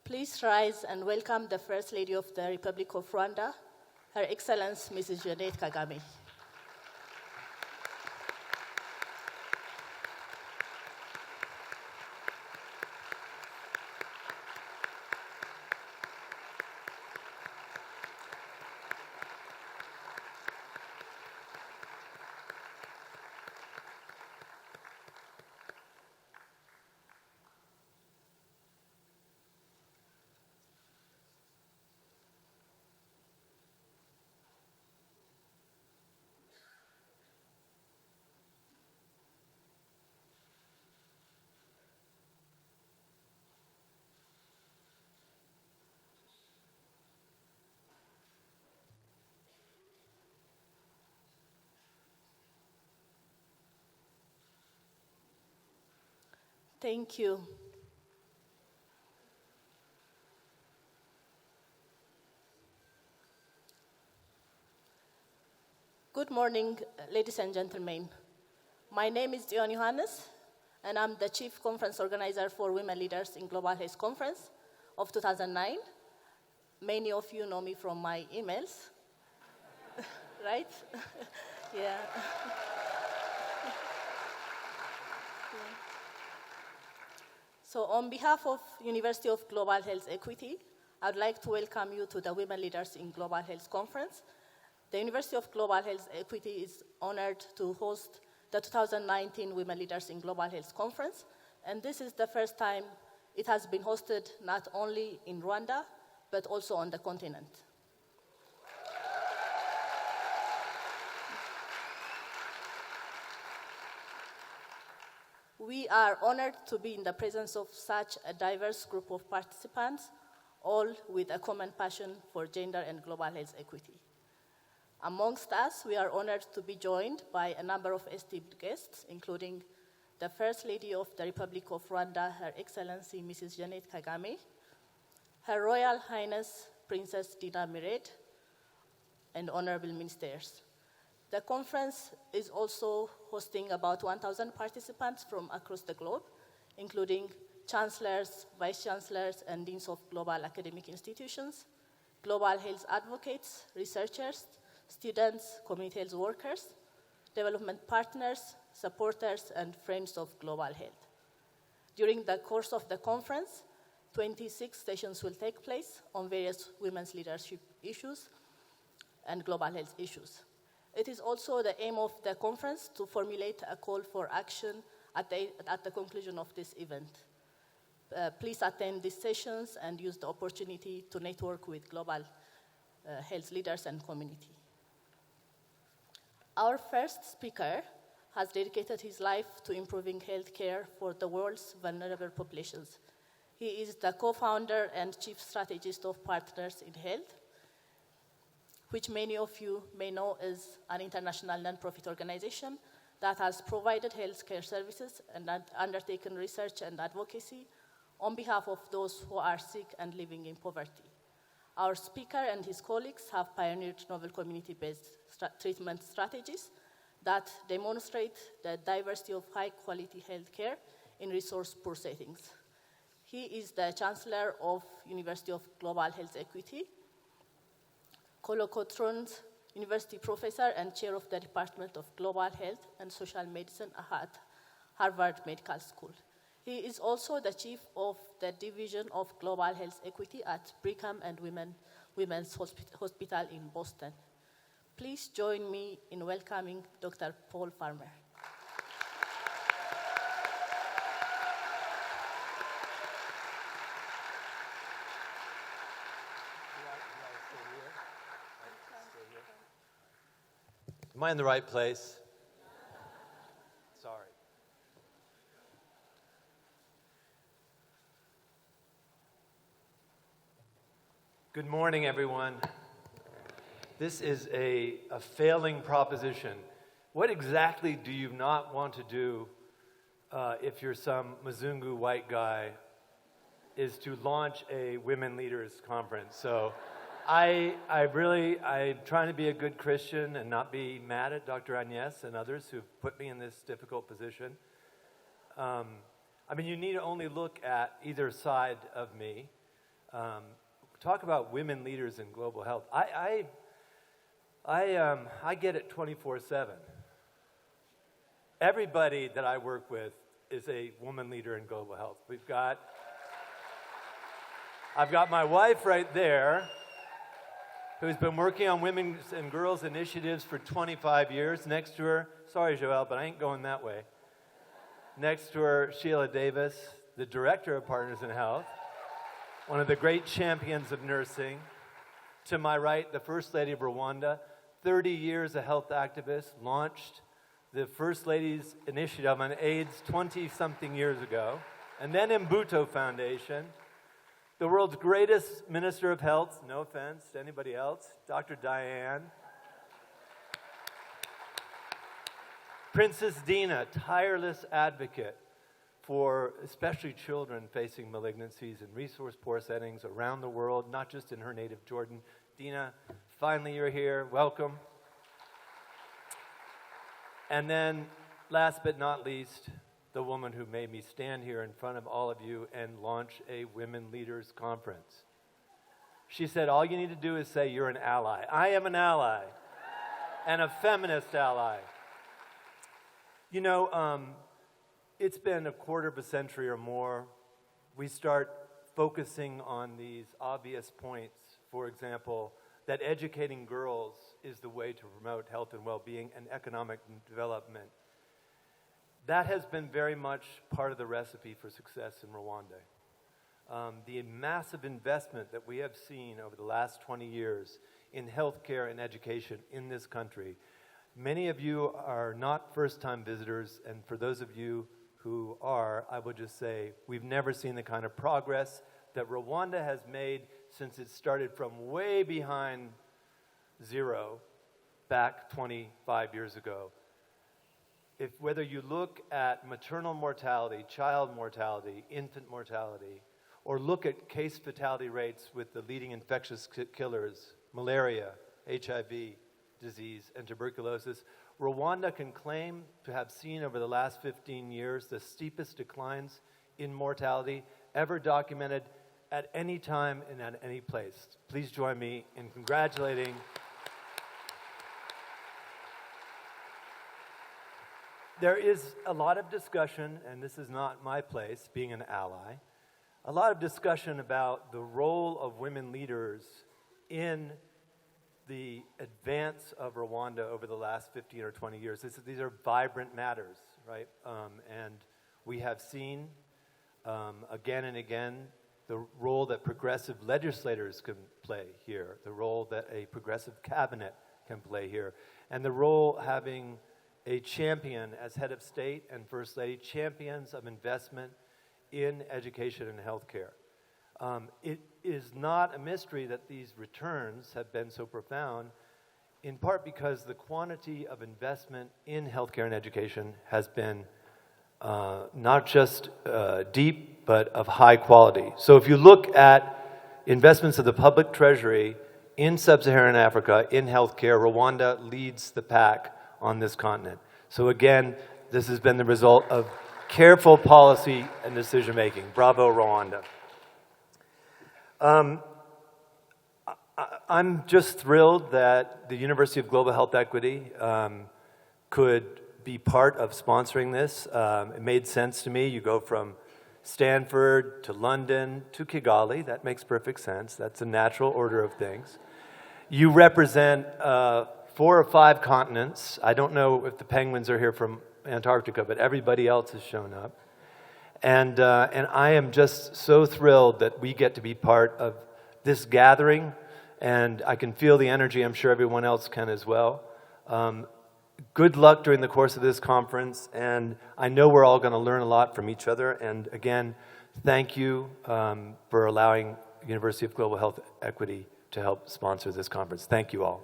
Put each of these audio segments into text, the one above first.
Please rise and welcome the First Lady of the Republic of Rwanda, Her Excellency Mrs. Jeannette Kagame. Thank you. Good morning, ladies and gentlemen. My name is Dion Johannes, and I'm the Chief Conference Organizer for Women Leaders in Global Health Conference of 2009. Many of you know me from my emails, right? Yeah. So on behalf of University of Global Health Equity, I'd like to welcome you to the Women Leaders in Global Health Conference. The University of Global Health Equity is honored to host the 2019 Women Leaders in Global Health Conference, and this is the first time it has been hosted not only in Rwanda, but also on the continent. We are honored to be in the presence of such a diverse group of participants, all with a common passion for gender and global health equity. Amongst us, we are honored to be joined by a number of esteemed guests, including the First Lady of the Republic of Rwanda, Her Excellency Mrs. Jeannette Kagame, Her Royal Highness Princess Dina Mired, and honorable ministers. The conference is also hosting about 1,000 participants from across the globe, including chancellors, vice-chancellors, and deans of global academic institutions, global health advocates, researchers, students, community health workers, development partners, supporters, and friends of global health. During the course of the conference, 26 sessions will take place on various women's leadership issues and global health issues. It is also the aim of the conference to formulate a call for action at the conclusion of this event. Please attend these sessions and use the opportunity to network with global health leaders and community. Our first speaker has dedicated his life to improving healthcare for the world's vulnerable populations. He is the co-founder and chief strategist of Partners in Health, which many of you may know is an international nonprofit organization that has provided healthcare services and undertaken research and advocacy on behalf of those who are sick and living in poverty. Our speaker and his colleagues have pioneered novel community-based treatment strategies that demonstrate the diversity of high-quality healthcare in resource-poor settings. He is the Chancellor of University of Global Health Equity, Colocotron's University Professor and Chair of the Department of Global Health and Social Medicine at Harvard Medical School. He is also the Chief of the Division of Global Health Equity at Brigham and Women's Hospital in Boston. Please join me in welcoming Dr. Paul Farmer. Am I in the right place? Sorry. Good morning, everyone. This is a failing proposition. What exactly do you not want to do if you're some Mzungu white guy is to launch a women leaders conference? So I'm trying to be a good Christian and not be mad at Dr. Agnes and others who've put me in this difficult position. You need to only look at either side of me Talk about women leaders in global health. I get it 24/7. Everybody that I work with is a woman leader in global health. I've got my wife right there, who's been working on women's and girls initiatives for 25 years. Next to her, sorry, Joelle, but I ain't going that way. Next to her, Sheila Davis, the director of Partners in Health, one of the great champions of nursing. To my right, the First Lady of Rwanda, 30 years a health activist, launched the First Lady's Initiative on AIDS 20-something years ago, and then Mbuto Foundation, the world's greatest Minister of Health, no offense to anybody else, Dr. Diane. Princess Dina, tireless advocate for especially children facing malignancies in resource-poor settings around the world, not just in her native Jordan. Dina, finally you're here, welcome. And then, last but not least, the woman who made me stand here in front of all of you and launch a Women Leaders Conference. She said, all you need to do is say you're an ally. I am an ally, and a feminist ally. You know, it's been a quarter of a century or more. We start focusing on these obvious points, for example, that educating girls is the way to promote health and well-being and economic development. That has been very much part of the recipe for success in Rwanda. The massive investment that we have seen over the last 20 years in healthcare and education in this country. Many of you are not first-time visitors, and for those of you who are, I would just say, we've never seen the kind of progress that Rwanda has made since it started from way behind zero back 25 years ago. Whether you look at maternal mortality, child mortality, infant mortality, or look at case fatality rates with the leading infectious killers, malaria, HIV disease, and tuberculosis, Rwanda can claim to have seen over the last 15 years the steepest declines in mortality ever documented at any time and at any place. Please join me in congratulating There is a lot of discussion, and this is not my place, being an ally, a lot of discussion about the role of women leaders in the advance of Rwanda over the last 15 or 20 years. These are vibrant matters, right? And we have seen again and again the role that progressive legislators can play here, the role that a progressive cabinet can play here, and the role having a champion as head of state and first lady, champions of investment in education and healthcare. It is not a mystery that these returns have been so profound, in part because the quantity of investment in healthcare and education has been not just deep, but of high quality. So if you look at investments of the public treasury in sub-Saharan Africa in healthcare, Rwanda leads the pack on this continent. So again, this has been the result of careful policy and decision-making. Bravo, Rwanda. I'm just thrilled that the University of Global Health Equity could be part of sponsoring this. It made sense to me. You go from Stanford to London to Kigali. That makes perfect sense. That's a natural order of things. You represent 4 or 5 continents. I don't know if the penguins are here from Antarctica, but everybody else has shown up. And I am just so thrilled that we get to be part of this gathering, and I can feel the energy. I'm sure everyone else can as well. Good luck during the course of this conference, and I know we're all going to learn a lot from each other. And again, thank you for allowing University of Global Health Equity to help sponsor this conference. Thank you all.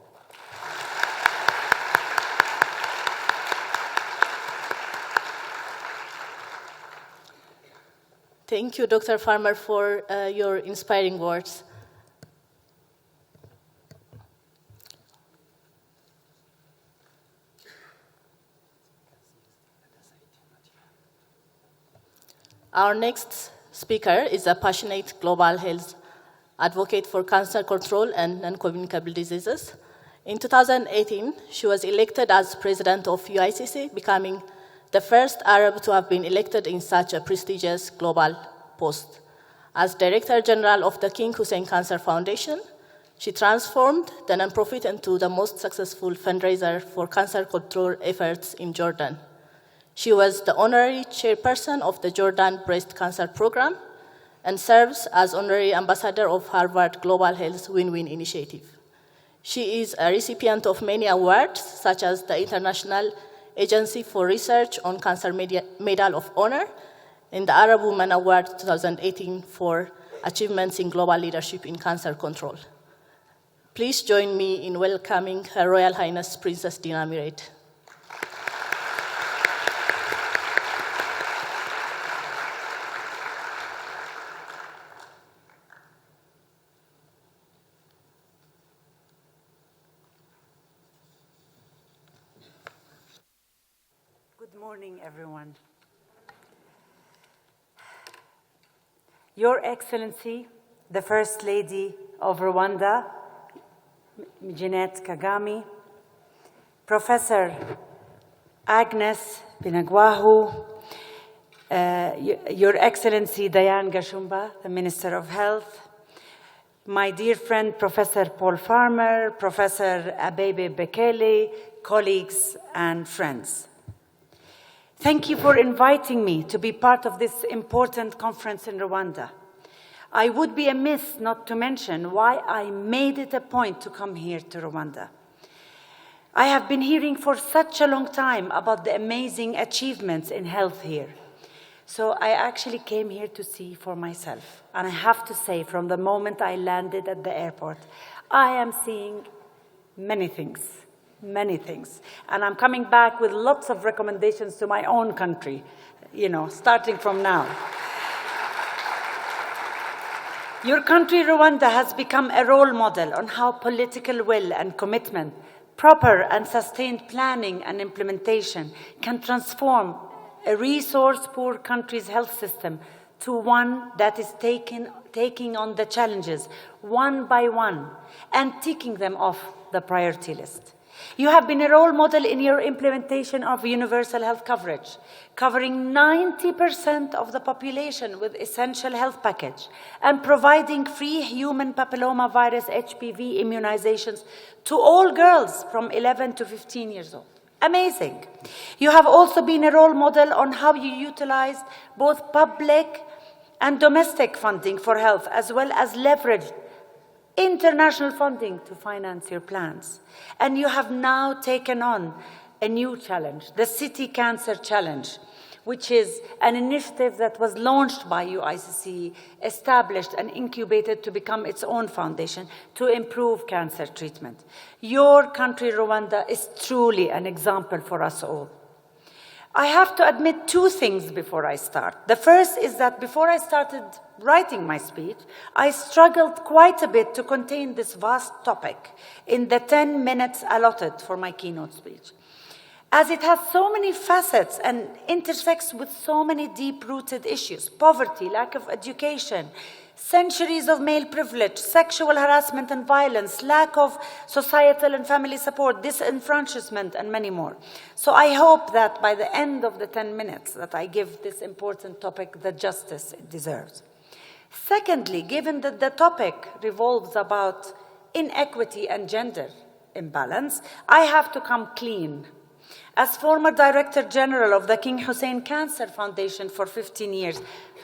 Thank you, Dr. Farmer, for your inspiring words. Our next speaker is a passionate global health advocate for cancer control and non-communicable diseases. In 2018, she was elected as president of UICC, becoming the first Arab to have been elected in such a prestigious global post. As Director General of the King Hussein Cancer Foundation, she transformed the nonprofit into the most successful fundraiser for cancer control efforts in Jordan. She was the honorary chairperson of the Jordan Breast Cancer Program and serves as honorary ambassador of Harvard Global Health Win-Win Initiative. She is a recipient of many awards, such as the International Agency for Research on Cancer Medal of Honor and the Arab Woman Award 2018 for achievements in global leadership in cancer control. Please join me in welcoming Her Royal Highness Princess Dina Miret. Good morning, everyone. Your Excellency, the First Lady of Rwanda, Jeanette Kagame, Professor Agnes Binagwahu, Your Excellency Diane Gashumba, the Minister of Health, my dear friend Professor Paul Farmer, Professor Abebe Bekele, colleagues and friends. Thank you for inviting me to be part of this important conference in Rwanda. I would be amiss not to mention why I made it a point to come here to Rwanda. I have been hearing for such a long time about the amazing achievements in health here. So I actually came here to see for myself. And I have to say, from the moment I landed at the airport, I am seeing many things. Many things. And I'm coming back with lots of recommendations to my own country, starting from now. Your country, Rwanda, has become a role model on how political will and commitment, proper and sustained planning and implementation can transform a resource-poor country's health system to one that is taking on the challenges one by one and ticking them off the priority list. You have been a role model in your implementation of universal health coverage, covering 90% of the population with essential health package and providing free human papillomavirus HPV immunizations to all girls from 11 to 15 years old. Amazing. You have also been a role model on how you utilized both public and domestic funding for health, as well as leveraged international funding to finance your plans. And you have now taken on a new challenge, the City Cancer Challenge, which is an initiative that was launched by UICC, established and incubated to become its own foundation to improve cancer treatment. Your country, Rwanda, is truly an example for us all. I have to admit two things before I start. The first is that before I started writing my speech, I struggled quite a bit to contain this vast topic in the 10 minutes allotted for my keynote speech, as it has so many facets and intersects with so many deep-rooted issues: poverty, lack of education, centuries of male privilege, sexual harassment and violence, lack of societal and family support, disenfranchisement, and many more. So I hope that by the end of the 10 minutes that I give this important topic the justice it deserves. Secondly, given that the topic revolves about inequity and gender imbalance, I have to come clean. As former Director General of the King Hussein Cancer Foundation for 15 years,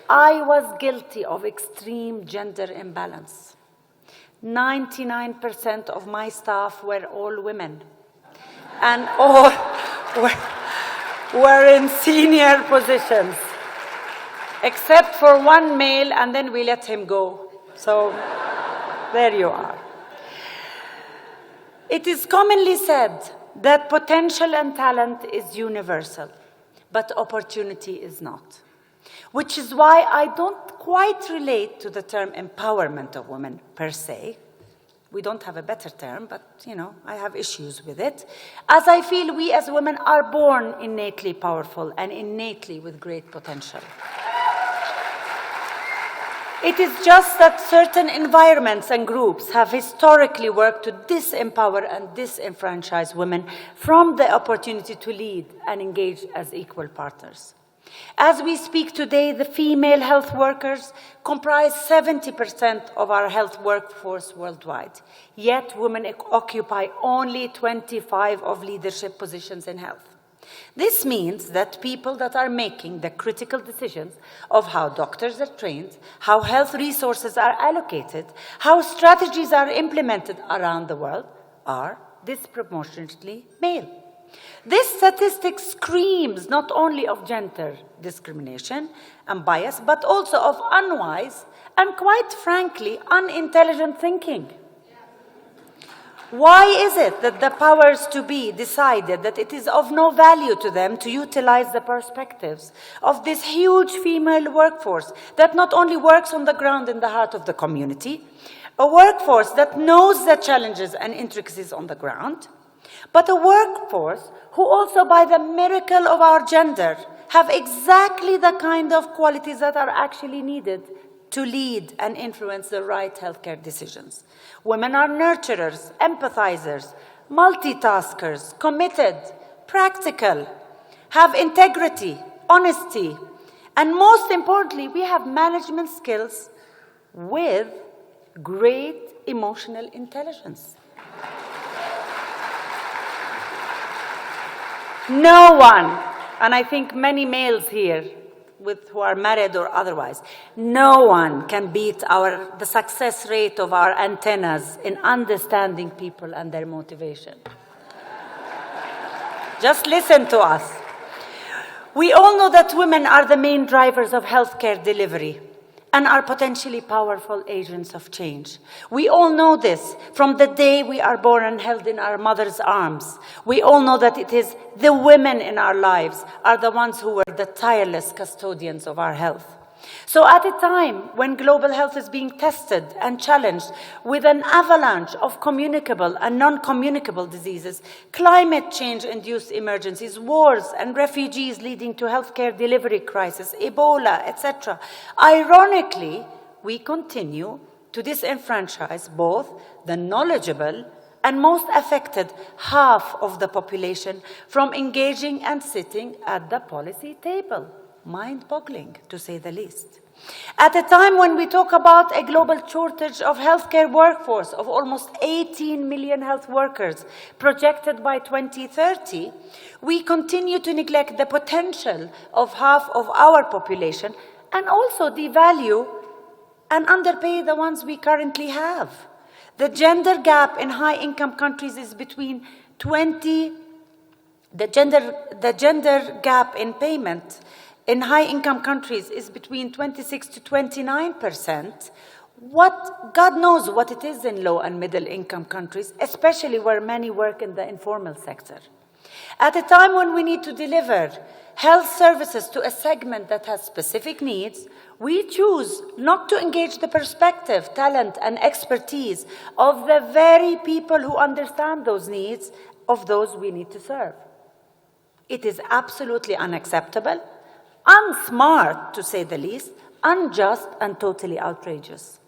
I was guilty of extreme gender imbalance. 99% of my staff were all women, and all were in senior positions, except for one male, and then we let him go. So there you are. It is commonly said that potential and talent is universal, but opportunity is not. Which is why I don't quite relate to the term empowerment of women per se. We don't have a better term, but, I have issues with it, as I feel we as women are born innately powerful and innately with great potential. It is just that certain environments and groups have historically worked to disempower and disenfranchise women from the opportunity to lead and engage as equal partners. As we speak today, the female health workers comprise 70% of our health workforce worldwide. Yet women occupy only 25% of leadership positions in health. This means that people that are making the critical decisions of how doctors are trained, how health resources are allocated, how strategies are implemented around the world are disproportionately male. This statistic screams not only of gender discrimination and bias, but also of unwise and, quite frankly, unintelligent thinking. Why is it that the powers to be decided that it is of no value to them to utilize the perspectives of this huge female workforce that not only works on the ground in the heart of the community, a workforce that knows the challenges and intricacies on the ground, but a workforce who also, by the miracle of our gender, have exactly the kind of qualities that are actually needed to lead and influence the right healthcare decisions. Women are nurturers, empathizers, multitaskers, committed, practical, have integrity, honesty, and most importantly, we have management skills with great emotional intelligence. No one, and I think many males here who are married or otherwise, no one can beat the success rate of our antennas in understanding people and their motivation. Just listen to us. We all know that women are the main drivers of healthcare delivery and are potentially powerful agents of change. We all know this from the day we are born and held in our mother's arms. We all know that it is the women in our lives are the ones who were the tireless custodians of our health. So at a time when global health is being tested and challenged with an avalanche of communicable and non-communicable diseases, climate change-induced emergencies, wars and refugees leading to healthcare delivery crisis, Ebola, etc., ironically, we continue to disenfranchise both the knowledgeable and most affected half of the population from engaging and sitting at the policy table. Mind-boggling, to say the least. At a time when we talk about a global shortage of healthcare workforce of almost 18 million health workers projected by 2030, we continue to neglect the potential of half of our population and also devalue and underpay the ones we currently have. The gender gap in high-income countries is between the gender gap in payment in high-income countries is between 26 to 29%. God knows what it is in low and middle-income countries, especially where many work in the informal sector. At a time when we need to deliver health services to a segment that has specific needs, we choose not to engage the perspective, talent, and expertise of the very people who understand those needs of those we need to serve. It is absolutely unacceptable, unsmart, to say the least, unjust, and totally outrageous.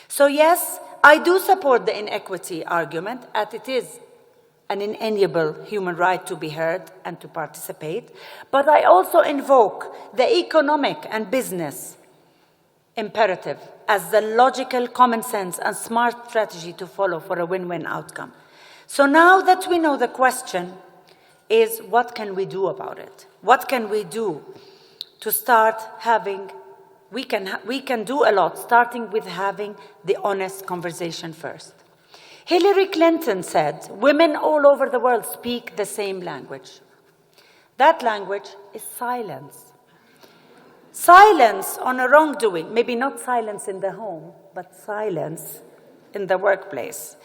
So yes, I do support the inequity argument, as it is an inalienable human right to be heard and to participate, but I also invoke the economic and business imperative as the logical, common sense, and smart strategy to follow for a win-win outcome. So now that we know the question is, what can we do about it? What can we do to start having, we can do a lot, starting with having the honest conversation first. Hillary Clinton said, women all over the world speak the same language. That language is silence. Silence on a wrongdoing, maybe not silence in the home, but silence in the workplace.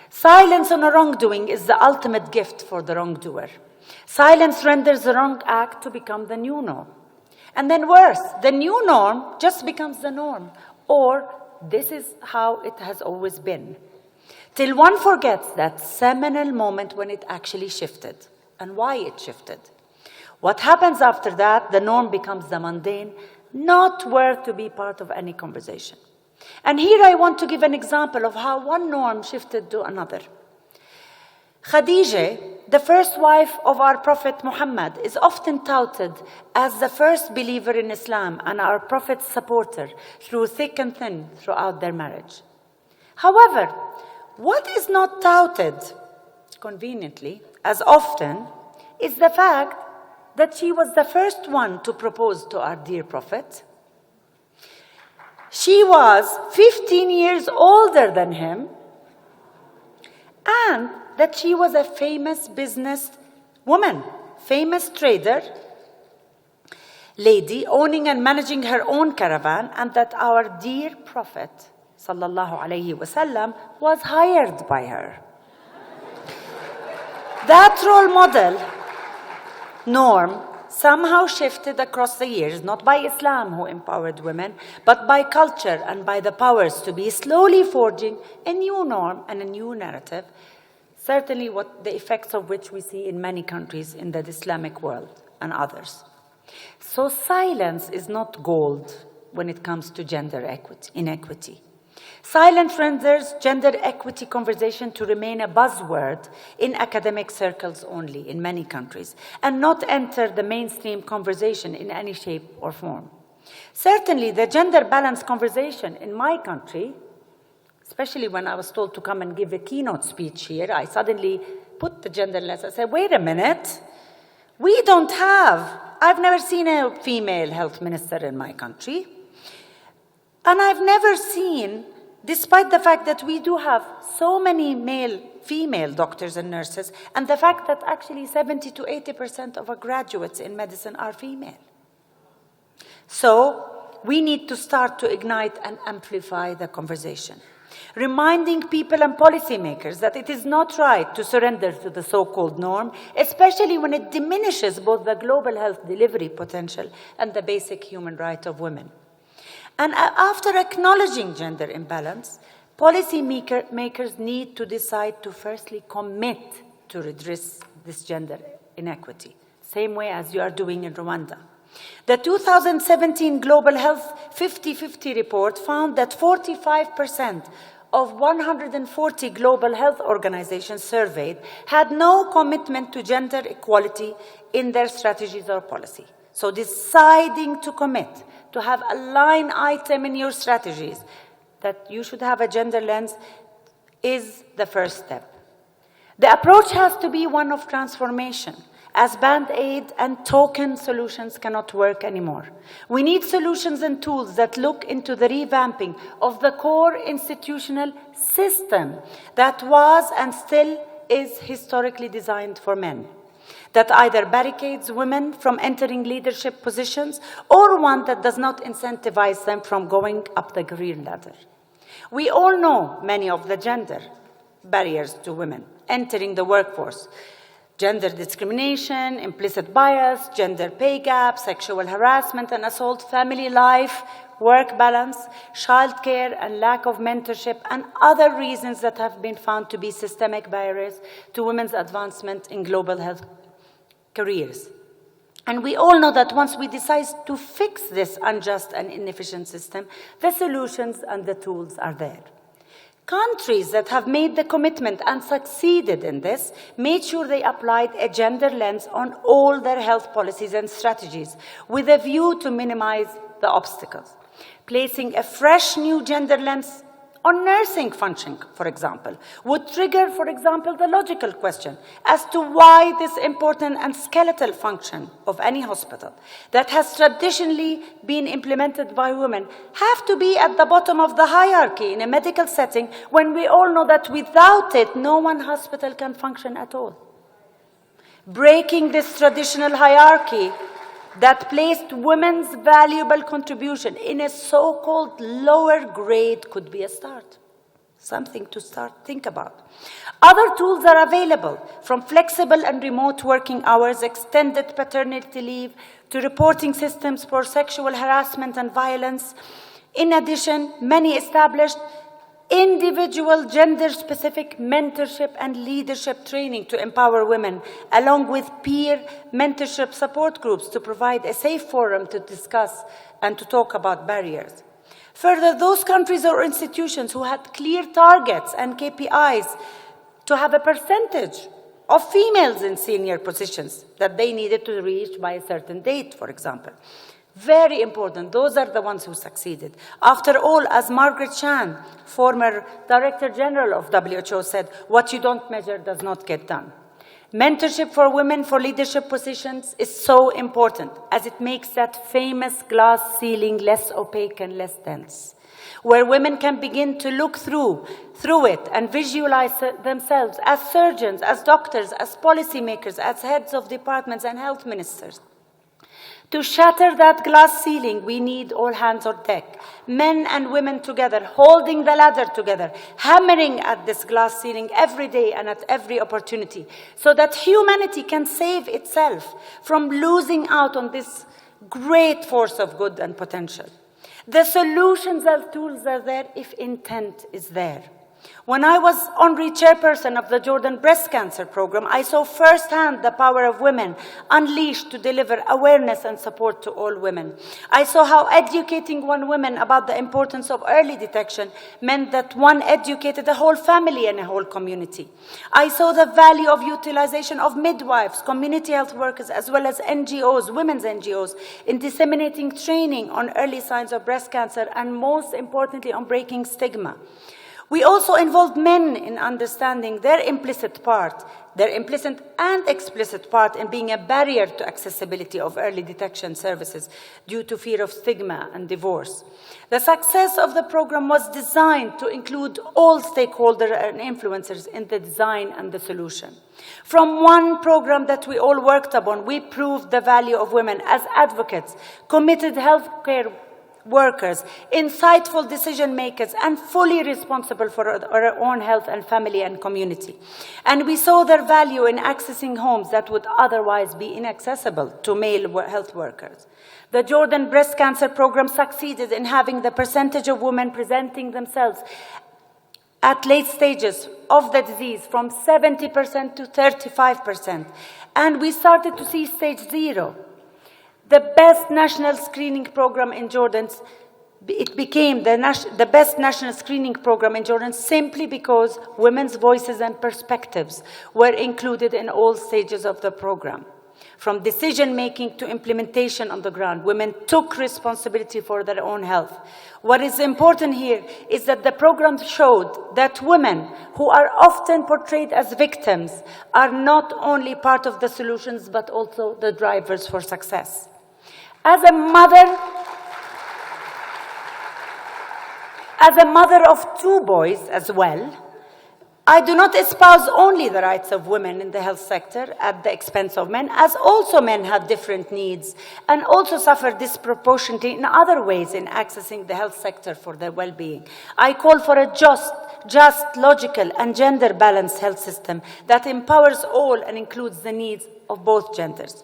Silence on a wrongdoing is the ultimate gift for the wrongdoer. Silence renders the wrong act to become the new norm. And then worse, the new norm just becomes the norm, or this is how it has always been. Till one forgets that seminal moment when it actually shifted, and why it shifted. What happens after that, the norm becomes the mundane, not worth to be part of any conversation. And here I want to give an example of how one norm shifted to another. Khadija, the first wife of our Prophet Muhammad, is often touted as the first believer in Islam and our Prophet's supporter through thick and thin throughout their marriage. However, what is not touted, conveniently, as often, is the fact that she was the first one to propose to our dear Prophet. She was 15 years older than him, and that she was a famous business woman, famous trader, lady, owning and managing her own caravan, and that our dear Prophet, sallallahu alaihi wasallam, was hired by her. That role model, norm, somehow shifted across the years, not by Islam, who empowered women, but by culture and by the powers to be slowly forging a new norm and a new narrative, certainly the effects of which we see in many countries in the Islamic world and others. So silence is not gold when it comes to gender inequity. Silence renders gender equity conversation to remain a buzzword in academic circles only in many countries, and not enter the mainstream conversation in any shape or form. Certainly, the gender balance conversation in my country, especially when I was told to come and give a keynote speech here, I suddenly put the gender lens. I said, wait a minute, I've never seen a female health minister in my country. And I've never seen, despite the fact that we do have so many female doctors and nurses, and the fact that actually 70 to 80% of our graduates in medicine are female. So we need to start to ignite and amplify the conversation, reminding people and policymakers that it is not right to surrender to the so-called norm, especially when it diminishes both the global health delivery potential and the basic human right of women. And after acknowledging gender imbalance, policymakers need to decide to firstly commit to redress this gender inequity, same way as you are doing in Rwanda. The 2017 Global Health 50-50 report found that 45% of 140 global health organizations surveyed had no commitment to gender equality in their strategies or policy. So deciding to commit, to have a line item in your strategies that you should have a gender lens is the first step. The approach has to be one of transformation, as Band-Aid and token solutions cannot work anymore. We need solutions and tools that look into the revamping of the core institutional system that was and still is historically designed for men, that either barricades women from entering leadership positions or one that does not incentivize them from going up the career ladder. We all know many of the gender barriers to women entering the workforce: gender discrimination, implicit bias, gender pay gap, sexual harassment and assault, family life, work balance, childcare and lack of mentorship, and other reasons that have been found to be systemic barriers to women's advancement in global health careers. And we all know that once we decide to fix this unjust and inefficient system, the solutions and the tools are there. Countries that have made the commitment and succeeded in this made sure they applied a gender lens on all their health policies and strategies with a view to minimize the obstacles. Placing a fresh new gender lens on nursing function, for example, would trigger, for example, the logical question as to why this important and skeletal function of any hospital that has traditionally been implemented by women have to be at the bottom of the hierarchy in a medical setting when we all know that without it, no one hospital can function at all. Breaking this traditional hierarchy that placed women's valuable contribution in a so-called lower grade could be a start. Something to think about. Other tools are available, from flexible and remote working hours, extended paternity leave, to reporting systems for sexual harassment and violence. In addition, many established individual gender-specific mentorship and leadership training to empower women, along with peer mentorship support groups to provide a safe forum to discuss and to talk about barriers. Further, those countries or institutions who had clear targets and KPIs to have a percentage of females in senior positions that they needed to reach by a certain date, for example. Very important. Those are the ones who succeeded. After all, as Margaret Chan, former Director General of WHO, said, what you don't measure does not get done. Mentorship for women for leadership positions is so important, as it makes that famous glass ceiling less opaque and less dense, where women can begin to look through it and visualize themselves as surgeons, as doctors, as policymakers, as heads of departments and health ministers. To shatter that glass ceiling, we need all hands on deck, men and women together, holding the ladder together, hammering at this glass ceiling every day and at every opportunity, so that humanity can save itself from losing out on this great force of good and potential. The solutions and tools are there if intent is there. When I was honorary chairperson of the Jordan Breast Cancer Program, I saw firsthand the power of women unleashed to deliver awareness and support to all women. I saw how educating one woman about the importance of early detection meant that one educated a whole family and a whole community. I saw the value of utilization of midwives, community health workers, as well as NGOs, women's NGOs, in disseminating training on early signs of breast cancer and, most importantly, on breaking stigma. We also involved men in understanding their implicit and explicit part in being a barrier to accessibility of early detection services due to fear of stigma and divorce. The success of the program was designed to include all stakeholders and influencers in the design and the solution. From one program that we all worked upon, we proved the value of women as advocates, committed healthcare workers, insightful decision makers, and fully responsible for our own health and family and community. And we saw their value in accessing homes that would otherwise be inaccessible to male health workers. The Jordan Breast Cancer Program succeeded in having the percentage of women presenting themselves at late stages of the disease from 70% to 35%. And we started to see stage 0. The best national screening program in Jordan, it became the best national screening program in Jordan simply because women's voices and perspectives were included in all stages of the program. From decision-making to implementation on the ground, women took responsibility for their own health. What is important here is that the program showed that women, who are often portrayed as victims, are not only part of the solutions, but also the drivers for success. As a mother of 2 boys as well, I do not espouse only the rights of women in the health sector at the expense of men, as also men have different needs and also suffer disproportionately in other ways in accessing the health sector for their well-being. I call for a just, logical, and gender-balanced health system that empowers all and includes the needs of both genders.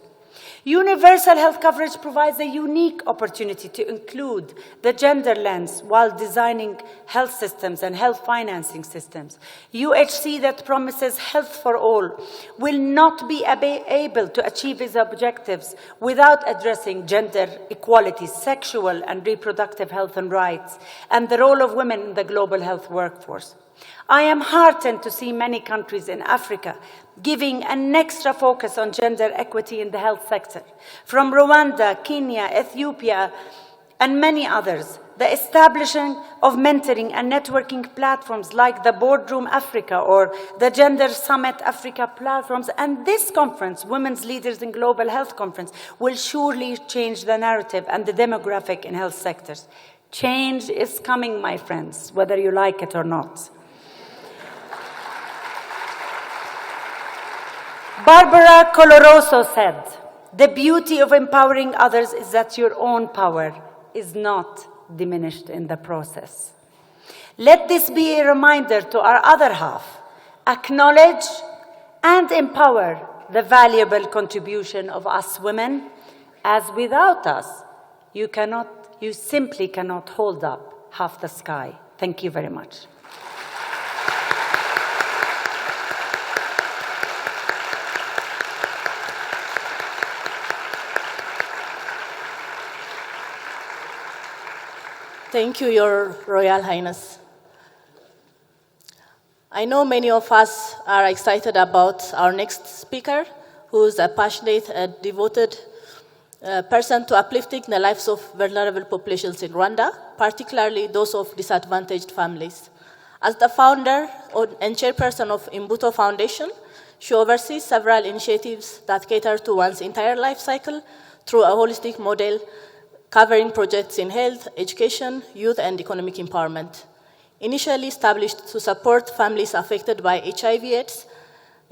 Universal health coverage provides a unique opportunity to include the gender lens while designing health systems and health financing systems. UHC that promises health for all will not be able to achieve its objectives without addressing gender equality, sexual and reproductive health and rights, and the role of women in the global health workforce. I am heartened to see many countries in Africa giving an extra focus on gender equity in the health sector. From Rwanda, Kenya, Ethiopia, and many others, the establishing of mentoring and networking platforms like the Boardroom Africa or the Gender Summit Africa platforms, and this conference, Women's Leaders in Global Health Conference, will surely change the narrative and the demographic in health sectors. Change is coming, my friends, whether you like it or not. Barbara Coloroso said, "The beauty of empowering others is that your own power is not diminished in the process." Let this be a reminder to our other half. Acknowledge and empower the valuable contribution of us women, as without us, you simply cannot hold up half the sky. Thank you very much. Thank you, Your Royal Highness. I know many of us are excited about our next speaker, who is a passionate and devoted person to uplifting the lives of vulnerable populations in Rwanda, particularly those of disadvantaged families. As the founder and chairperson of Imbuto Foundation, she oversees several initiatives that cater to one's entire life cycle through a holistic model covering projects in health, education, youth, and economic empowerment. Initially established to support families affected by HIV/AIDS,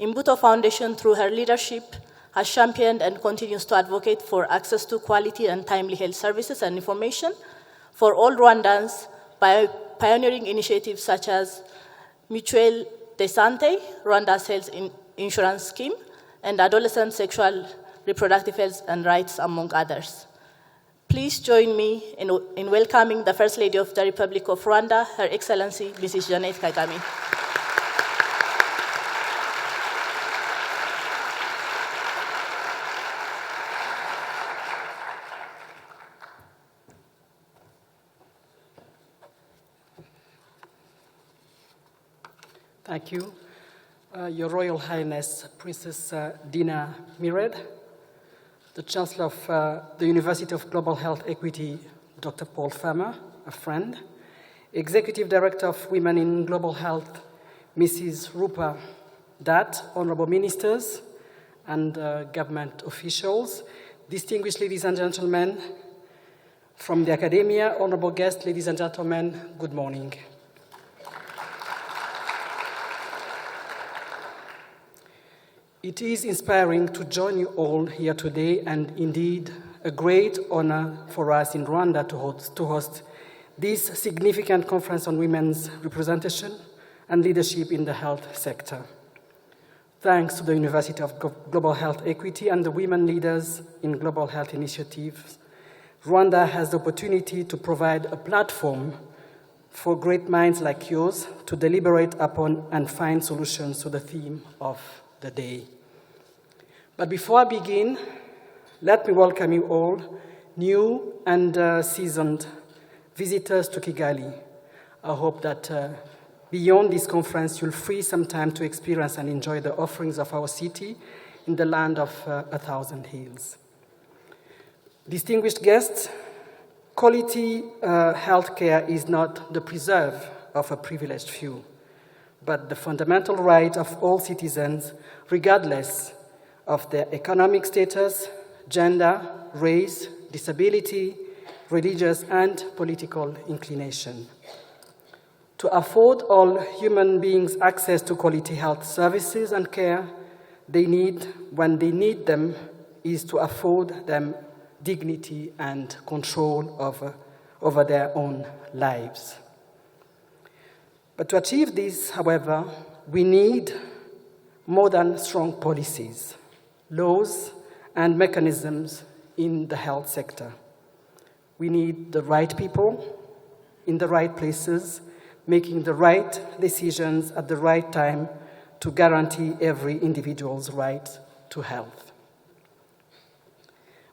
Imbuto Foundation, through her leadership, has championed and continues to advocate for access to quality and timely health services and information for all Rwandans by pioneering initiatives such as Mutuelle de Santé, Rwanda's health insurance scheme, and adolescent sexual reproductive health and rights, among others. Please join me in welcoming the First Lady of the Republic of Rwanda, Her Excellency, Mrs. Jeannette Kagame. Thank you. Your Royal Highness, Princess Dina Mired, the Chancellor of the University of Global Health Equity, Dr. Paul Farmer, a friend, Executive Director of Women in Global Health, Mrs. Rupa Dutt, Honorable Ministers and government officials, distinguished ladies and gentlemen from the academia, honorable guests, ladies and gentlemen, good morning. It is inspiring to join you all here today, and indeed a great honor for us in Rwanda to host this significant conference on women's representation and leadership in the health sector. Thanks to the University of Global Health Equity and the women leaders in global health initiatives, Rwanda has the opportunity to provide a platform for great minds like yours to deliberate upon and find solutions to the theme of the day. But before I begin, let me welcome you all, new and seasoned visitors to Kigali. I hope that beyond this conference, you'll free some time to experience and enjoy the offerings of our city in the land of 1,000 hills. Distinguished guests, quality healthcare is not the preserve of a privileged few, but the fundamental right of all citizens, regardless of their economic status, gender, race, disability, religious, and political inclination. To afford all human beings access to quality health services and care they need when they need them is to afford them dignity and control over their own lives. But to achieve this, however, we need more than strong policies, laws, and mechanisms in the health sector. We need the right people in the right places, making the right decisions at the right time to guarantee every individual's right to health.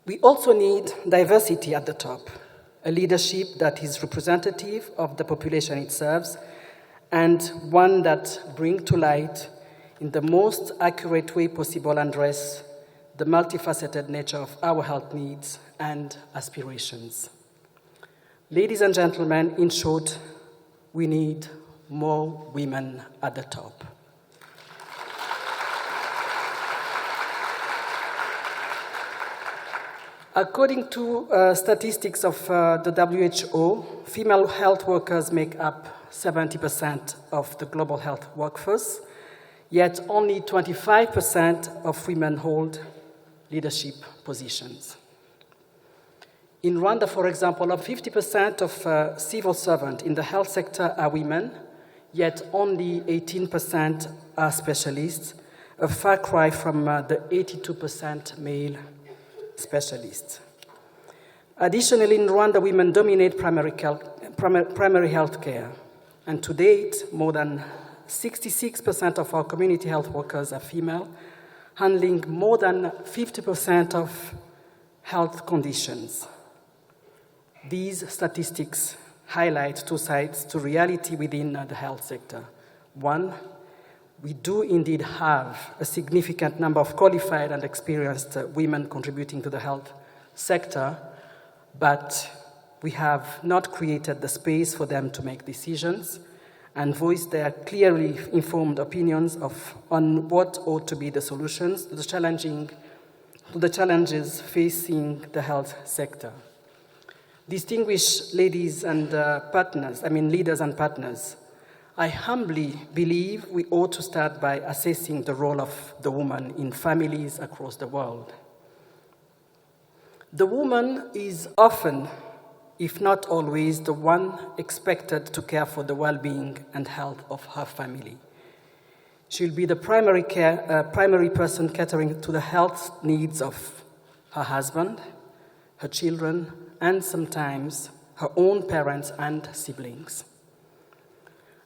We also need diversity at the top, a leadership that is representative of the population it serves, and one that brings to light in the most accurate way possible and address the multifaceted nature of our health needs and aspirations. Ladies and gentlemen, in short, we need more women at the top. According to statistics of the WHO, female health workers make up 70% of the global health workforce, yet only 25% of women hold leadership positions. In Rwanda, for example, 50% of civil servants in the health sector are women, yet only 18% are specialists, a far cry from the 82% male specialists. Additionally, in Rwanda, women dominate primary health care, and to date, more than 66% of our community health workers are female, handling more than 50% of health conditions. These statistics highlight two sides to reality within the health sector. One, we do indeed have a significant number of qualified and experienced women contributing to the health sector, but we have not created the space for them to make decisions and voice their clearly informed opinions on what ought to be the solutions to the challenges facing the health sector. Distinguished leaders and partners, I humbly believe we ought to start by assessing the role of the woman in families across the world. The woman is often, if not always, the one expected to care for the well-being and health of her family. She'll be the primary person catering to the health needs of her husband, her children, and sometimes her own parents and siblings.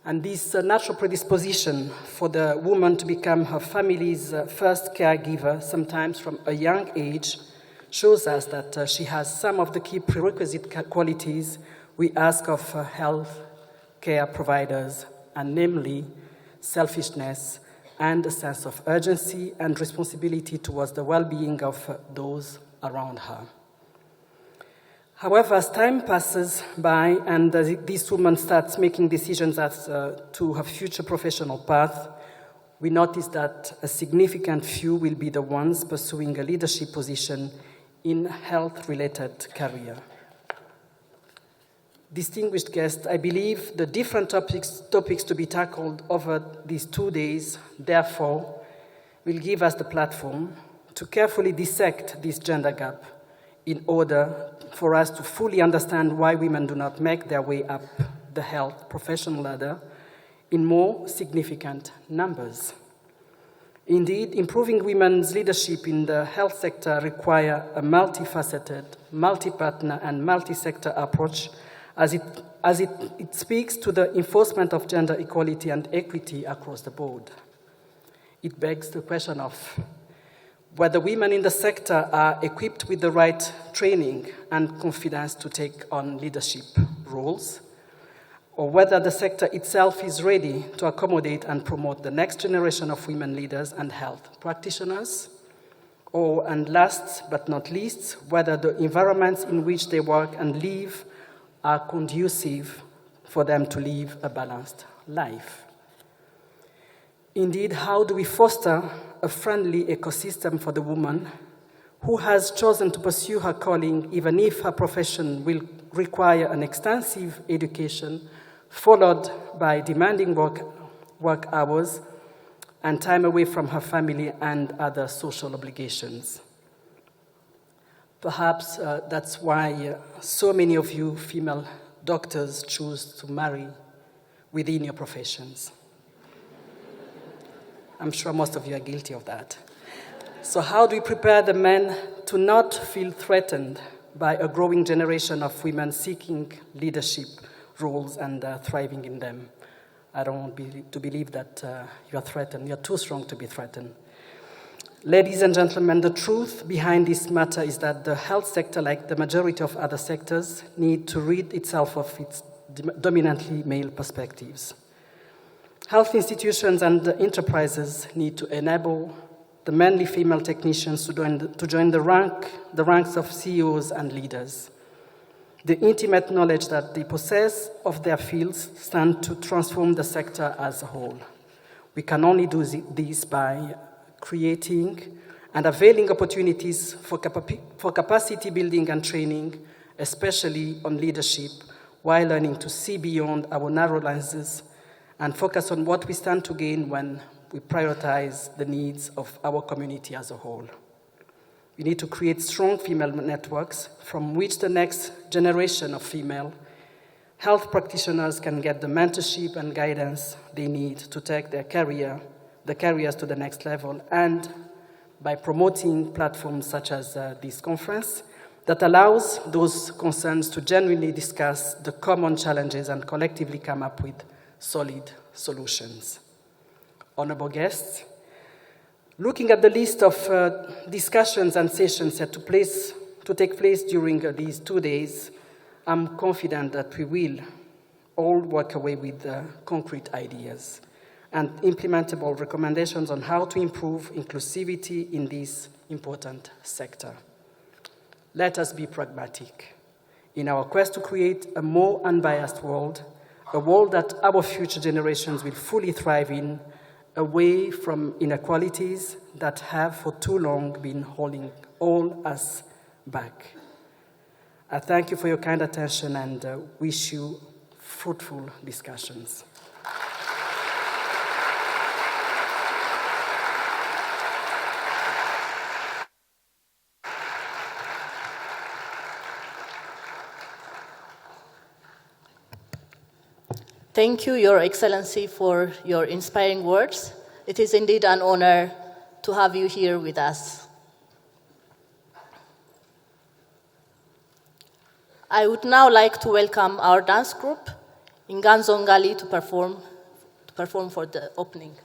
And this natural predisposition for the woman to become her family's first caregiver, sometimes from a young age, shows us that she has some of the key prerequisite qualities we ask of health care providers, and namely selfishness and a sense of urgency and responsibility towards the well-being of those around her. However, as time passes by and this woman starts making decisions as to her future professional path, we notice that a significant few will be the ones pursuing a leadership position in health-related career. Distinguished guests, I believe the different topics to be tackled over these 2 days, therefore, will give us the platform to carefully dissect this gender gap in order for us to fully understand why women do not make their way up the health professional ladder in more significant numbers. Indeed, improving women's leadership in the health sector requires a multifaceted, multi-partner, and multi-sector approach as it speaks to the enforcement of gender equality and equity across the board. It begs the question of whether women in the sector are equipped with the right training and confidence to take on leadership roles, or whether the sector itself is ready to accommodate and promote the next generation of women leaders and health practitioners, and last but not least, whether the environments in which they work and live are conducive for them to live a balanced life. Indeed, how do we foster a friendly ecosystem for the woman who has chosen to pursue her calling, even if her profession will require an extensive education, followed by demanding work hours and time away from her family and other social obligations? Perhaps that's why so many of you female doctors choose to marry within your professions. I'm sure most of you are guilty of that. So how do we prepare the men to not feel threatened by a growing generation of women seeking leadership roles and thriving in them? I don't want to believe that you are threatened. You're too strong to be threatened. Ladies and gentlemen, the truth behind this matter is that the health sector, like the majority of other sectors, need to rid itself of its dominantly male perspectives. Health institutions and enterprises need to enable the manly female technicians to join the ranks of CEOs and leaders. The intimate knowledge that they possess of their fields stand to transform the sector as a whole. We can only do this by creating and availing opportunities for capacity building and training, especially on leadership, while learning to see beyond our narrow lenses and focus on what we stand to gain when we prioritize the needs of our community as a whole. We need to create strong female networks from which the next generation of female health practitioners can get the mentorship and guidance they need to take their careers to the next level, and by promoting platforms such as this conference that allows those concerned to genuinely discuss the common challenges and collectively come up with solid solutions. Honorable guests, looking at the list of discussions and sessions set to take place during these 2 days, I'm confident that we will all walk away with concrete ideas and implementable recommendations on how to improve inclusivity in this important sector. Let us be pragmatic in our quest to create a more unbiased world, a world that our future generations will fully thrive in, away from inequalities that have for too long been holding all us back. I thank you for your kind attention and wish you fruitful discussions. Thank you, Your Excellency, for your inspiring words. It is indeed an honor to have you here with us. I would now like to welcome our dance group, Inganzongali, to perform for the opening.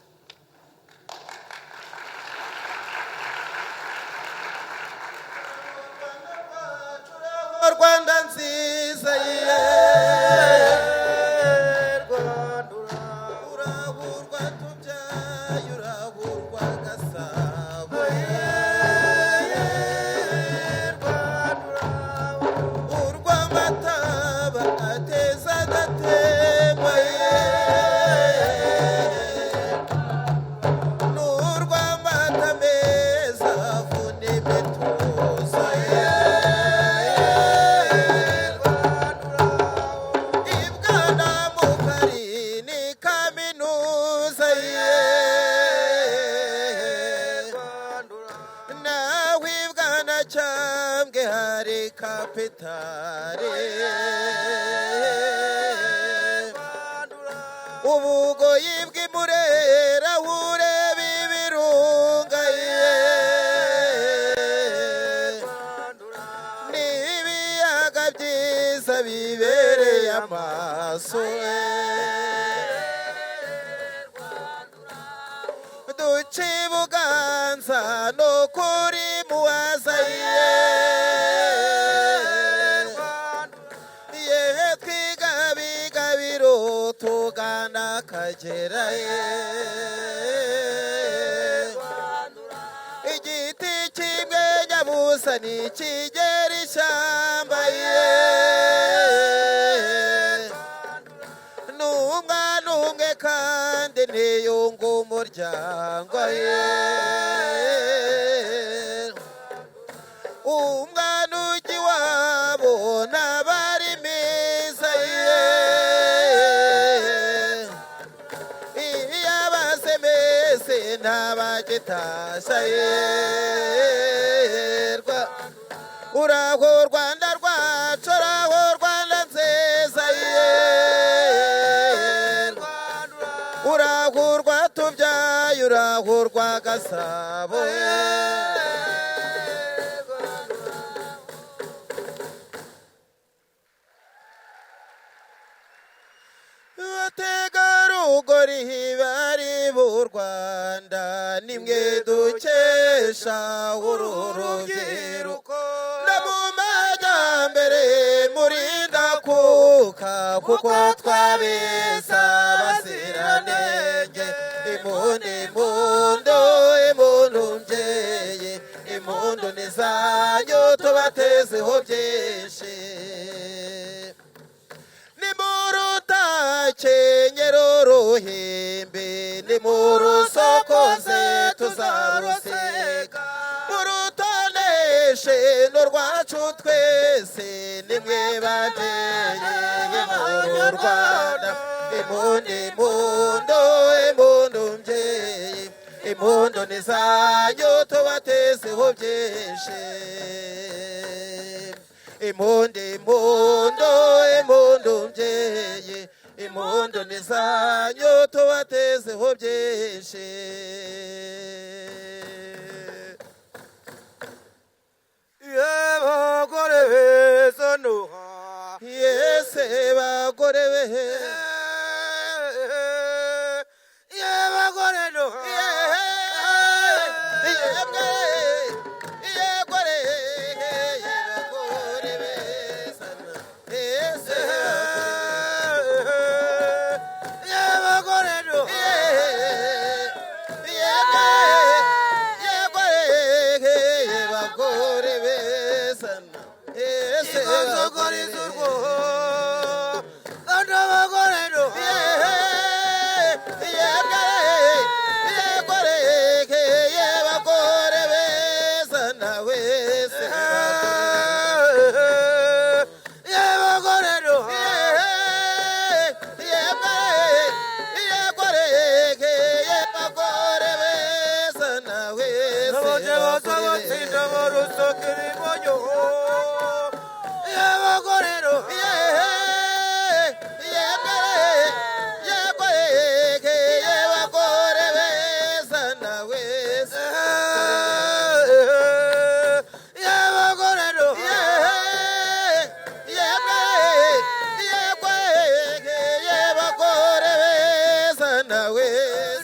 nawe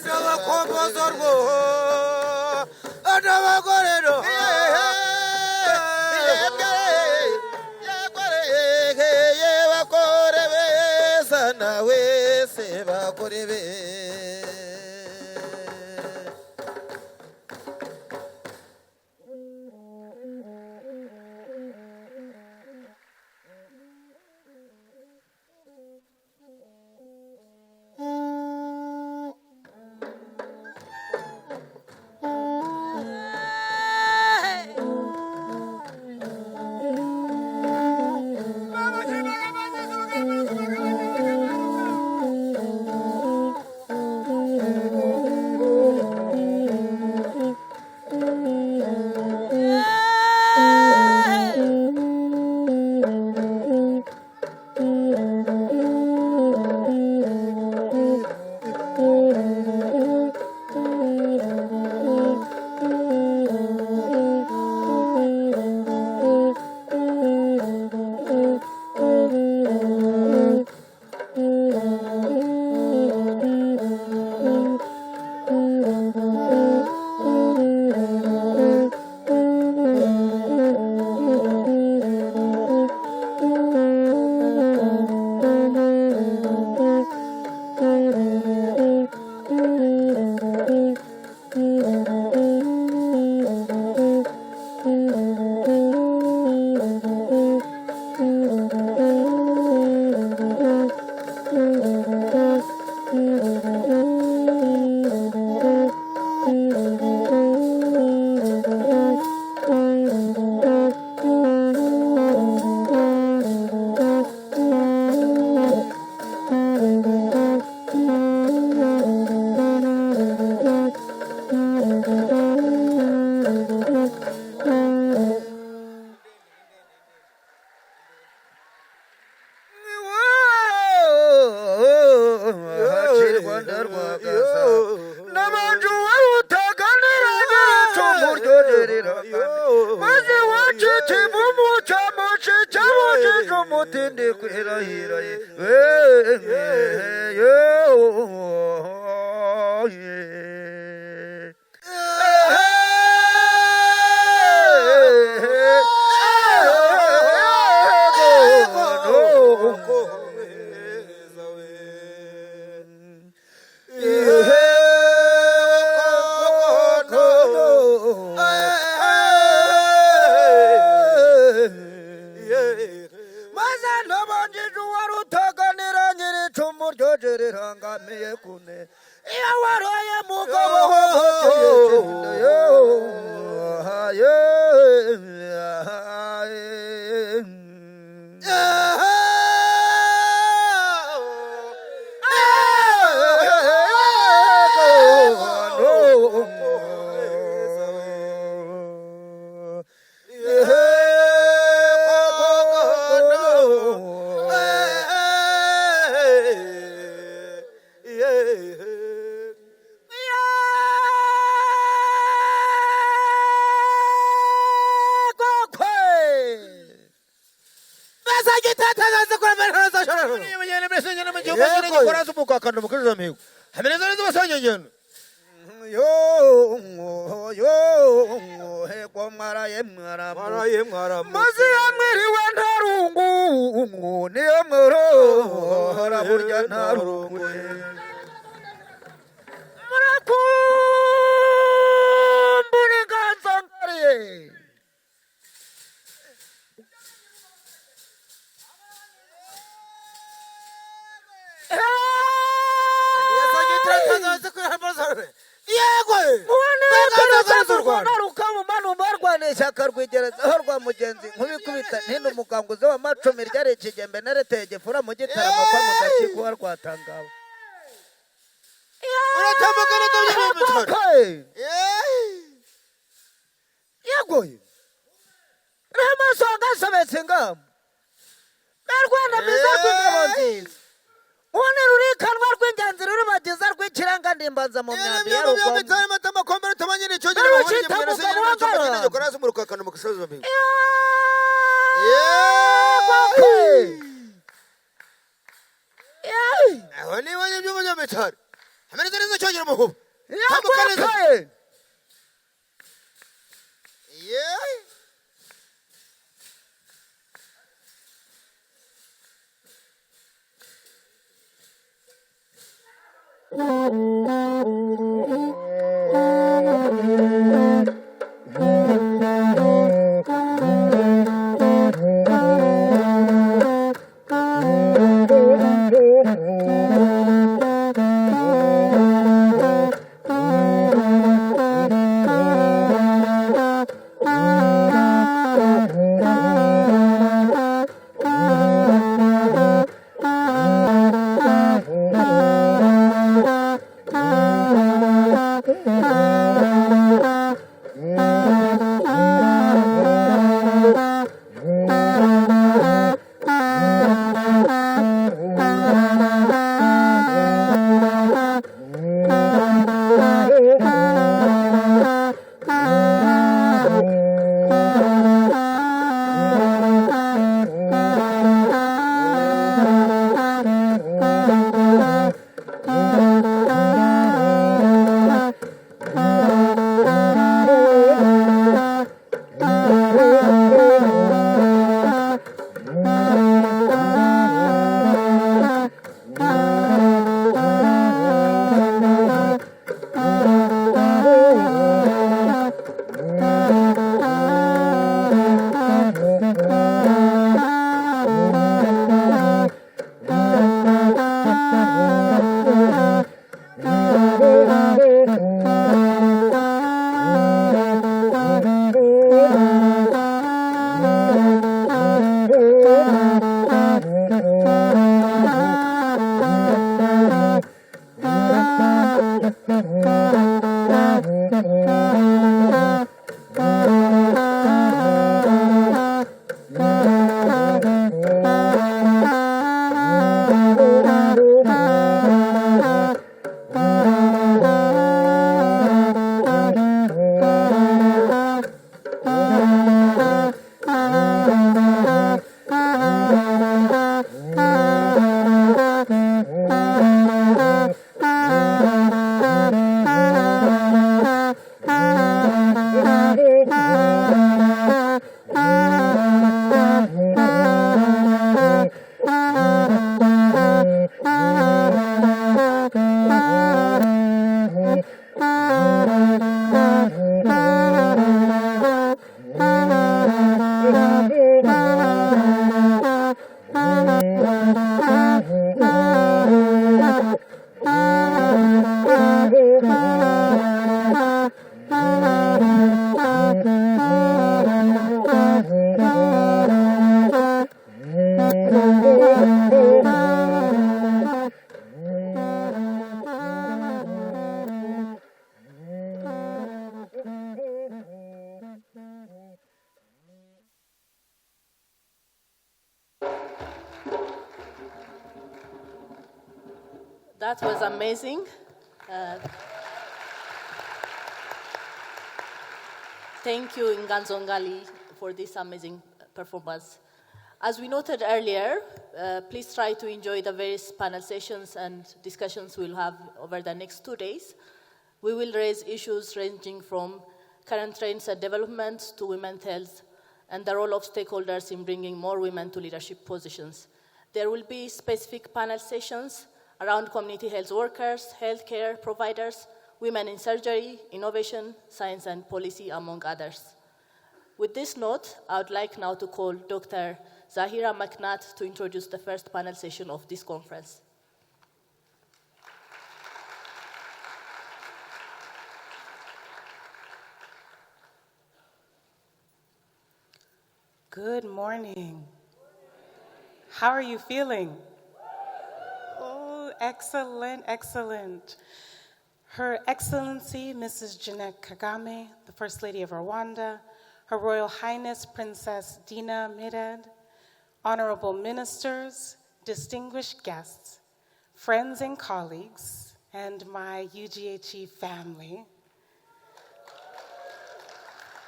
ndabakombozorwo ndabagorero bakore beza nawe se bakore beza Hamene zane zochonyera muhubu. Yakwakaye. Yeah. That was amazing. Thank you, Nganzo Ngali, for this amazing performance. As we noted earlier, please try to enjoy the various panel sessions and discussions we'll have over the next 2 days. We will raise issues ranging from current trends and developments to women's health and the role of stakeholders in bringing more women to leadership positions. There will be specific panel sessions around community health workers, healthcare providers, women in surgery, innovation, science and policy, among others. With this note, I would like now to call Dr. Zahira McNatt to introduce the first panel session of this conference. Good morning. How are you feeling? Oh, excellent, excellent. Her Excellency, Mrs. Jeanette Kagame, the First Lady of Rwanda, Her Royal Highness Princess Dina Mired, honorable ministers, distinguished guests, friends and colleagues, and my UGHE family.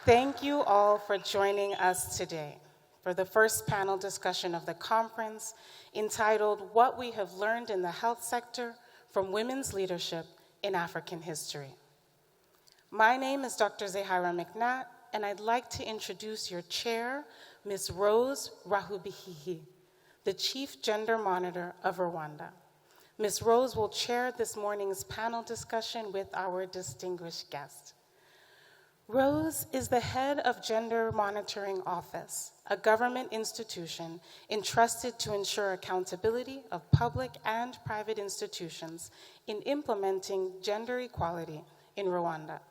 Thank you all for joining us today for the first panel discussion of the conference entitled What We Have Learned in the Health Sector from women's leadership in African history. My name is Dr. Zehara McNatt, and I'd like to introduce your chair, Ms. Rose Rahubihihi, the Chief Gender Monitor of Rwanda. Ms. Rose will chair this morning's panel discussion with our distinguished guest. Rose is the head of Gender Monitoring Office, a government institution entrusted to ensure accountability of public and private institutions in implementing gender equality in Rwanda.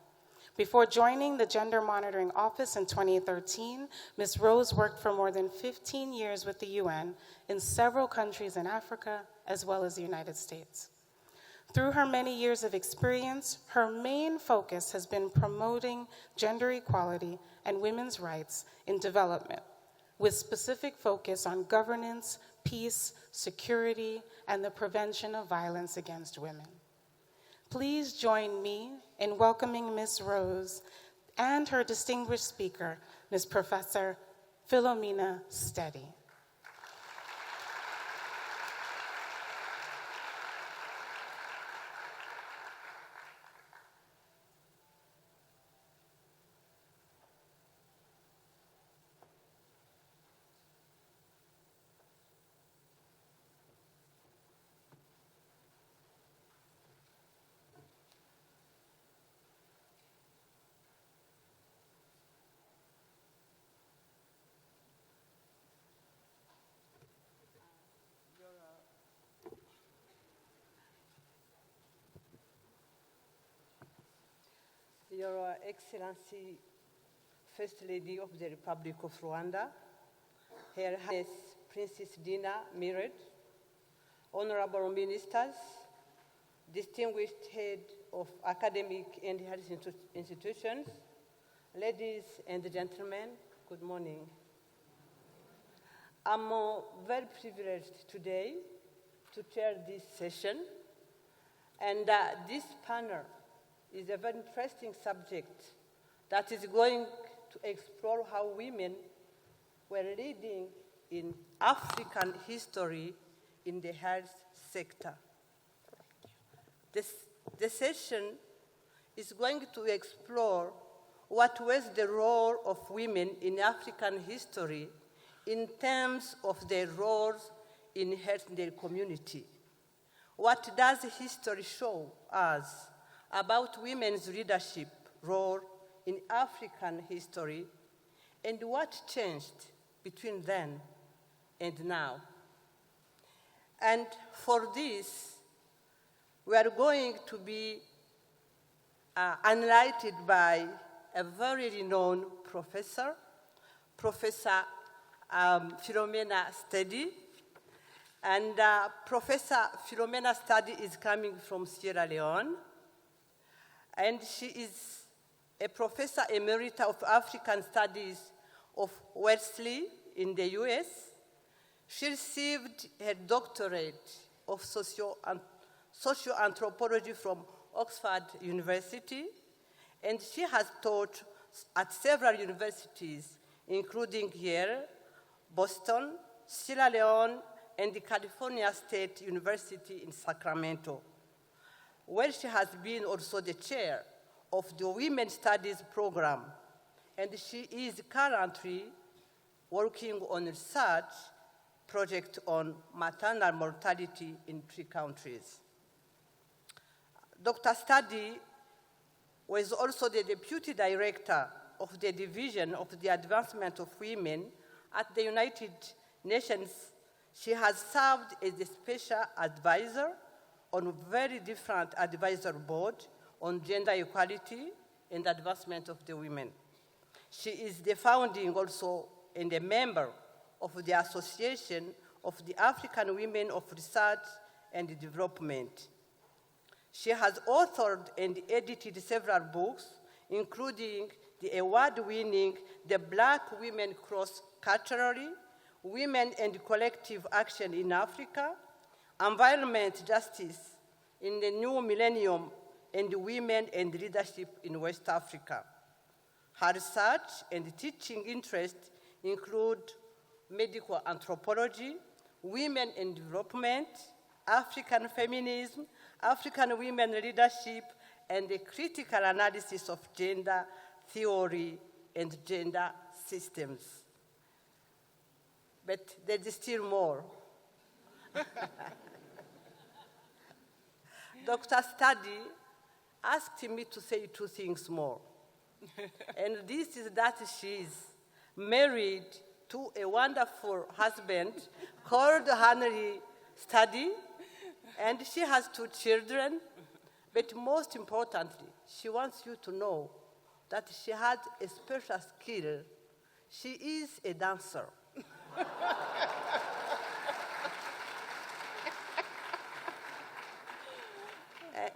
Before joining the Gender Monitoring Office in 2013, Ms. Rose worked for more than 15 years with the UN in several countries in Africa, as well as the United States. Through her many years of experience, her main focus has been promoting gender equality and women's rights in development, with specific focus on governance, peace, security, and the prevention of violence against women. Please join me in welcoming Ms. Rose and her distinguished speaker, Ms. Professor Philomena Steady. Your Excellency, First Lady of the Republic of Rwanda, Her Highness Princess Dina Mired, Honorable Ministers, distinguished head of academic and health institutions, ladies and gentlemen, good morning. I'm very privileged today to chair this session, and this panel is a very interesting subject that is going to explore how women were leading in African history in the health sector. The session is going to explore what was the role of women in African history in terms of their roles in health in their community. What does history show us about women's leadership role in African history, and what changed between then and now? And for this, we are going to be enlightened by a very renowned professor, Professor Philomena Steady. And Professor Philomena Steady is coming from Sierra Leone, and she is a professor emerita of African Studies of Wellesley in the US. She received her doctorate of socio-anthropology from Oxford University, and she has taught at several universities, including here, Boston, Sierra Leone, and the California State University in Sacramento, where she has been also the chair of the Women's Studies program, and she is currently working on a research project on maternal mortality in 3 countries. Dr. Steady was also the deputy director of the Division of the Advancement of Women at the United Nations. She has served as a special advisor on a very different advisory board on gender equality and advancement of the women. She is the founding also and a member of the Association of the African Women of Research and Development. She has authored and edited several books, including the award-winning The Black Women Cross-Culturally, Women and Collective Action in Africa, Environment Justice in the New Millennium, and Women and Leadership in West Africa. Her research and teaching interests include medical anthropology, women and development, African feminism, African women leadership, and a critical analysis of gender theory and gender systems. But there's still more. Dr. Study asked me to say two things more. And this is that she's married to a wonderful husband called Henry Study, and she has 2 children. But most importantly, she wants you to know that she has a special skill. She is a dancer.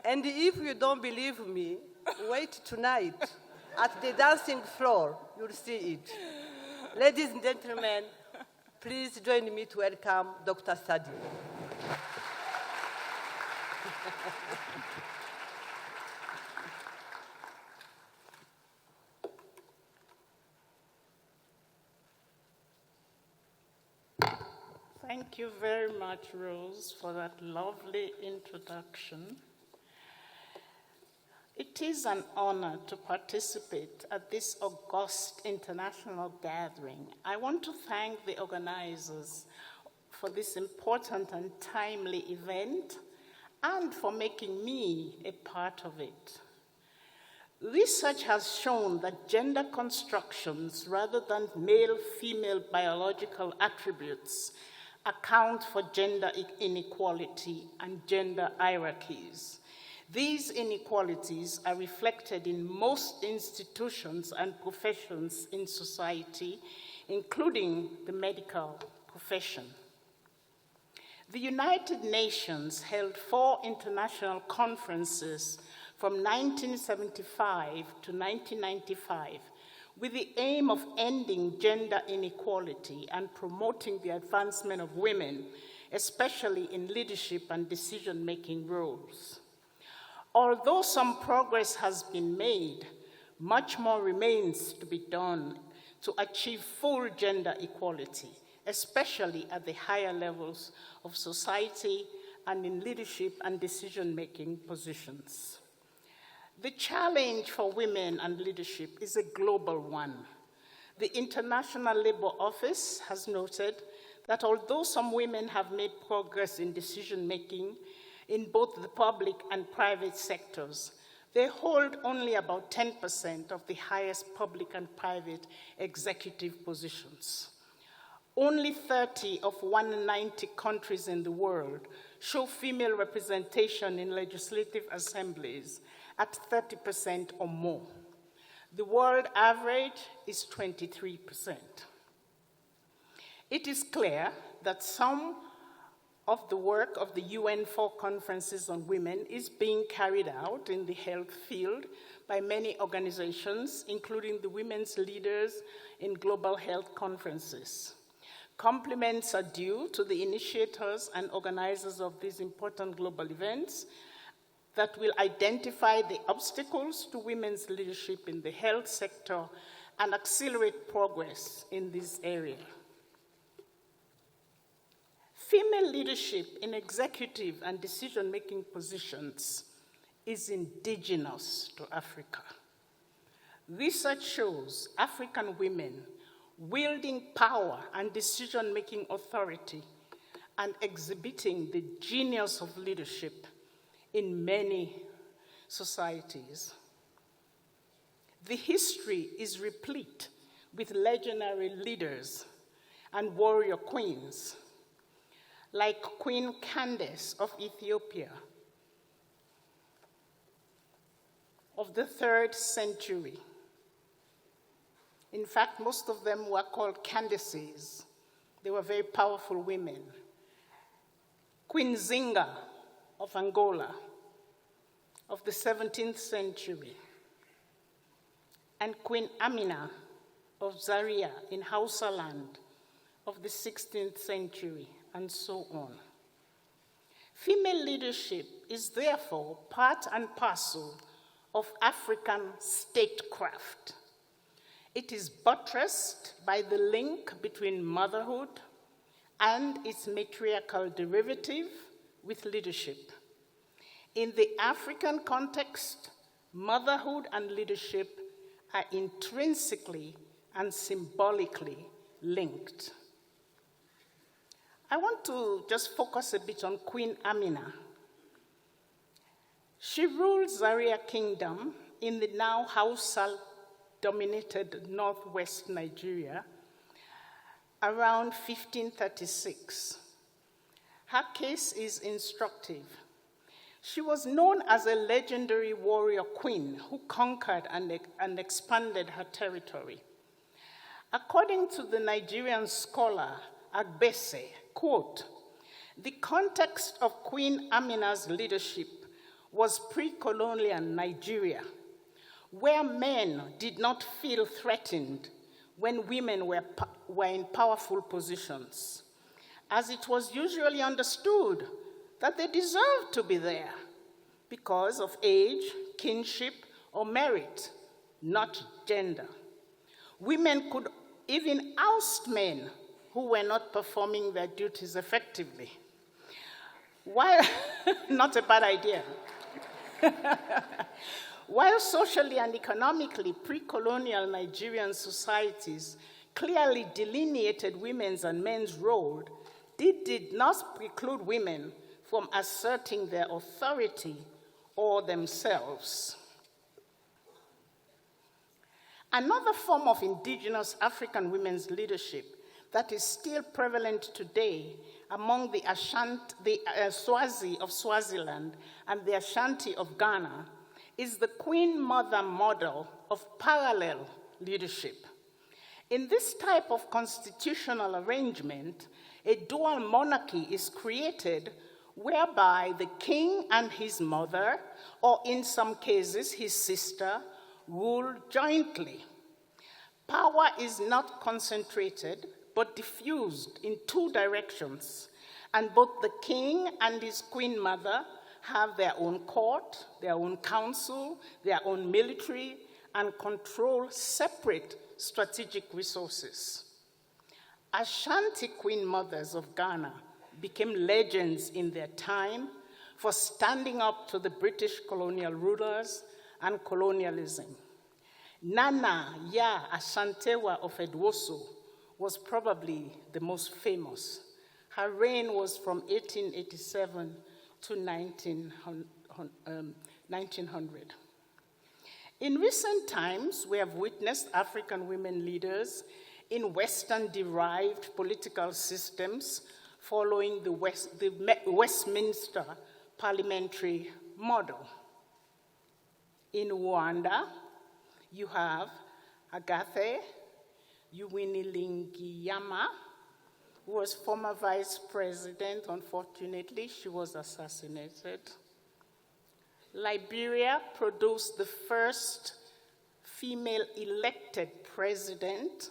And if you don't believe me, wait tonight at the dancing floor, you'll see it. Ladies and gentlemen, please join me to welcome Dr. Sadi. Thank you very much, Rose, for that lovely introduction. It is an honor to participate at this august international gathering. I want to thank the organizers for this important and timely event and for making me a part of it. Research has shown that gender constructions rather than male-female biological attributes account for gender inequality and gender hierarchies. These inequalities are reflected in most institutions and professions in society, including the medical profession. The United Nations held 4 international conferences from 1975 to 1995 with the aim of ending gender inequality and promoting the advancement of women, especially in leadership and decision-making roles. Although some progress has been made, much more remains to be done to achieve full gender equality, especially at the higher levels of society and in leadership and decision-making positions. The challenge for women and leadership is a global one. The International Labour Office has noted that although some women have made progress in decision-making in both the public and private sectors, they hold only about 10% of the highest public and private executive positions. Only 30 of 190 countries in the world show female representation in legislative assemblies at 30% or more. The world average is 23%. It is clear that some of the work of the UN 4 conferences on women is being carried out in the health field by many organizations, including the women's leaders in global health conferences. Compliments are due to the initiators and organizers of these important global events that will identify the obstacles to women's leadership in the health sector and accelerate progress in this area. Female leadership in executive and decision-making positions is indigenous to Africa. Research shows African women wielding power and decision-making authority and exhibiting the genius of leadership in many societies. The history is replete with legendary leaders and warrior queens, like Queen Candace of Ethiopia of the 3rd century. In fact, most of them were called Candaces. They were very powerful women. Queen Zinga of Angola of the 17th century, and Queen Amina of Zaria in Hausa land of the 16th century, and so on. Female leadership is therefore part and parcel of African statecraft. It is buttressed by the link between motherhood and its matriarchal derivative with leadership. In the African context, motherhood and leadership are intrinsically and symbolically linked. I want to just focus a bit on Queen Amina. She ruled Zaria Kingdom in the now Hausa-dominated northwest Nigeria around 1536. Her case is instructive. She was known as a legendary warrior queen who conquered and expanded her territory. According to the Nigerian scholar Agbese, quote, "The context of Queen Amina's leadership was pre-colonial Nigeria, where men did not feel threatened when women were in powerful positions, as it was usually understood that they deserved to be there because of age, kinship, or merit, not gender. Women could even oust men who were not performing their duties effectively." While, not a bad idea. While socially and economically pre-colonial Nigerian societies clearly delineated women's and men's role, it did not preclude women from asserting their authority or themselves. Another form of indigenous African women's leadership that is still prevalent today among the Swazi of Swaziland and the Ashanti of Ghana is the Queen Mother model of parallel leadership. In this type of constitutional arrangement, a dual monarchy is created whereby the king and his mother, or in some cases his sister, rule jointly. Power is not concentrated, but diffused in two directions, and both the king and his queen mother have their own court, their own council, their own military, and control separate strategic resources. Ashanti queen mothers of Ghana became legends in their time for standing up to the British colonial rulers and colonialism. Nana Ya Ashantewa of Edwoso was probably the most famous. Her reign was from 1887 to 1900. In recent times, we have witnessed African women leaders in Western-derived political systems following the Westminster parliamentary model. In Rwanda, you have Agathe Uwinilingiyama, who was former vice president. Unfortunately, she was assassinated. Liberia produced the first female elected president,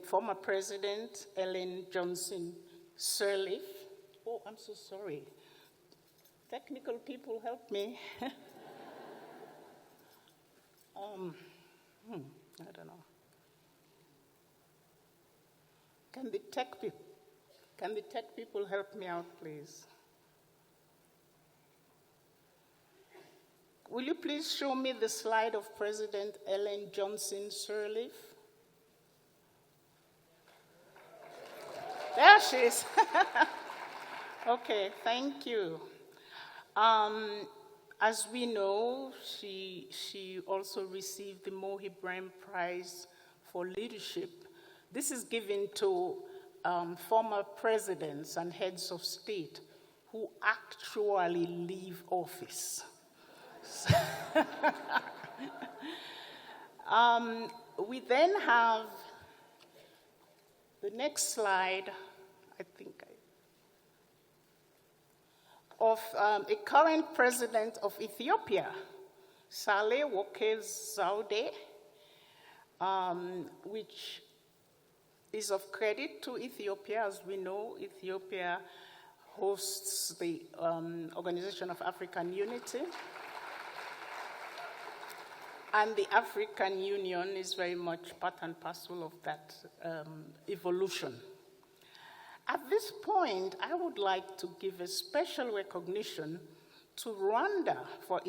former President Ellen Johnson Sirleaf. Oh, I'm so sorry. Technical people, help me. I don't know. Can the tech people help me out, please? Will you please show me the slide of President Ellen Johnson Sirleaf? There she is. Okay, thank you. As we know, she also received the Mo Ibrahim Prize for Leadership. This is given to former presidents and heads of state who actually leave office. We then have the next slide, I think, of a current president of Ethiopia, Saleh Woke Zaude, which is of credit to Ethiopia. As we know, Ethiopia hosts the Organization of African Unity. And the African Union is very much part and parcel of that evolution. At this point, I would like to give a special recognition to Rwanda for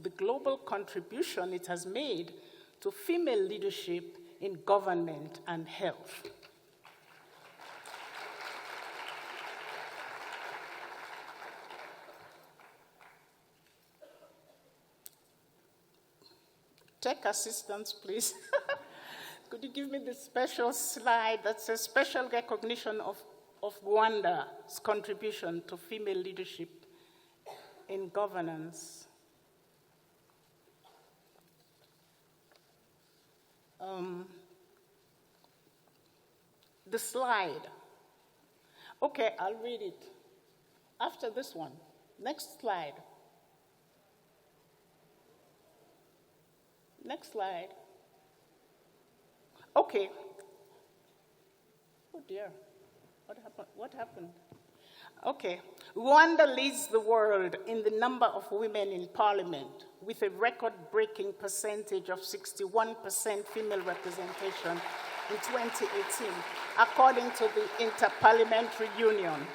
the global contribution it has made to female leadership in government and health. Tech assistance, please. Could you give me the special slide that says special recognition of Rwanda's contribution to female leadership in governance? The slide. Okay, I'll read it. After this one. Next slide. Next slide. Okay. Oh dear. What happened? What happened? Okay. Rwanda leads the world in the number of women in parliament, with a record-breaking percentage of 61% female representation in 2018, according to the Interparliamentary Union.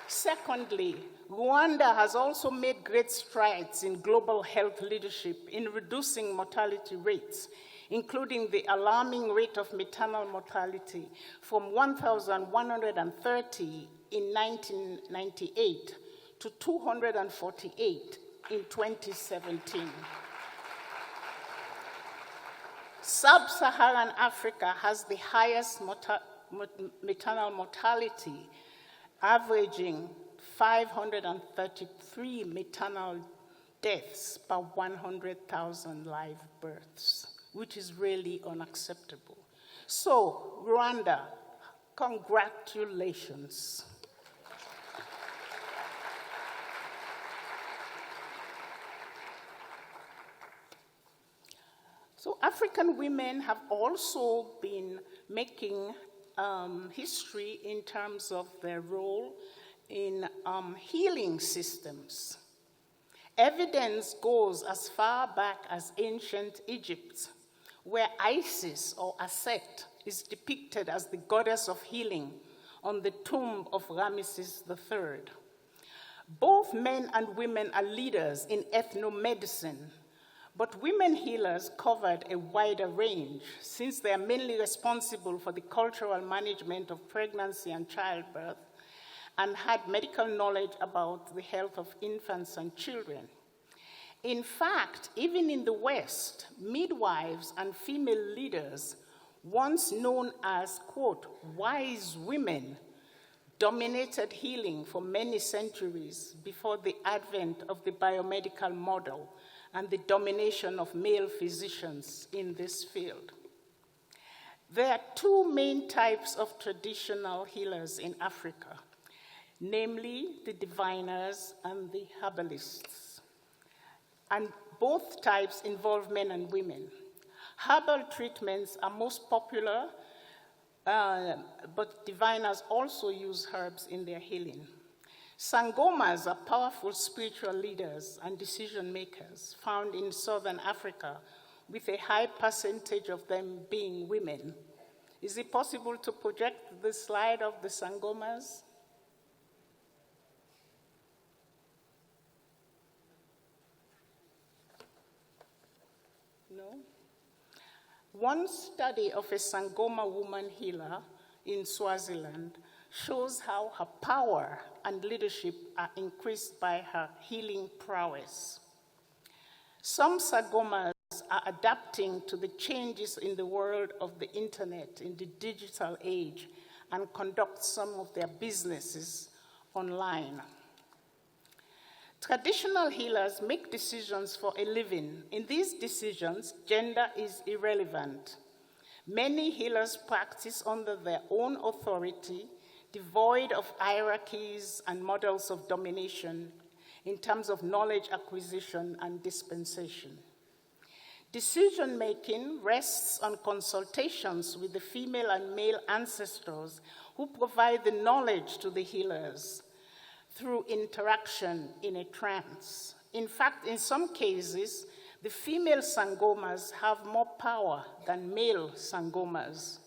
Secondly, Rwanda has also made great strides in global health leadership in reducing mortality rates, including the alarming rate of maternal mortality from 1,130 in 1998 to 248 in 2017. Sub-Saharan Africa has the highest maternal mortality, averaging 533 maternal deaths per 100,000 live births, which is really unacceptable. So, Rwanda, congratulations. So African women have also been making history in terms of their role in healing systems. Evidence goes as far back as ancient Egypt, where Isis, or Aset, is depicted as the goddess of healing on the tomb of Ramesses III. Both men and women are leaders in ethnomedicine, but women healers covered a wider range, since they are mainly responsible for the cultural management of pregnancy and childbirth, and had medical knowledge about the health of infants and children. In fact, even in the West, midwives and female leaders, once known as, quote, wise women, dominated healing for many centuries before the advent of the biomedical model and the domination of male physicians in this field. There are two main types of traditional healers in Africa, namely the diviners and the herbalists. And both types involve men and women. Herbal treatments are most popular, but diviners also use herbs in their healing. Sangomas are powerful spiritual leaders and decision makers found in Southern Africa, with a high percentage of them being women. Is it possible to project the slide of the Sangomas? No? One study of a Sangoma woman healer in Swaziland shows how her power and leadership are increased by her healing prowess. Some Sangomas are adapting to the changes in the world of the internet, in the digital age, and conduct some of their businesses online. Traditional healers make decisions for a living. In these decisions, gender is irrelevant. Many healers practice under their own authority, devoid of hierarchies and models of domination in terms of knowledge acquisition and dispensation. Decision-making rests on consultations with the female and male ancestors who provide the knowledge to the healers through interaction in a trance. In fact, in some cases, the female Sangomas have more power than male Sangomas.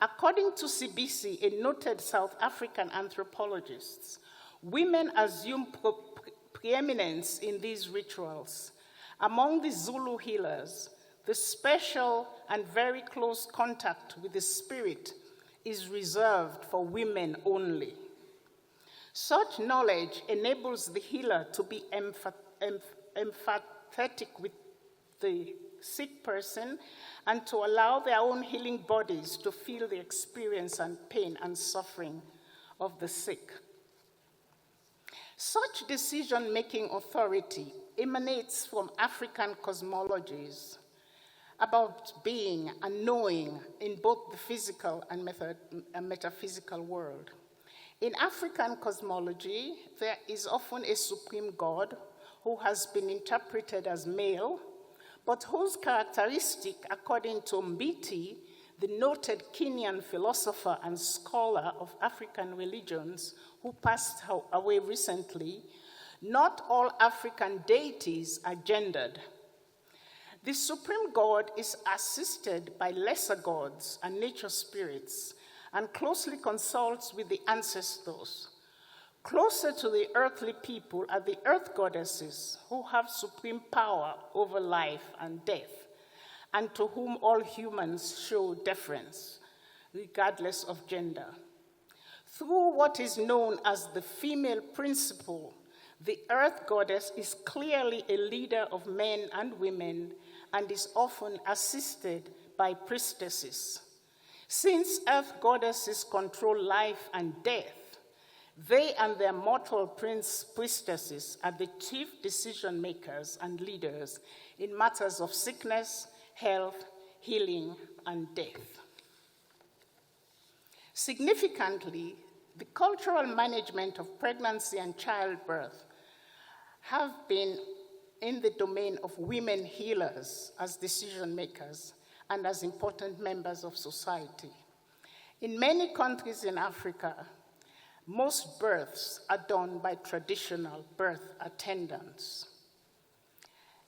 According to Sibisi, a noted South African anthropologist, women assume preeminence in these rituals. Among the Zulu healers, the special and very close contact with the spirit is reserved for women only. Such knowledge enables the healer to be empathetic with the sick person and to allow their own healing bodies to feel the experience and pain and suffering of the sick. Such decision-making authority emanates from African cosmologies about being and knowing in both the physical and metaphysical world. In African cosmology, there is often a supreme god who has been interpreted as male, but whose characteristic, according to Mbiti, the noted Kenyan philosopher and scholar of African religions who passed away recently, not all African deities are gendered. The supreme god is assisted by lesser gods and nature spirits and closely consults with the ancestors. Closer to the earthly people are the earth goddesses who have supreme power over life and death, and to whom all humans show deference, regardless of gender. Through what is known as the female principle, the earth goddess is clearly a leader of men and women and is often assisted by priestesses. Since earth goddesses control life and death, they and their mortal priestesses are the chief decision makers and leaders in matters of sickness, health, healing, and death. Significantly, the cultural management of pregnancy and childbirth have been in the domain of women healers as decision makers and as important members of society. In many countries in Africa, most births are done by traditional birth attendants.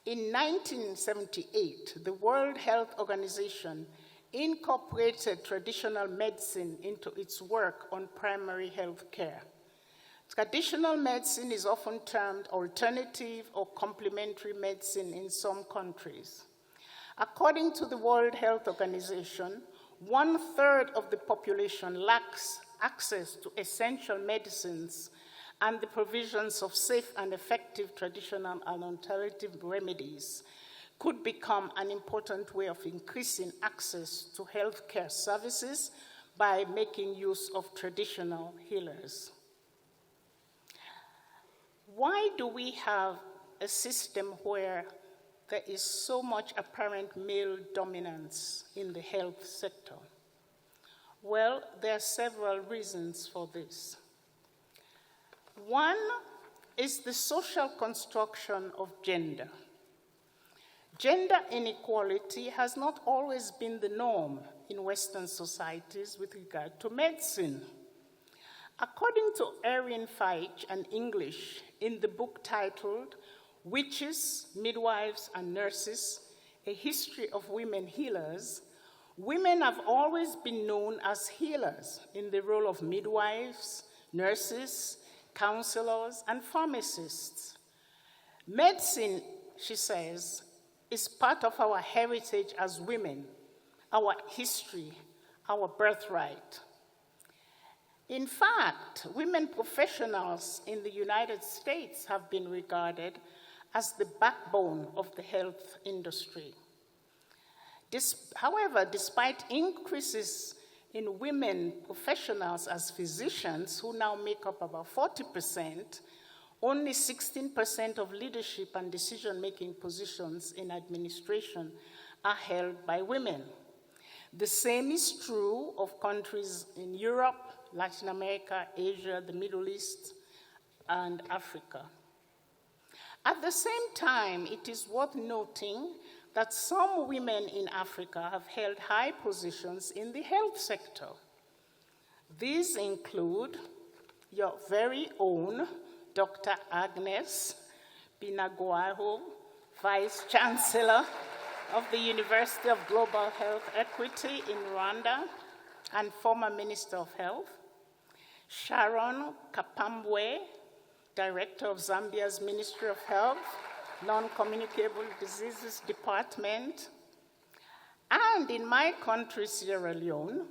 In 1978, the World Health Organization incorporated traditional medicine into its work on primary health care. Traditional medicine is often termed alternative or complementary medicine in some countries. According to the World Health Organization, 1/3 of the population lacks access to essential medicines and the provisions of safe and effective traditional and alternative remedies could become an important way of increasing access to healthcare services by making use of traditional healers. Why do we have a system where there is so much apparent male dominance in the health sector? Well, there are several reasons for this. One is the social construction of gender. Gender inequality has not always been the norm in Western societies with regard to medicine. According to Erin Feich and English, in the book titled Witches, Midwives, and Nurses, A History of Women Healers, women have always been known as healers in the role of midwives, nurses, counselors, and pharmacists. Medicine, she says, is part of our heritage as women, our history, our birthright. In fact, women professionals in the United States have been regarded as the backbone of the health industry. However, despite increases in women professionals as physicians, who now make up about 40%, only 16% of leadership and decision-making positions in administration are held by women. The same is true of countries in Europe, Latin America, Asia, the Middle East, and Africa. At the same time, it is worth noting that some women in Africa have held high positions in the health sector. These include your very own Dr. Agnes Binagwaho, Vice Chancellor of the University of Global Health Equity in Rwanda and former Minister of Health, Sharon Kapambwe, Director of Zambia's Ministry of Health, Non-Communicable Diseases Department. And in my country, Sierra Leone,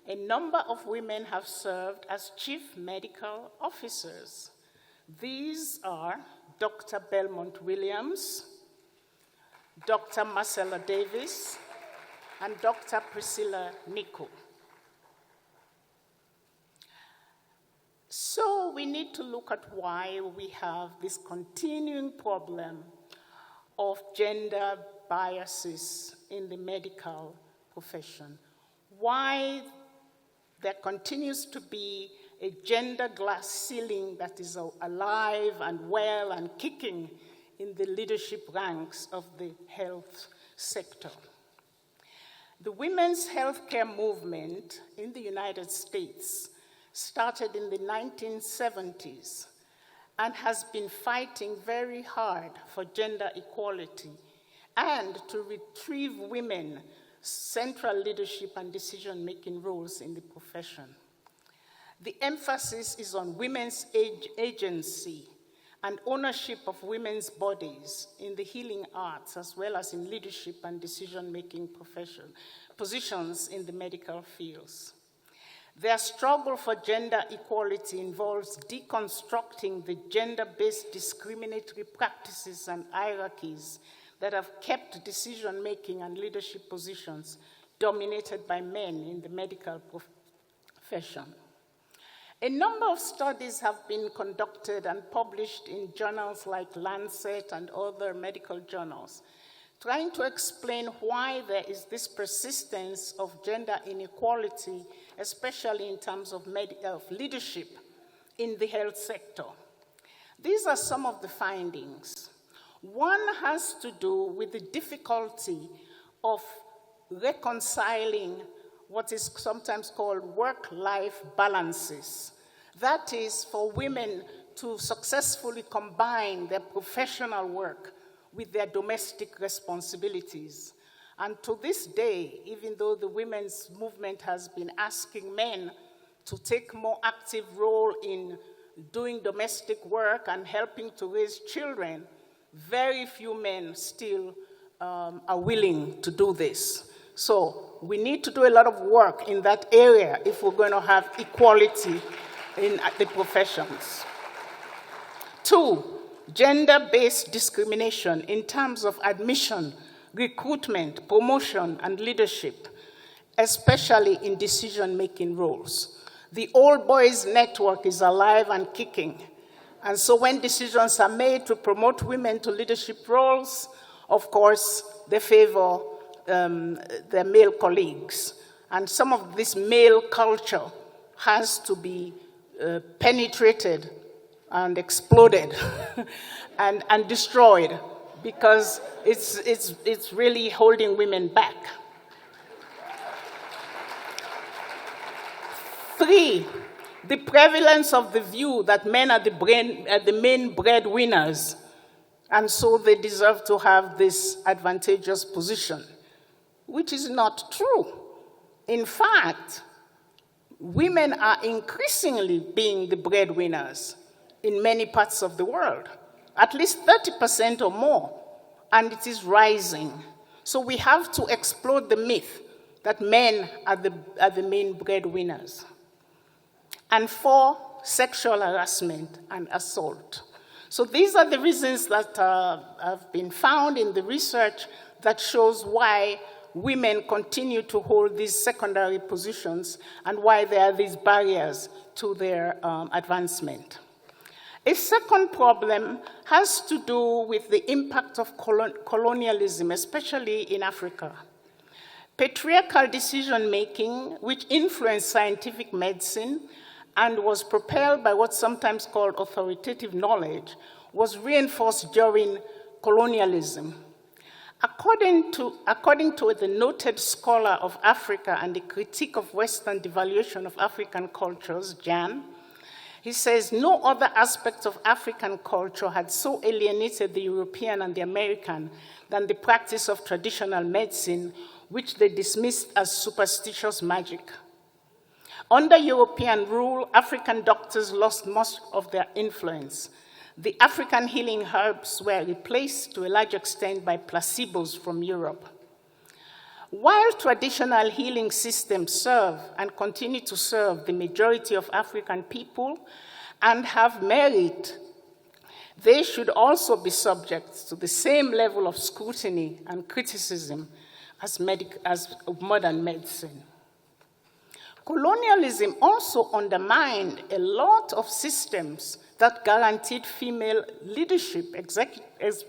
a number of women have served as chief medical officers. These are Dr. Belmont Williams, Dr. Marcella Davis, and Dr. Priscilla Nico. So we need to look at why we have this continuing problem of gender biases in the medical profession. Why there continues to be a gender glass ceiling that is alive and well and kicking in the leadership ranks of the health sector. The women's healthcare movement in the United States started in the 1970s and has been fighting very hard for gender equality and to retrieve women central leadership and decision-making roles in the profession. The emphasis is on women's agency and ownership of women's bodies in the healing arts, as well as in leadership and decision-making positions in the medical fields. Their struggle for gender equality involves deconstructing the gender-based discriminatory practices and hierarchies that have kept decision-making and leadership positions dominated by men in the medical profession. A number of studies have been conducted and published in journals like Lancet and other medical journals, trying to explain why there is this persistence of gender inequality, especially in terms of leadership in the health sector. These are some of the findings. One has to do with the difficulty of reconciling what is sometimes called work-life balances. That is, for women to successfully combine their professional work with their domestic responsibilities. And to this day, even though the women's movement has been asking men to take more active role in doing domestic work and helping to raise children, very few men still are willing to do this. So we need to do a lot of work in that area if we're going to have equality in the professions. 2, gender-based discrimination in terms of admission, recruitment, promotion, and leadership, especially in decision-making roles. The Old Boys Network is alive and kicking. And so when decisions are made to promote women to leadership roles, of course, they favor their male colleagues. And some of this male culture has to be penetrated and exploded and destroyed, because it's really holding women back. 3, the prevalence of the view that men are the main breadwinners, and so they deserve to have this advantageous position, which is not true. In fact, women are increasingly being the breadwinners in many parts of the world, at least 30% or more, and it is rising. So we have to explode the myth that men are the main breadwinners. And 4, sexual harassment and assault. So these are the reasons that have been found in the research that shows why women continue to hold these secondary positions and why there are these barriers to their advancement. A second problem has to do with the impact of colonialism, especially in Africa. Patriarchal decision-making, which influenced scientific medicine and was propelled by what's sometimes called authoritative knowledge, was reinforced during colonialism. According to the noted scholar of Africa and the critique of Western devaluation of African cultures, Jan, he says, no other aspect of African culture had so alienated the European and the American than the practice of traditional medicine, which they dismissed as superstitious magic. Under European rule, African doctors lost most of their influence. The African healing herbs were replaced to a large extent by placebos from Europe. While traditional healing systems serve and continue to serve the majority of African people and have merit, they should also be subject to the same level of scrutiny and criticism as modern medicine. Colonialism also undermined a lot of systems that guaranteed female leadership,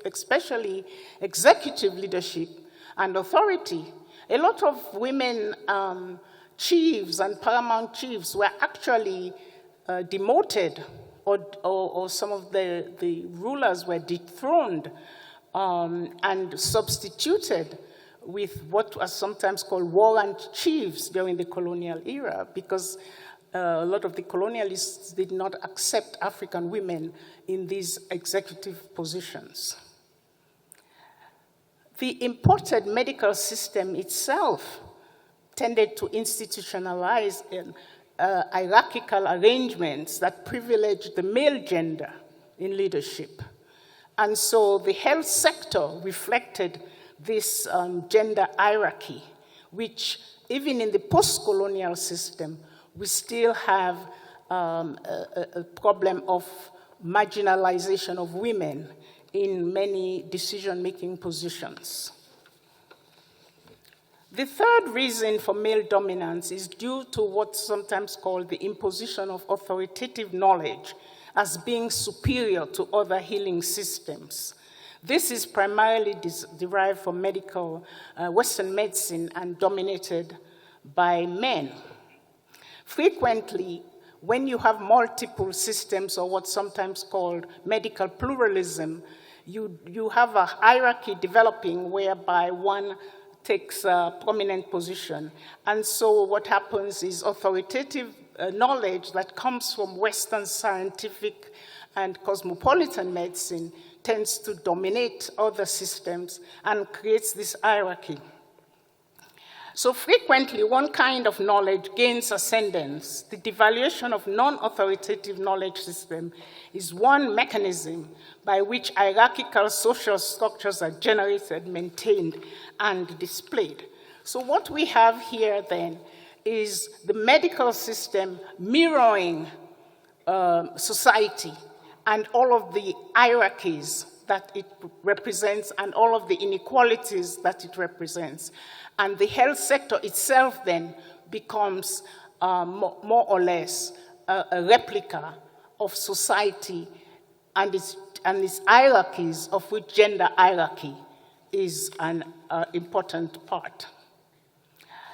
especially executive leadership and authority. A lot of women chiefs and paramount chiefs were actually demoted, or some of the rulers were dethroned and substituted with what was sometimes called warrant chiefs during the colonial era, because a lot of the colonialists did not accept African women in these executive positions. The imported medical system itself tended to institutionalize hierarchical arrangements that privileged the male gender in leadership. And so the health sector reflected this gender hierarchy, which even in the post-colonial system, we still have a problem of marginalization of women in many decision-making positions. The third reason for male dominance is due to what's sometimes called the imposition of authoritative knowledge as being superior to other healing systems. This is primarily derived from Western medicine and dominated by men. Frequently, when you have multiple systems, or what's sometimes called medical pluralism, you have a hierarchy developing whereby one takes a prominent position. And so what happens is authoritative knowledge that comes from Western scientific and cosmopolitan medicine tends to dominate other systems and creates this hierarchy. So frequently, one kind of knowledge gains ascendance. The devaluation of non-authoritative knowledge system is one mechanism by which hierarchical social structures are generated, maintained, and displayed. So what we have here then is the medical system mirroring society and all of the hierarchies that it represents and all of the inequalities that it represents. And the health sector itself then becomes more or less a replica of society and its hierarchies, of which gender hierarchy is an important part.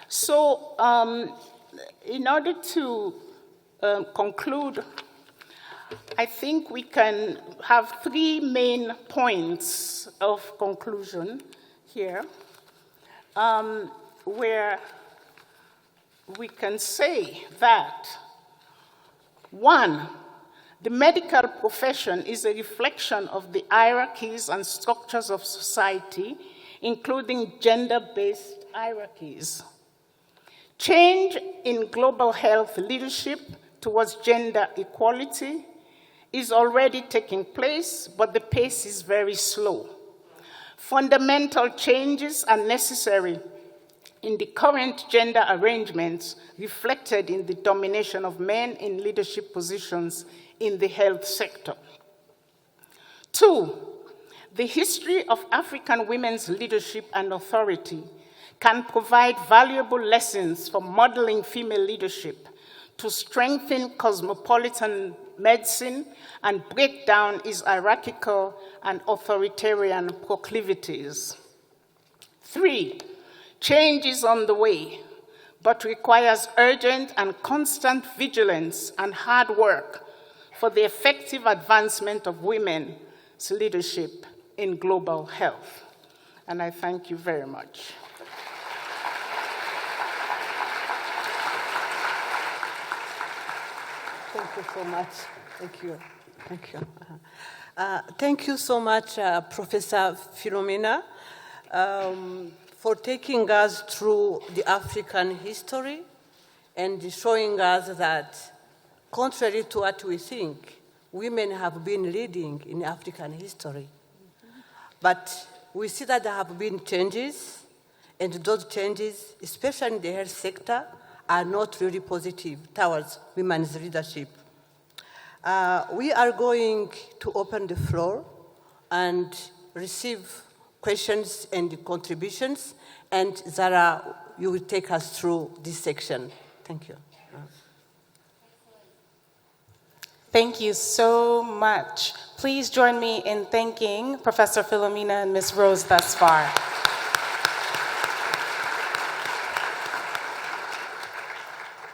So in order to conclude, I think we can have three main points of conclusion here, where we can say that, one, the medical profession is a reflection of the hierarchies and structures of society, including gender-based hierarchies. Change in global health leadership towards gender equality is already taking place, but the pace is very slow. Fundamental changes are necessary in the current gender arrangements reflected in the domination of men in leadership positions in the health sector. Two, the history of African women's leadership and authority can provide valuable lessons for modeling female leadership to strengthen cosmopolitan medicine and break down its hierarchical and authoritarian proclivities. Three, change is on the way, but requires urgent and constant vigilance and hard work for the effective advancement of women's leadership in global health. And I thank you very much. Thank you so much. Thank you. Thank you. Thank you so much, Professor Philomena, for taking us through the African history and showing us that, contrary to what we think, women have been leading in African history. But we see that there have been changes, and those changes, especially in the health sector, are not really positive towards women's leadership. We are going to open the floor and receive questions and contributions, and Zara, you will take us through this section. Thank you. Thank you so much. Please join me in thanking Professor Philomena and Ms. Rose thus far.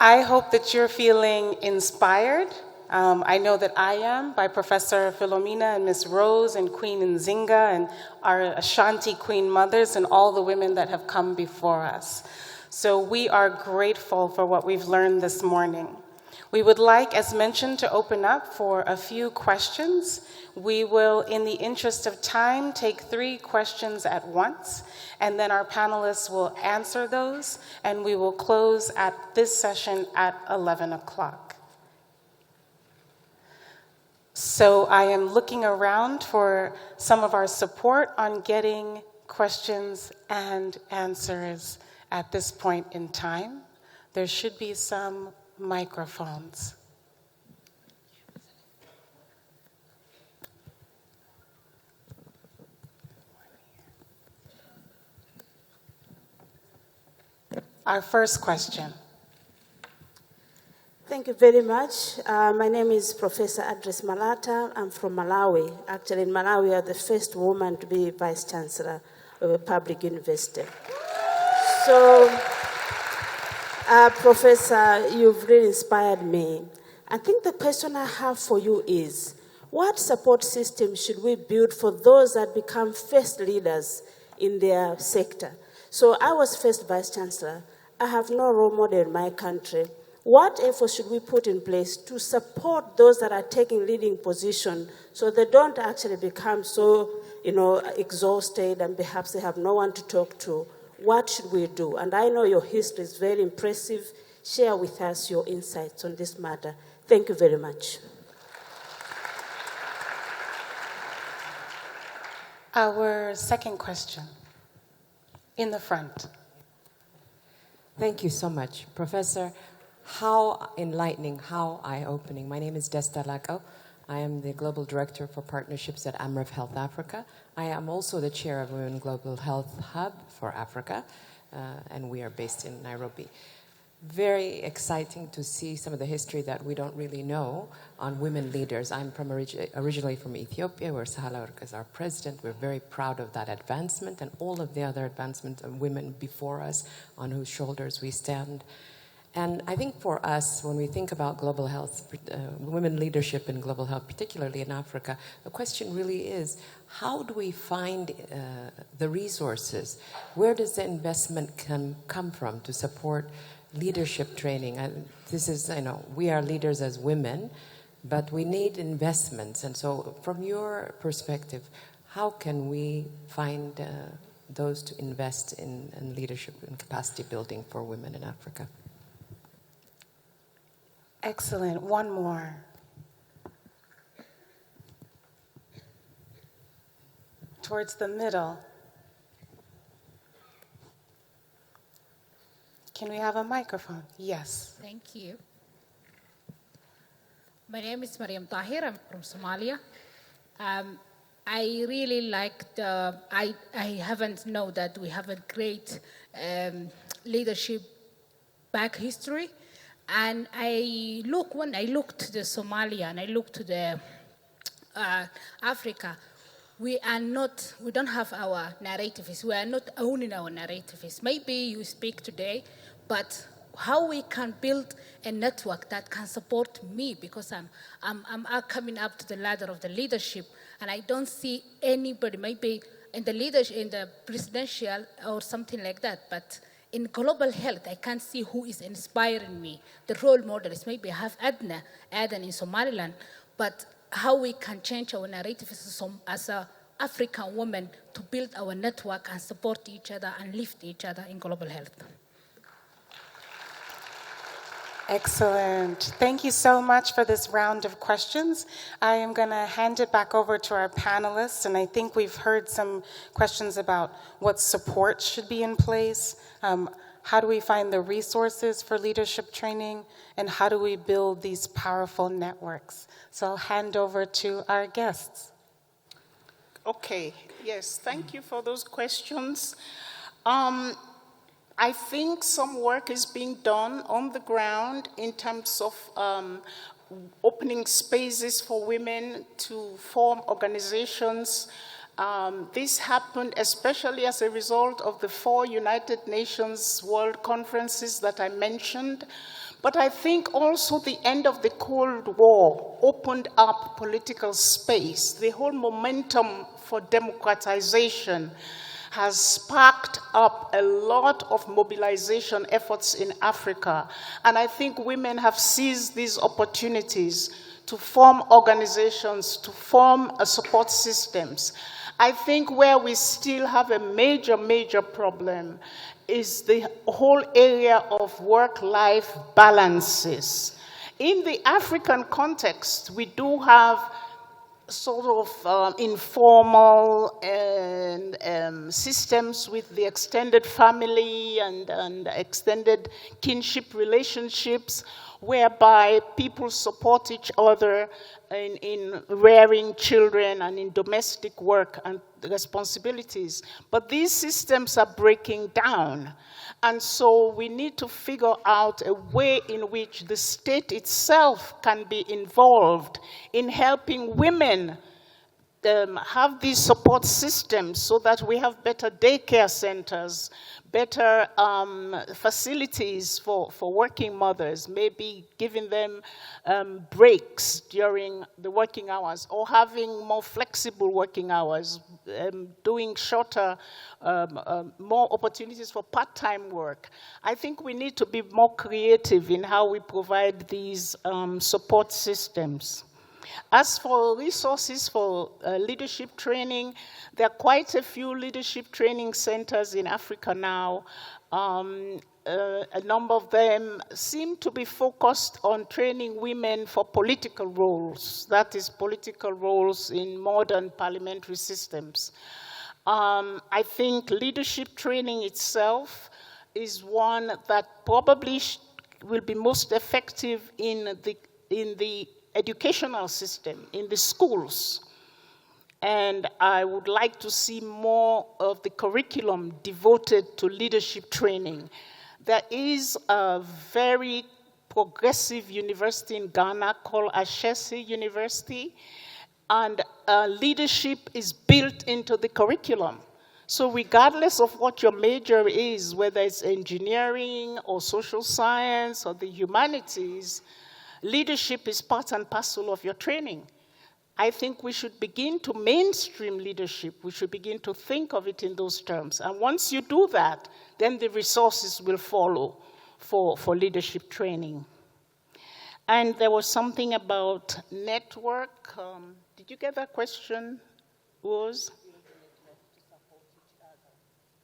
I hope that you're feeling inspired. I know that I am by Professor Philomena and Ms. Rose and Queen Nzinga and our Ashanti Queen mothers and all the women that have come before us. So we are grateful for what we've learned this morning. We would like, as mentioned, to open up for a few questions. We will, in the interest of time, take 3 questions at once, and then our panelists will answer those, and we will close at this session at 11 o'clock. So I am looking around for some of our support on getting questions and answers at this point in time. There should be some microphones. Our first question. Thank you very much. My name is Professor Adres Malata. I'm from Malawi. Actually, in Malawi, we are the first woman to be Vice Chancellor of a public university. So, Professor, you've really inspired me. I think the question I have for you is, what support system should we build for those that become first leaders in their sector? So I was first Vice Chancellor. I have no role model in my country. What effort should we put in place to support those that are taking leading position so they don't actually become so, exhausted and perhaps they have no one to talk to? What should we do? And I know your history is very impressive. Share with us your insights on this matter. Thank you very much. Our second question, in the front. Thank you so much, Professor. How enlightening, how eye-opening. My name is Desta Lako. I am the Global Director for Partnerships at AMREF Health Africa. I am also the Chair of Women Global Health Hub for Africa, and we are based in Nairobi. Very exciting to see some of the history that we don't really know on women leaders. I'm originally from Ethiopia, where Sahle-Work is our president. We're very proud of that advancement and all of the other advancement of women before us on whose shoulders we stand. And I think for us, when we think about global health, women leadership in global health, particularly in Africa, the question really is, how do we find the resources? Where does the investment come from to support leadership training? This is, we are leaders as women, but we need investments. And so from your perspective, how can we find those to invest in leadership and capacity building for women in Africa? Excellent. One more. Towards the middle. Can we have a microphone? Yes. Thank you. My name is Mariam Tahir. I'm from Somalia. I really like I haven't known that we have a great leadership back history. And when I look to the Somalia and I look to the Africa, we don't have our narratives. We are not owning our narratives. Maybe you speak today, but how we can build a network that can support me, because I'm coming up to the ladder of the leadership, and I don't see anybody, maybe in the leadership, in the presidential or something like that, but in global health, I can't see who is inspiring me. The role models, maybe I have Aden in Somaliland, but how we can change our narrative as an African woman to build our network and support each other and lift each other in global health. Excellent. Thank you so much for this round of questions. I am going to hand it back over to our panelists, and I think we've heard some questions about what support should be in place, how do we find the resources for leadership training, and how do we build these powerful networks. So I'll hand over to our guests. Okay, yes, thank you for those questions. I think some work is being done on the ground in terms of opening spaces for women to form organizations. This happened especially as a result of the 4 United Nations World Conferences that I mentioned. But I think also the end of the Cold War opened up political space. The whole momentum for democratization has sparked up a lot of mobilization efforts in Africa. And I think women have seized these opportunities to form organizations, to form support systems. I think where we still have a major problem is the whole area of work-life balances. In the African context, we do have sort of informal systems with the extended family and extended kinship relationships, whereby people support each other in rearing children and in domestic work and responsibilities. But these systems are breaking down. And so we need to figure out a way in which the state itself can be involved in helping women have these support systems so that we have better daycare centers, better facilities for working mothers, maybe giving them breaks during the working hours, or having more flexible working hours, doing shorter, more opportunities for part-time work. I think we need to be more creative in how we provide these support systems. As for resources for leadership training, there are quite a few leadership training centers in Africa now. A number of them seem to be focused on training women for political roles, that is, political roles in modern parliamentary systems. I think leadership training itself is one that probably will be most effective in the educational system, in the schools. And I would like to see more of the curriculum devoted to leadership training. There is a very progressive university in Ghana called Ashesi University, and leadership is built into the curriculum. So regardless of what your major is, whether it's engineering or social science or the humanities, leadership is part and parcel of your training. I think we should begin to mainstream leadership. We should begin to think of it in those terms. And once you do that, then the resources will follow for leadership training. And there was something about network. Did you get that question, Rose?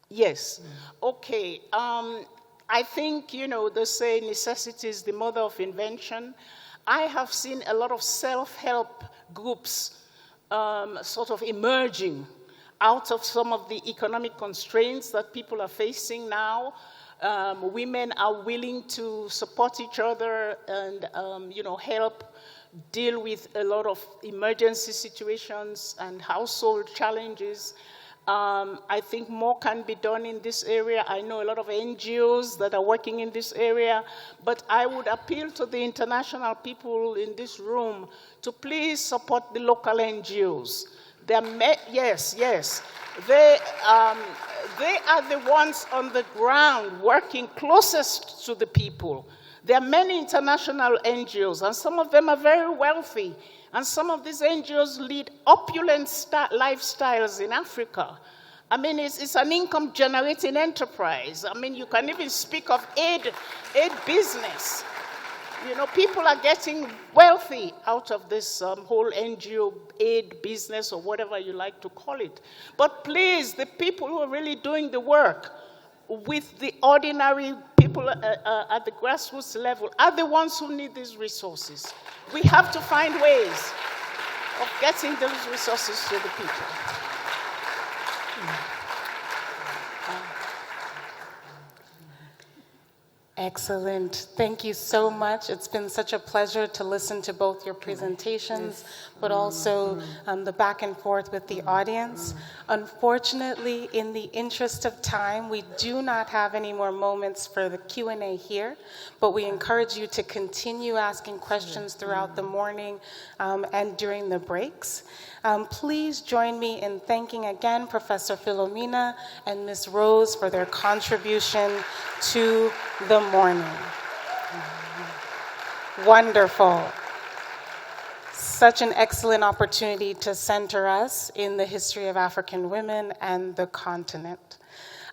Yes. Okay. I think, they say necessity is the mother of invention. I have seen a lot of self-help groups sort of emerging out of some of the economic constraints that people are facing now. Women are willing to support each other and, help deal with a lot of emergency situations and household challenges. I think more can be done in this area. I know a lot of NGOs that are working in this area, but I would appeal to the international people in this room to please support the local NGOs. Yes. They are the ones on the ground working closest to the people. There are many international NGOs, and some of them are very wealthy. And some of these NGOs lead opulent lifestyles in Africa. I mean, it's an income-generating enterprise. I mean, you can even speak of aid business. People are getting wealthy out of this whole NGO aid business, or whatever you like to call it. But please, the people who are really doing the work with the ordinary people at the grassroots level are the ones who need these resources. We have to find ways of getting those resources to the people. Excellent. Thank you so much. It's been such a pleasure to listen to both your presentations, but also the back and forth with the audience. Unfortunately, in the interest of time, we do not have any more moments for the Q&A here, but we encourage you to continue asking questions throughout the morning and during the breaks. Please join me in thanking again Professor Philomena and Ms. Rose for their contribution to the morning. Wonderful. Such an excellent opportunity to center us in the history of African women and the continent.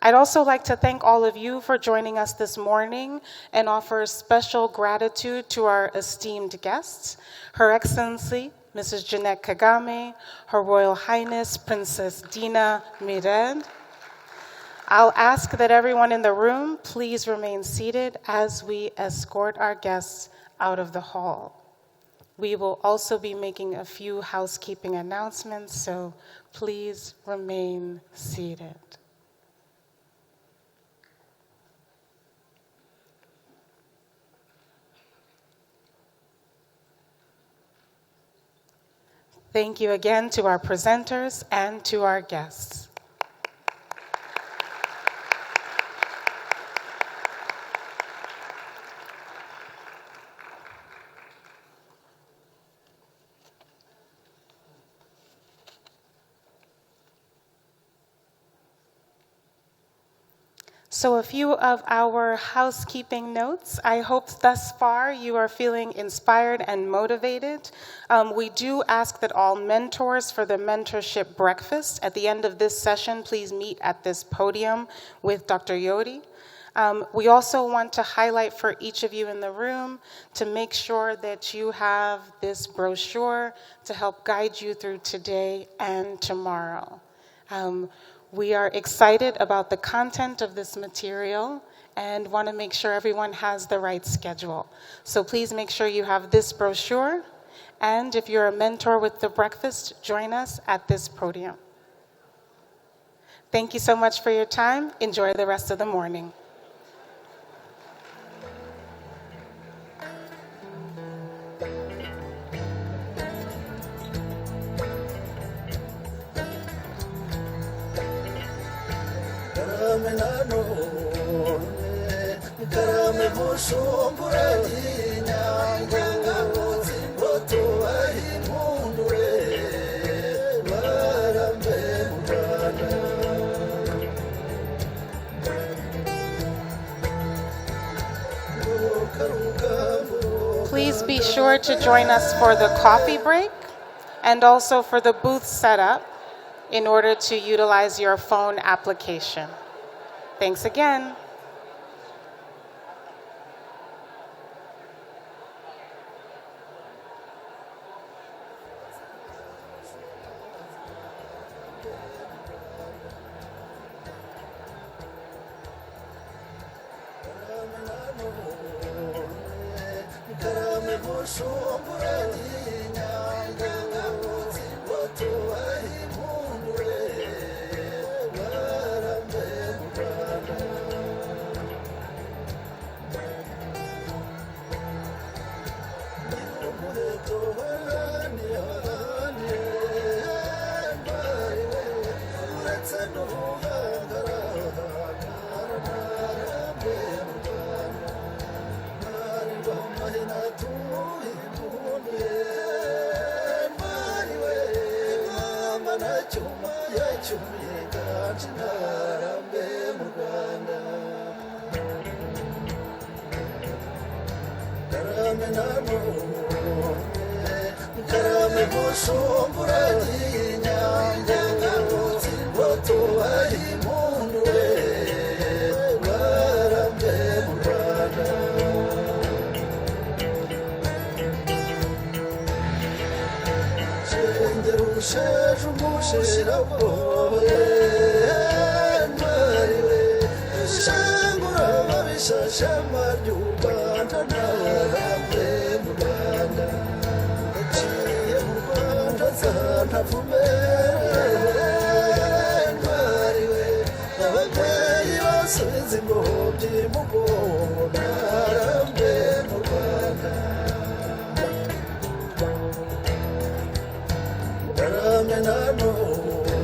I'd also like to thank all of you for joining us this morning and offer special gratitude to our esteemed guests, Her Excellency, Mrs. Jeanette Kagame, Her Royal Highness, Princess Dina Mired. I'll ask that everyone in the room please remain seated as we escort our guests out of the hall. We will also be making a few housekeeping announcements, so please remain seated. Thank you again to our presenters and to our guests. So a few of our housekeeping notes. I hope thus far you are feeling inspired and motivated. We do ask that all mentors for the mentorship breakfast at the end of this session, please meet at this podium with Dr. Yodi. We also want to highlight for each of you in the room to make sure that you have this brochure to help guide you through today and tomorrow. We are excited about the content of this material and want to make sure everyone has the right schedule. So please make sure you have this brochure, and if you're a mentor with the breakfast, join us at this podium. Thank you so much for your time. Enjoy the rest of the morning. Please be sure to join us for the coffee break and also for the booth setup in order to utilize your phone application. Thanks again. Shangura, shema ry'Urwanda narambe mu Rwanda naciye mu Rwanda ntavumera ntwariwe ababyeyi basubiza ingobyi mu bwonko narambe mu Rwanda Karame nanone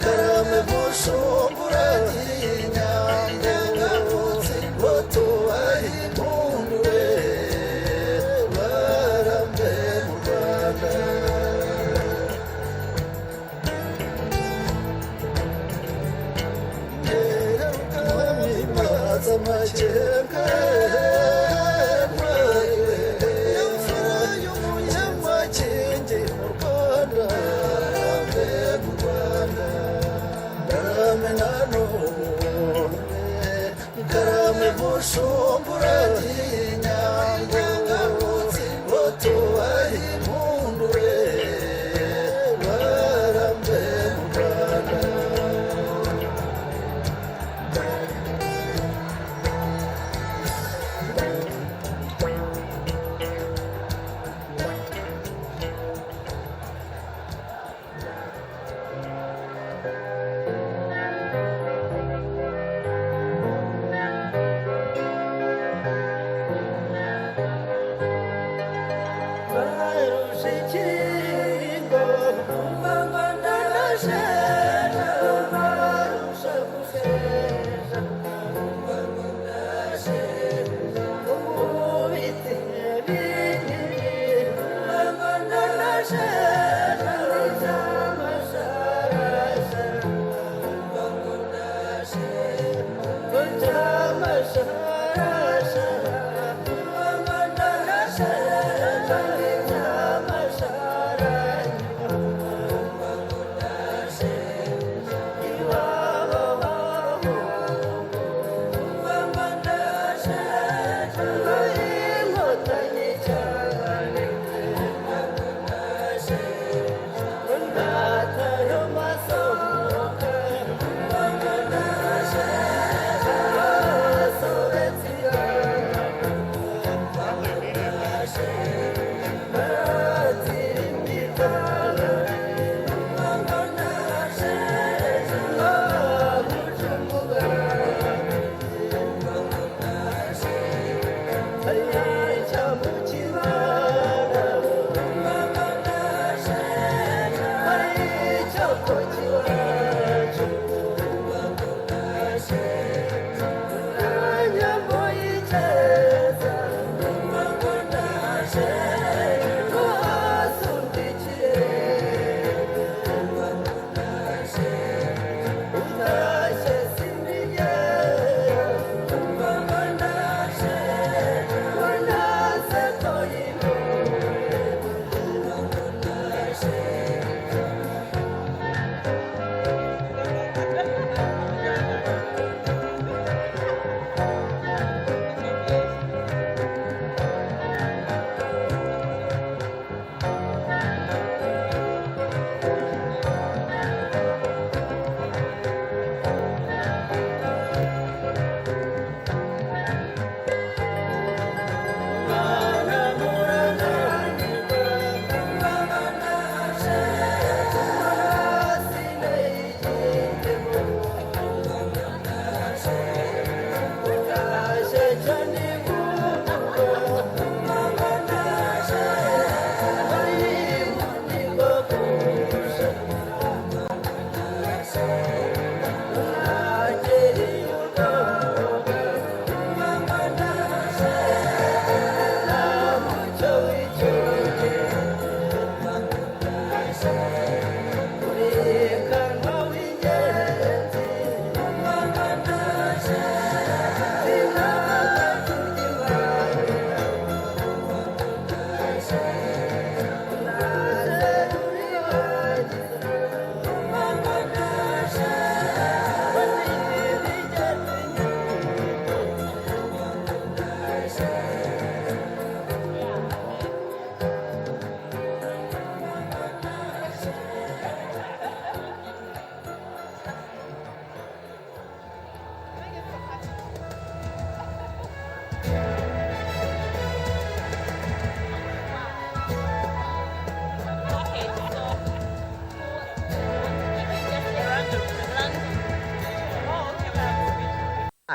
Karame mushumbura y'inyange ngavutse ngo tubahe impundu we barambe mu Rwanda Ngera ukami maza amakenga ntwariwe imfura y'umunyamagenge mu Rwanda barambe mu Rwanda Karame nanone Karame mushumbura y'inyange ngavutse ngo tubahe impundu we barambe mu Rwanda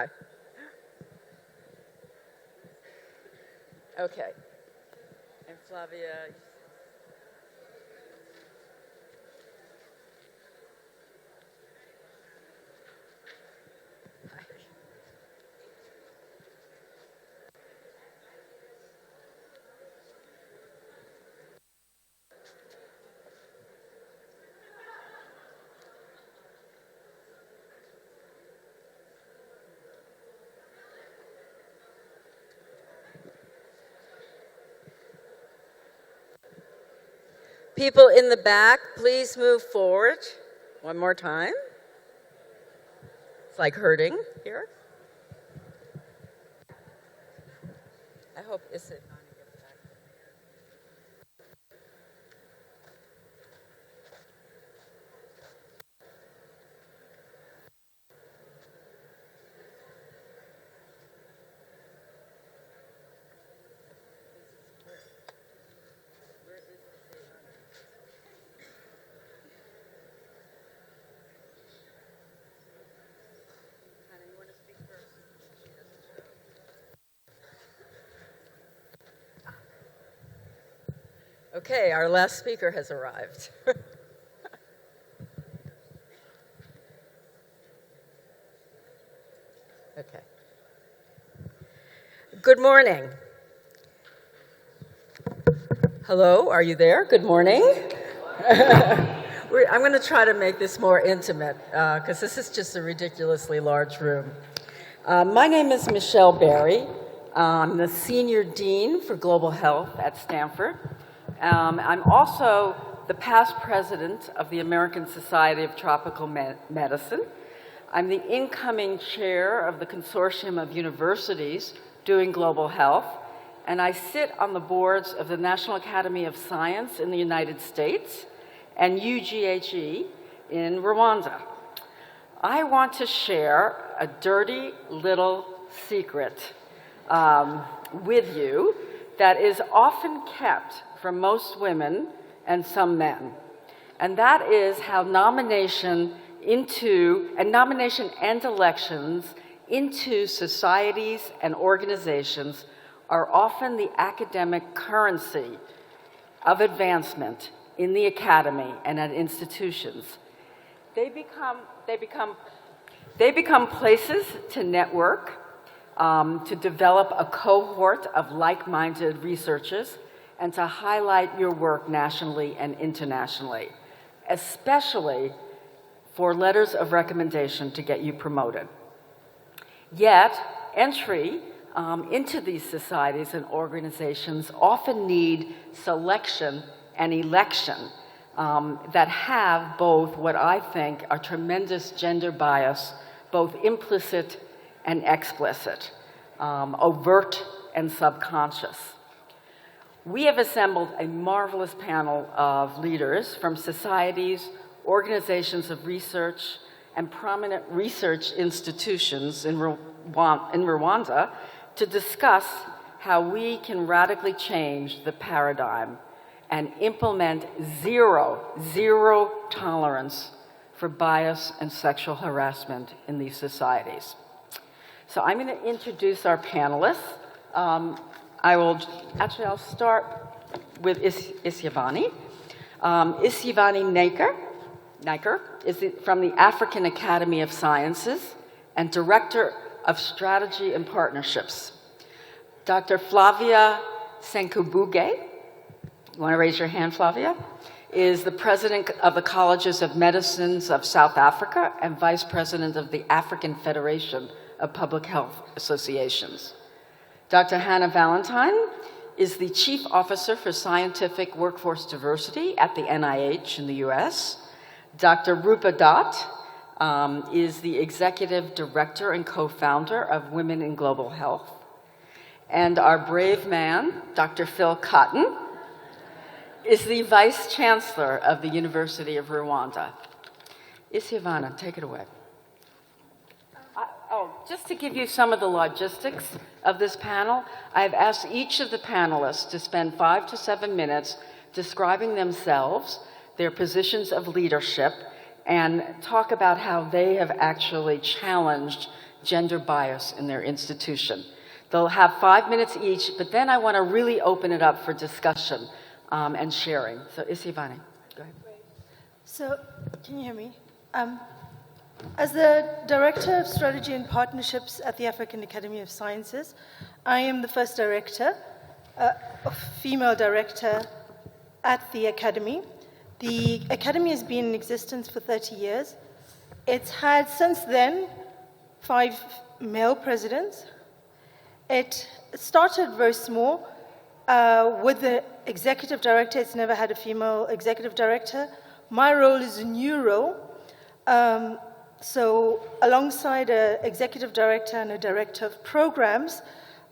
Hi. Okay. And Flavia. People in the back, please move forward. One more time. It's like hurting here. I hope it's it. Okay, our last speaker has arrived. Okay. Good morning. Hello, are you there? Good morning. I'm going to try to make this more intimate because this is just a ridiculously large room. My name is Michelle Berry. I'm the Senior Dean for Global Health at Stanford. I'm also the past president of the American Society of Tropical Medicine. I'm the incoming chair of the Consortium of Universities doing Global Health, and I sit on the boards of the National Academy of Science in the United States and UGHE in Rwanda. I want to share a dirty little secret with you that is often kept from most women and some men. And that is how nomination and elections into societies and organizations are often the academic currency of advancement in the academy and at institutions. They become places to network, to develop a cohort of like-minded researchers, and to highlight your work nationally and internationally, especially for letters of recommendation to get you promoted. Yet, entry into these societies and organizations often need selection and election that have both what I think are tremendous gender bias, both implicit and explicit, overt and subconscious. We have assembled a marvelous panel of leaders from societies, organizations of research, and prominent research institutions in Rwanda to discuss how we can radically change the paradigm and implement zero tolerance for bias and sexual harassment in these societies. So I'm going to introduce our panelists. I'll start with Isyavani. Isyavani Naker is from the African Academy of Sciences and Director of Strategy and Partnerships. Dr. Flavia Senkubuge, you want to raise your hand, Flavia, is the President of the Colleges of Medicines of South Africa and Vice President of the African Federation of Public Health Associations. Dr. Hannah Valentine is the Chief Officer for Scientific Workforce Diversity at the NIH in the US. Dr. Rupa Dutt is the Executive Director and Co-Founder of Women in Global Health. And our brave man, Dr. Phil Cotton, is the Vice Chancellor of the University of Rwanda. Isyavana, take it away. Just to give you some of the logistics of this panel, I've asked each of the panelists to spend 5 to 7 minutes describing themselves, their positions of leadership, and talk about how they have actually challenged gender bias in their institution. They'll have 5 minutes each, but then I want to really open it up for discussion and sharing. So Isivani, go ahead. So, can you hear me? As the Director of Strategy and Partnerships at the African Academy of Sciences, I am the first director, female director at the Academy. The Academy has been in existence for 30 years. It's had, since then, 5 male presidents. It started very small with the executive director. It's never had a female executive director. My role is a new role. So alongside an executive director and a director of programs,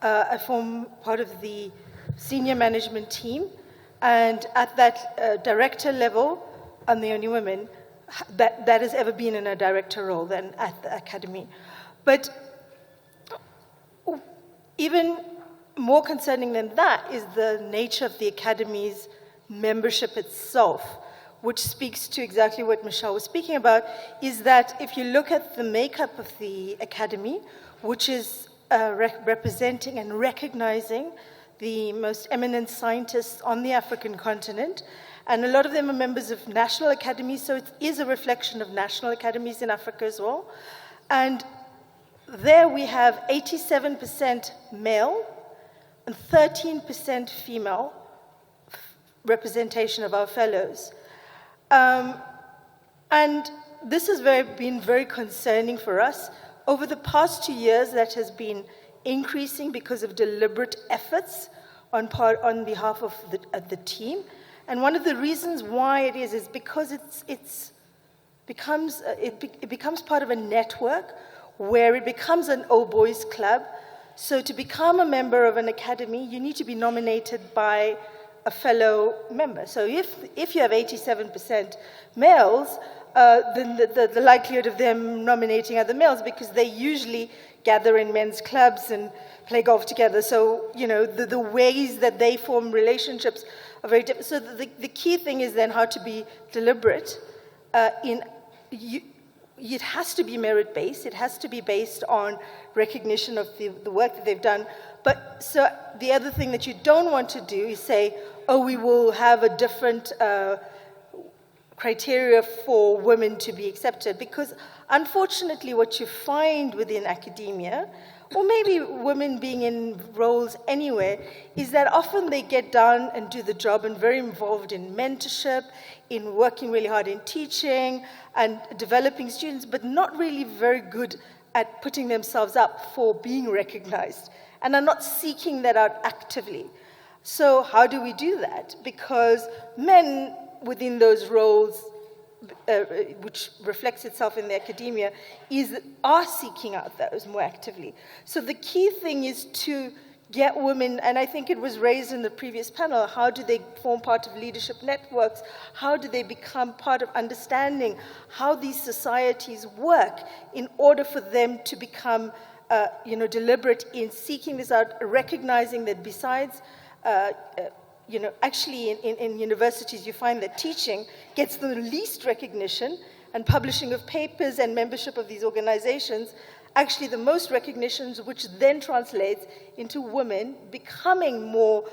I form part of the senior management team. And at that director level, I'm the only woman that has ever been in a director role then at the Academy. But even more concerning than that is the nature of the Academy's membership itself, which speaks to exactly what Michelle was speaking about, is that if you look at the makeup of the Academy, which is representing and recognizing the most eminent scientists on the African continent, and a lot of them are members of national academies, so it is a reflection of national academies in Africa as well. And there we have 87% male and 13% female representation of our fellows. And this has been very concerning for us. Over the past 2 years, that has been increasing because of deliberate efforts on behalf of the team. And one of the reasons why it is because it becomes part of a network where it becomes an all-boys club. So to become a member of an academy, you need to be nominated by a fellow member. So if you have 87% males, then the likelihood of them nominating other males, because they usually gather in men's clubs and play golf together. So, you know, the ways that they form relationships are very different. So the key thing is then how to be deliberate. It has to be merit-based. It has to be based on recognition of the work that they've done. But so the other thing that you don't want to do is say, oh, we will have a different criteria for women to be accepted. Because unfortunately, what you find within academia, or maybe women being in roles anywhere, is that often they get down and do the job and very involved in mentorship, in working really hard in teaching and developing students, but not really very good at putting themselves up for being recognized, and are not seeking that out actively. So how do we do that? Because men within those roles, which reflects itself in the academia, are seeking out those more actively. So the key thing is to get women, and I think it was raised in the previous panel, how do they form part of leadership networks? How do they become part of understanding how these societies work in order for them to become deliberate in seeking this out, recognizing that besides actually in universities you find that teaching gets the least recognition, and publishing of papers and membership of these organizations actually the most recognitions, which then translates into women becoming more,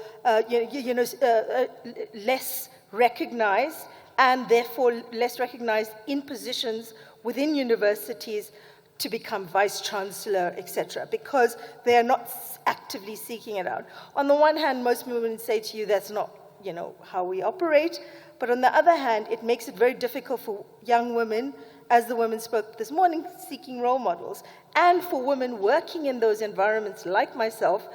less recognized, and therefore less recognized in positions within universities to become vice chancellor, etc., because they are not actively seeking it out. On the one hand, most women say to you, that's not, how we operate. But on the other hand, it makes it very difficult for young women, as the women spoke this morning, seeking role models, and for women working in those environments like myself,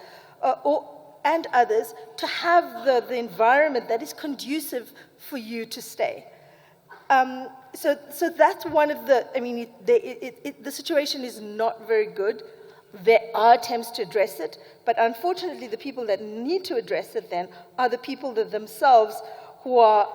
and others, to have the environment that is conducive for you to stay. So that's one of the, the situation is not very good. There are attempts to address it, but unfortunately the people that need to address it then are the people that themselves who are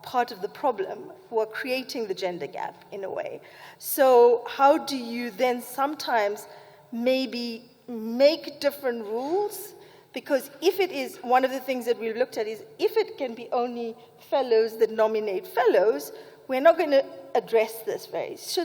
part of the problem, who are creating the gender gap in a way. So how do you then sometimes maybe make different rules? Because if it is, one of the things that we've looked at is, if it can be only fellows that nominate fellows, we're not going to address this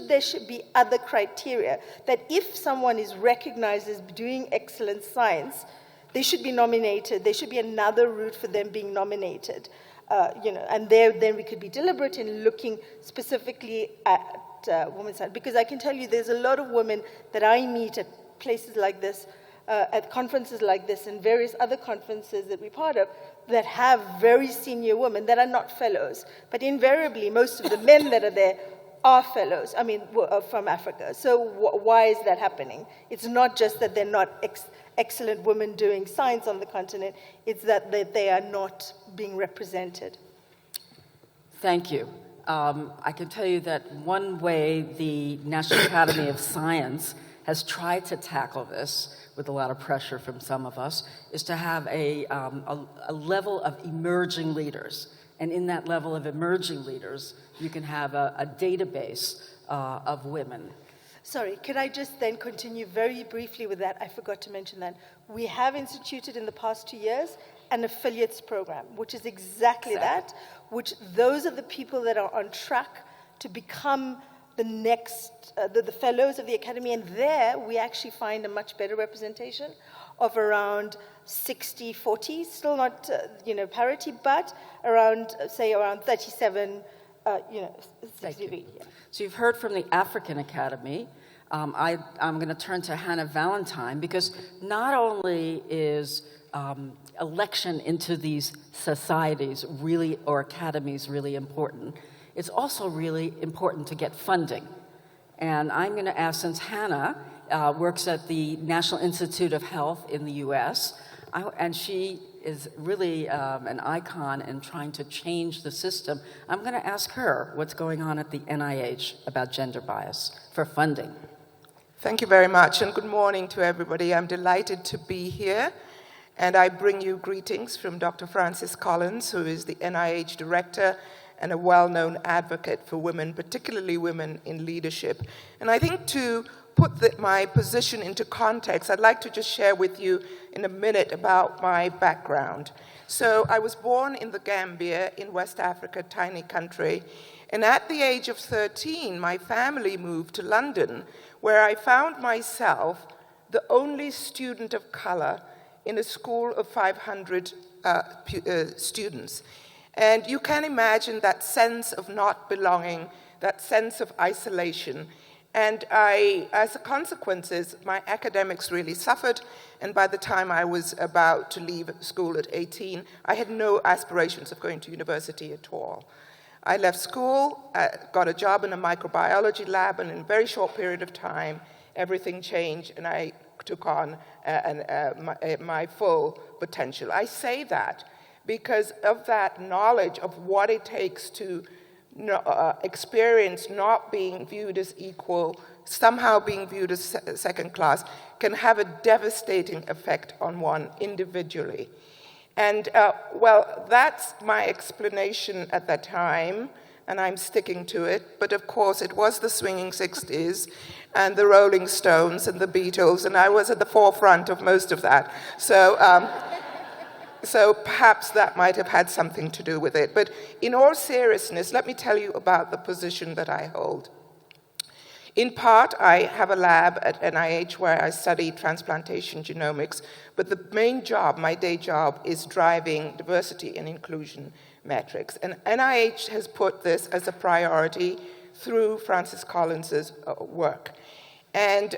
there should be other criteria that if someone is recognized as doing excellent science, they should be nominated. There should be another route for them being nominated. And then we could be deliberate in looking specifically at women's science. Because I can tell you there's a lot of women that I meet at places like this, at conferences like this, and various other conferences that we're part of, that have very senior women that are not fellows. But invariably, most of the men that are there are fellows, from Africa. So why is that happening? It's not just that they're not excellent women doing science on the continent, it's that they are not being represented. Thank you. I can tell you that one way the National Academy of Science has tried to tackle this, with a lot of pressure from some of us, is to have a level of emerging leaders. And in that level of emerging leaders, you can have a database of women. Sorry, could I just then continue very briefly with that? I forgot to mention that. We have instituted in the past 2 years an affiliates program, which is exactly that, which those are the people that are on track to become the next, the fellows of the Academy, and there we actually find a much better representation of around 60-40, still not, parity, but around 37, 60. Yeah. So you've heard from the African Academy. I'm going to turn to Hannah Valentine, because not only is election into these societies really, or academies, really important, it's also really important to get funding. And I'm going to ask, since Hannah works at the National Institute of Health in the US, and she is really an icon in trying to change the system, I'm going to ask her what's going on at the NIH about gender bias for funding. Thank you very much, and good morning to everybody. I'm delighted to be here, and I bring you greetings from Dr. Francis Collins, who is the NIH director and a well-known advocate for women, particularly women in leadership. And I think to put my position into context, I'd like to just share with you in a minute about my background. So I was born in the Gambia in West Africa, a tiny country, and at the age of 13, my family moved to London, where I found myself the only student of color in a school of 500 students. And you can imagine that sense of not belonging, that sense of isolation. And as a consequence, my academics really suffered. And by the time I was about to leave school at 18, I had no aspirations of going to university at all. I left school, got a job in a microbiology lab, and in a very short period of time, everything changed, and I took on my full potential. I say that because of that knowledge of what it takes to experience not being viewed as equal, somehow being viewed as second class, can have a devastating effect on one individually. And that's my explanation at that time, and I'm sticking to it. But of course, it was the swinging 60s and the Rolling Stones and the Beatles, and I was at the forefront of most of that. So perhaps that might have had something to do with it. But in all seriousness, let me tell you about the position that I hold. In part, I have a lab at NIH where I study transplantation genomics, but the main job, my day job, is driving diversity and inclusion metrics. And NIH has put this as a priority through Francis Collins's work. And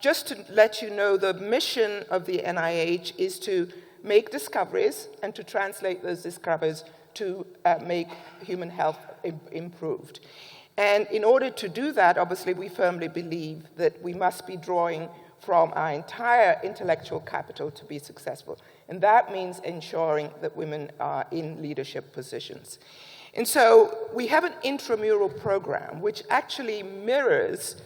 just to let you know, the mission of the NIH is to make discoveries and to translate those discoveries to make human health improved. And in order to do that, obviously, we firmly believe that we must be drawing from our entire intellectual capital to be successful. And that means ensuring that women are in leadership positions. And so we have an intramural program which actually mirrors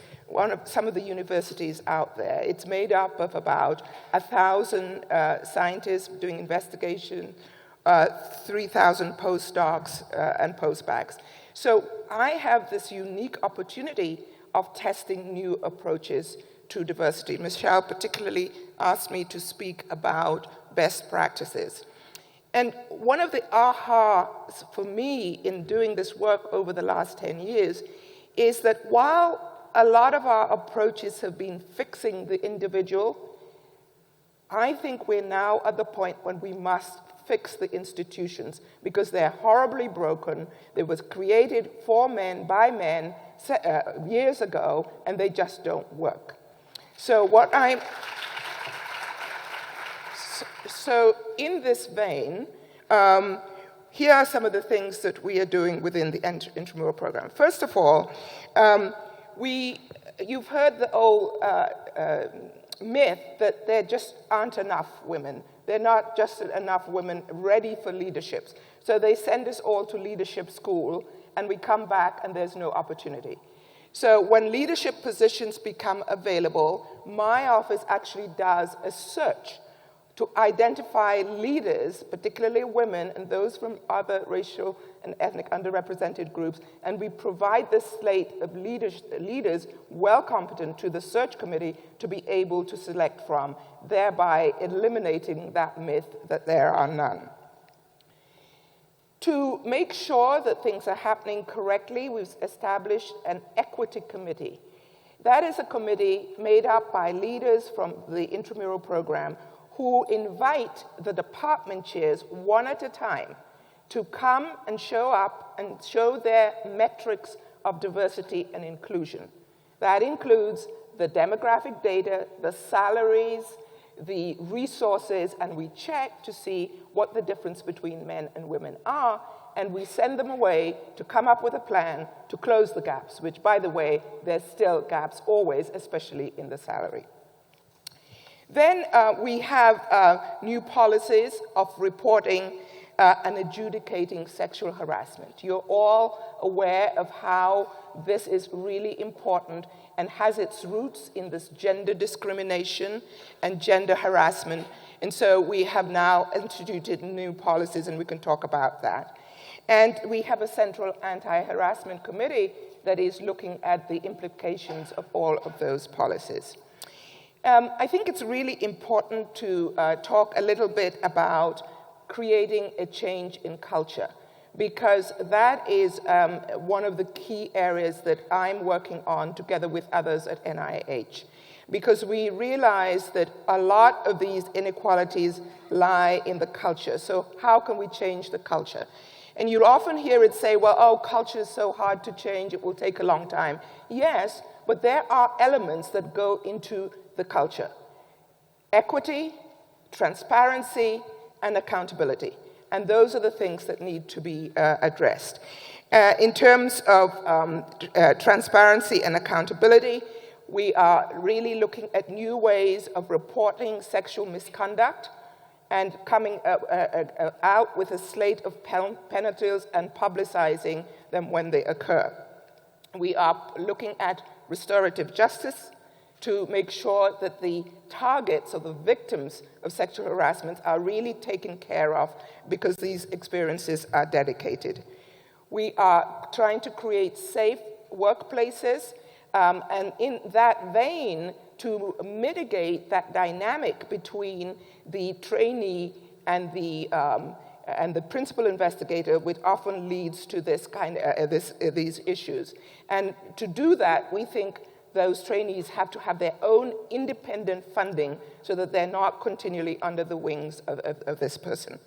some of the universities out there. It's made up of about 1,000 scientists doing investigation, 3,000 postdocs and postbacks. So I have this unique opportunity of testing new approaches to diversity. Michelle particularly asked me to speak about best practices. And one of the ahas for me in doing this work over the last 10 years is that while a lot of our approaches have been fixing the individual, I think we're now at the point when we must fix the institutions because they're horribly broken. They was created for men, by men, years ago, and they just don't work. So in this vein, here are some of the things that we are doing within the intramural program. First of all, you've heard the old myth that there just aren't enough women. There are not just enough women ready for leaderships. So they send us all to leadership school, and we come back and there's no opportunity. So when leadership positions become available, my office actually does a search to identify leaders, particularly women and those from other racial and ethnic underrepresented groups, and we provide this slate of leaders well competent to the search committee to be able to select from, thereby eliminating that myth that there are none. To make sure that things are happening correctly, we've established an equity committee. That is a committee made up by leaders from the intramural program who invite the department chairs one at a time to come and show up and show their metrics of diversity and inclusion. That includes the demographic data, the salaries, the resources, and we check to see what the difference between men and women are, and we send them away to come up with a plan to close the gaps, which, by the way, there's still gaps always, especially in the salary. Then we have new policies of reporting and adjudicating sexual harassment. You're all aware of how this is really important and has its roots in this gender discrimination and gender harassment. And so we have now instituted new policies, and we can talk about that. And we have a central anti-harassment committee that is looking at the implications of all of those policies. I think it's really important to talk a little bit about creating a change in culture, because that is one of the key areas that I'm working on together with others at NIH. Because we realize that a lot of these inequalities lie in the culture. So how can we change the culture? And you'll often hear it say, well, oh, culture is so hard to change, it will take a long time. Yes, but there are elements that go into the culture: equity, transparency, and accountability. And those are the things that need to be addressed. In terms of transparency and accountability, we are really looking at new ways of reporting sexual misconduct and coming out with a slate of penalties and publicizing them when they occur. We are looking at restorative justice to make sure that the targets or the victims of sexual harassment are really taken care of, because these experiences are dedicated. We are trying to create safe workplaces, and in that vein, to mitigate that dynamic between the trainee and the principal investigator, which often leads to this these issues. And to do that, we think those trainees have to have their own independent funding so that they're not continually under the wings of this person.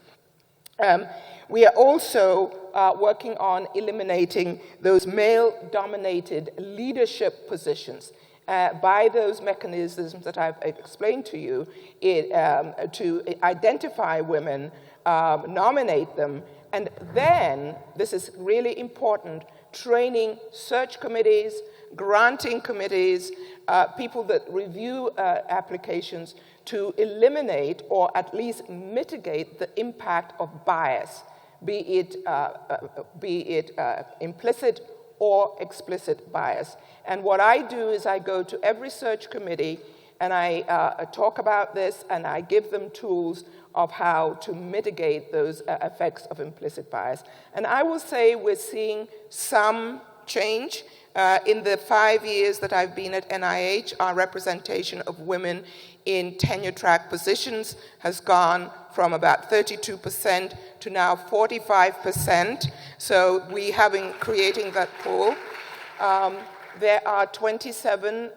We are also working on eliminating those male-dominated leadership positions by those mechanisms that I've explained to you, to identify women, nominate them, and then, this is really important, training search committees, granting committees, people that review applications to eliminate or at least mitigate the impact of bias, be it implicit or explicit bias. And what I do is I go to every search committee and I talk about this, and I give them tools of how to mitigate those effects of implicit bias. And I will say we're seeing some change. In the 5 years that I've been at NIH, our representation of women in tenure-track positions has gone from about 32% to now 45%. So we have been creating that pool. There are 27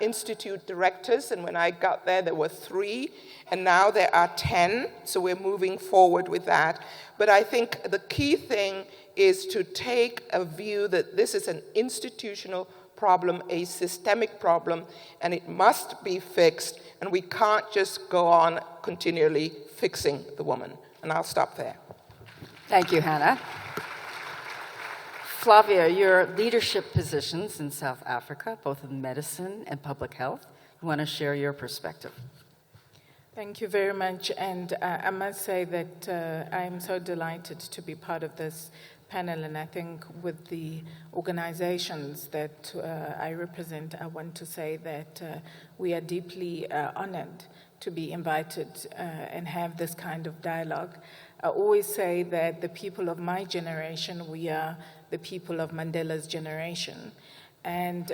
institute directors, and when I got there were 3, and now there are 10, so we're moving forward with that. But I think the key thing is to take a view that this is an institutional problem, a systemic problem, and it must be fixed, and we can't just go on continually fixing the woman. And I'll stop there. Thank you, Hannah. Flavia, your leadership positions in South Africa, both in medicine and public health, you want to share your perspective? Thank you very much, and I must say that I'm so delighted to be part of this panel, and I think with the organizations that I represent, I want to say that we are deeply honored to be invited and have this kind of dialogue. I always say that the people of my generation, we are the people of Mandela's generation. And,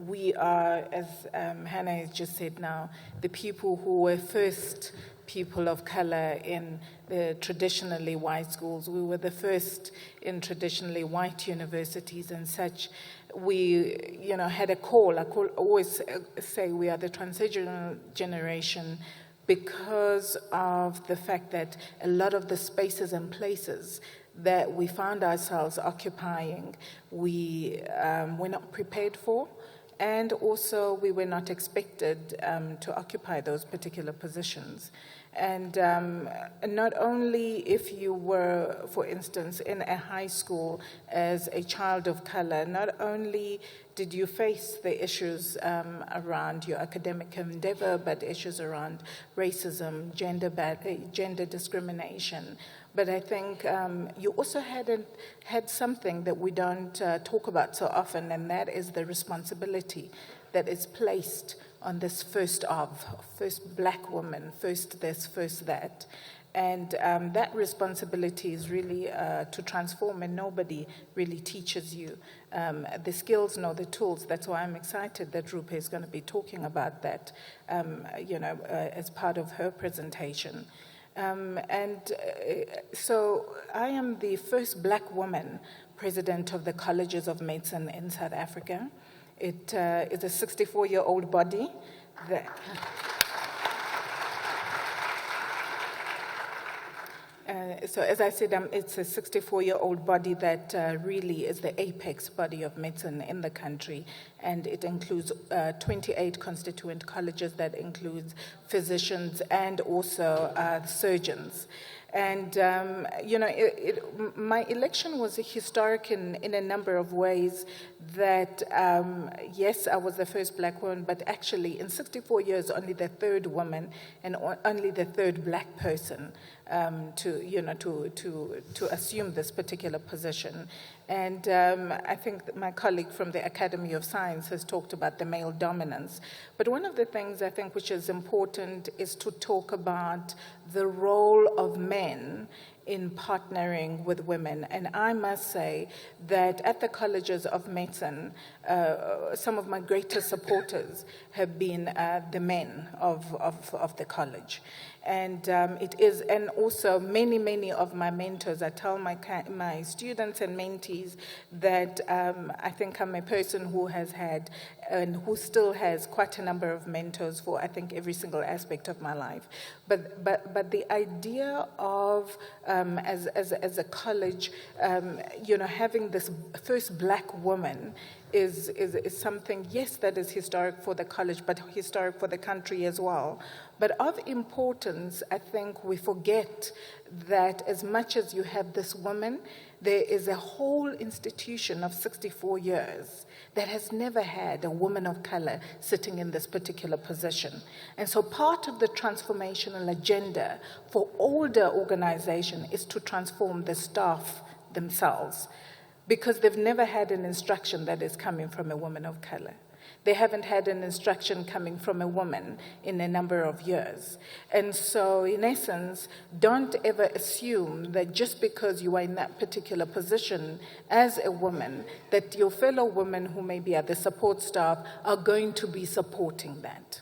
we are, as Hannah has just said now, the people who were first people of color in the traditionally white schools. We were the first in traditionally white universities and such. We, had a call. I always say we are the transitional generation because of the fact that a lot of the spaces and places that we found ourselves occupying, we were not prepared for, and also we were not expected to occupy those particular positions. And not only if you were, for instance, in a high school as a child of color, not only did you face the issues around your academic endeavor, but issues around racism, gender discrimination. But I think you also had something that we don't talk about so often, and that is the responsibility that is placed on this first black woman, first this, first that. And that responsibility is really to transform, and nobody really teaches you the skills nor the tools. That's why I'm excited that Rupa is going to be talking about that, as part of her presentation. So I am the first black woman president of the Colleges of Medicine in South Africa. It is a 64-year-old body that... So as I said, it's a 64-year-old body that really is the apex body of medicine in the country, and it includes 28 constituent colleges that includes physicians and also surgeons. And, my election was historic in a number of ways that, yes, I was the first black woman, but actually in 64 years, only the third woman and only the third black person to assume this particular position. And I think that my colleague from the Academy of Science has talked about the male dominance. But one of the things I think which is important is to talk about the role of men in partnering with women. And I must say that at the colleges of medicine, some of my greatest supporters have been the men of the college. And it is, and also many of my mentors, I tell my students and mentees that I think I'm a person who has had and who still has quite a number of mentors for, I think, every single aspect of my life. But the idea of, as a college, having this first black woman is something, yes, that is historic for the college, but historic for the country as well. But of importance, I think we forget that as much as you have this woman, there is a whole institution of 64 years that has never had a woman of color sitting in this particular position. And so part of the transformational agenda for older organization is to transform the staff themselves, because they've never had an instruction that is coming from a woman of color. They haven't had an instruction coming from a woman in a number of years. And so, in essence, don't ever assume that just because you are in that particular position as a woman, that your fellow women who may be at the support staff are going to be supporting that.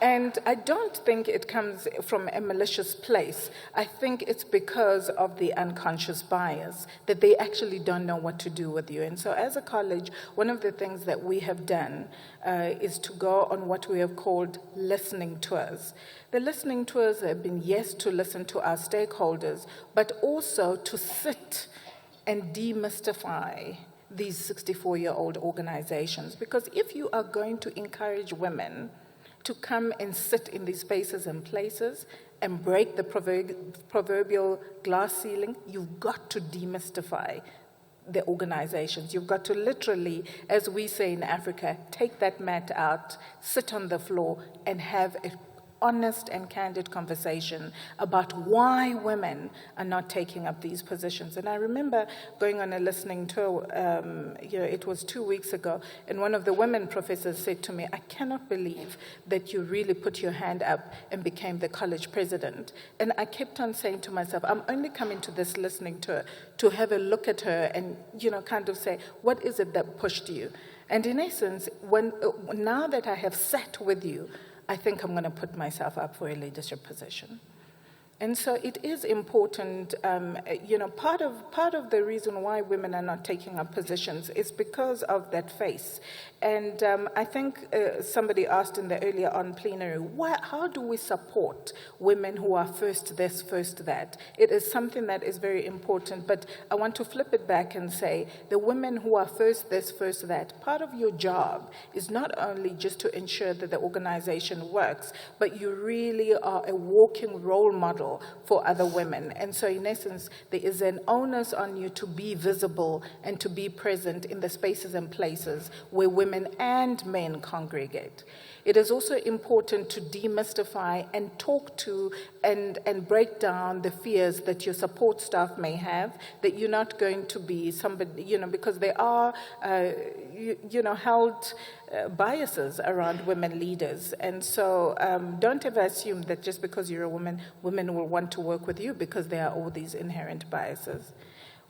And I don't think it comes from a malicious place. I think it's because of the unconscious bias, that they actually don't know what to do with you. And so as a college, one of the things that we have done is to go on what we have called listening tours. The listening tours have been, yes, to listen to our stakeholders, but also to sit and demystify these 64-year-old organizations. Because if you are going to encourage women to come and sit in these spaces and places and break the proverbial glass ceiling, you've got to demystify the organizations. You've got to literally, as we say in Africa, take that mat out, sit on the floor, and have a honest and candid conversation about why women are not taking up these positions. And I remember going on a listening tour, it was 2 weeks ago, and one of the women professors said to me, I cannot believe that you really put your hand up and became the college president. And I kept on saying to myself, I'm only coming to this listening tour to have a look at her and, kind of say, what is it that pushed you? And in essence, now that I have sat with you, I think I'm going to put myself up for a leadership position. And so it is important, part of the reason why women are not taking up positions is because of that face. And I think somebody asked in the earlier on plenary, how do we support women who are first this, first that? It is something that is very important, but I want to flip it back and say, the women who are first this, first that, part of your job is not only just to ensure that the organization works, but you really are a walking role model for other women. And so in essence, there is an onus on you to be visible and to be present in the spaces and places where women and men congregate. It is also important to demystify and talk to and break down the fears that your support staff may have, that you're not going to be somebody, because there are, held biases around women leaders. And so don't ever assume that just because you're a woman, women will want to work with you, because there are all these inherent biases.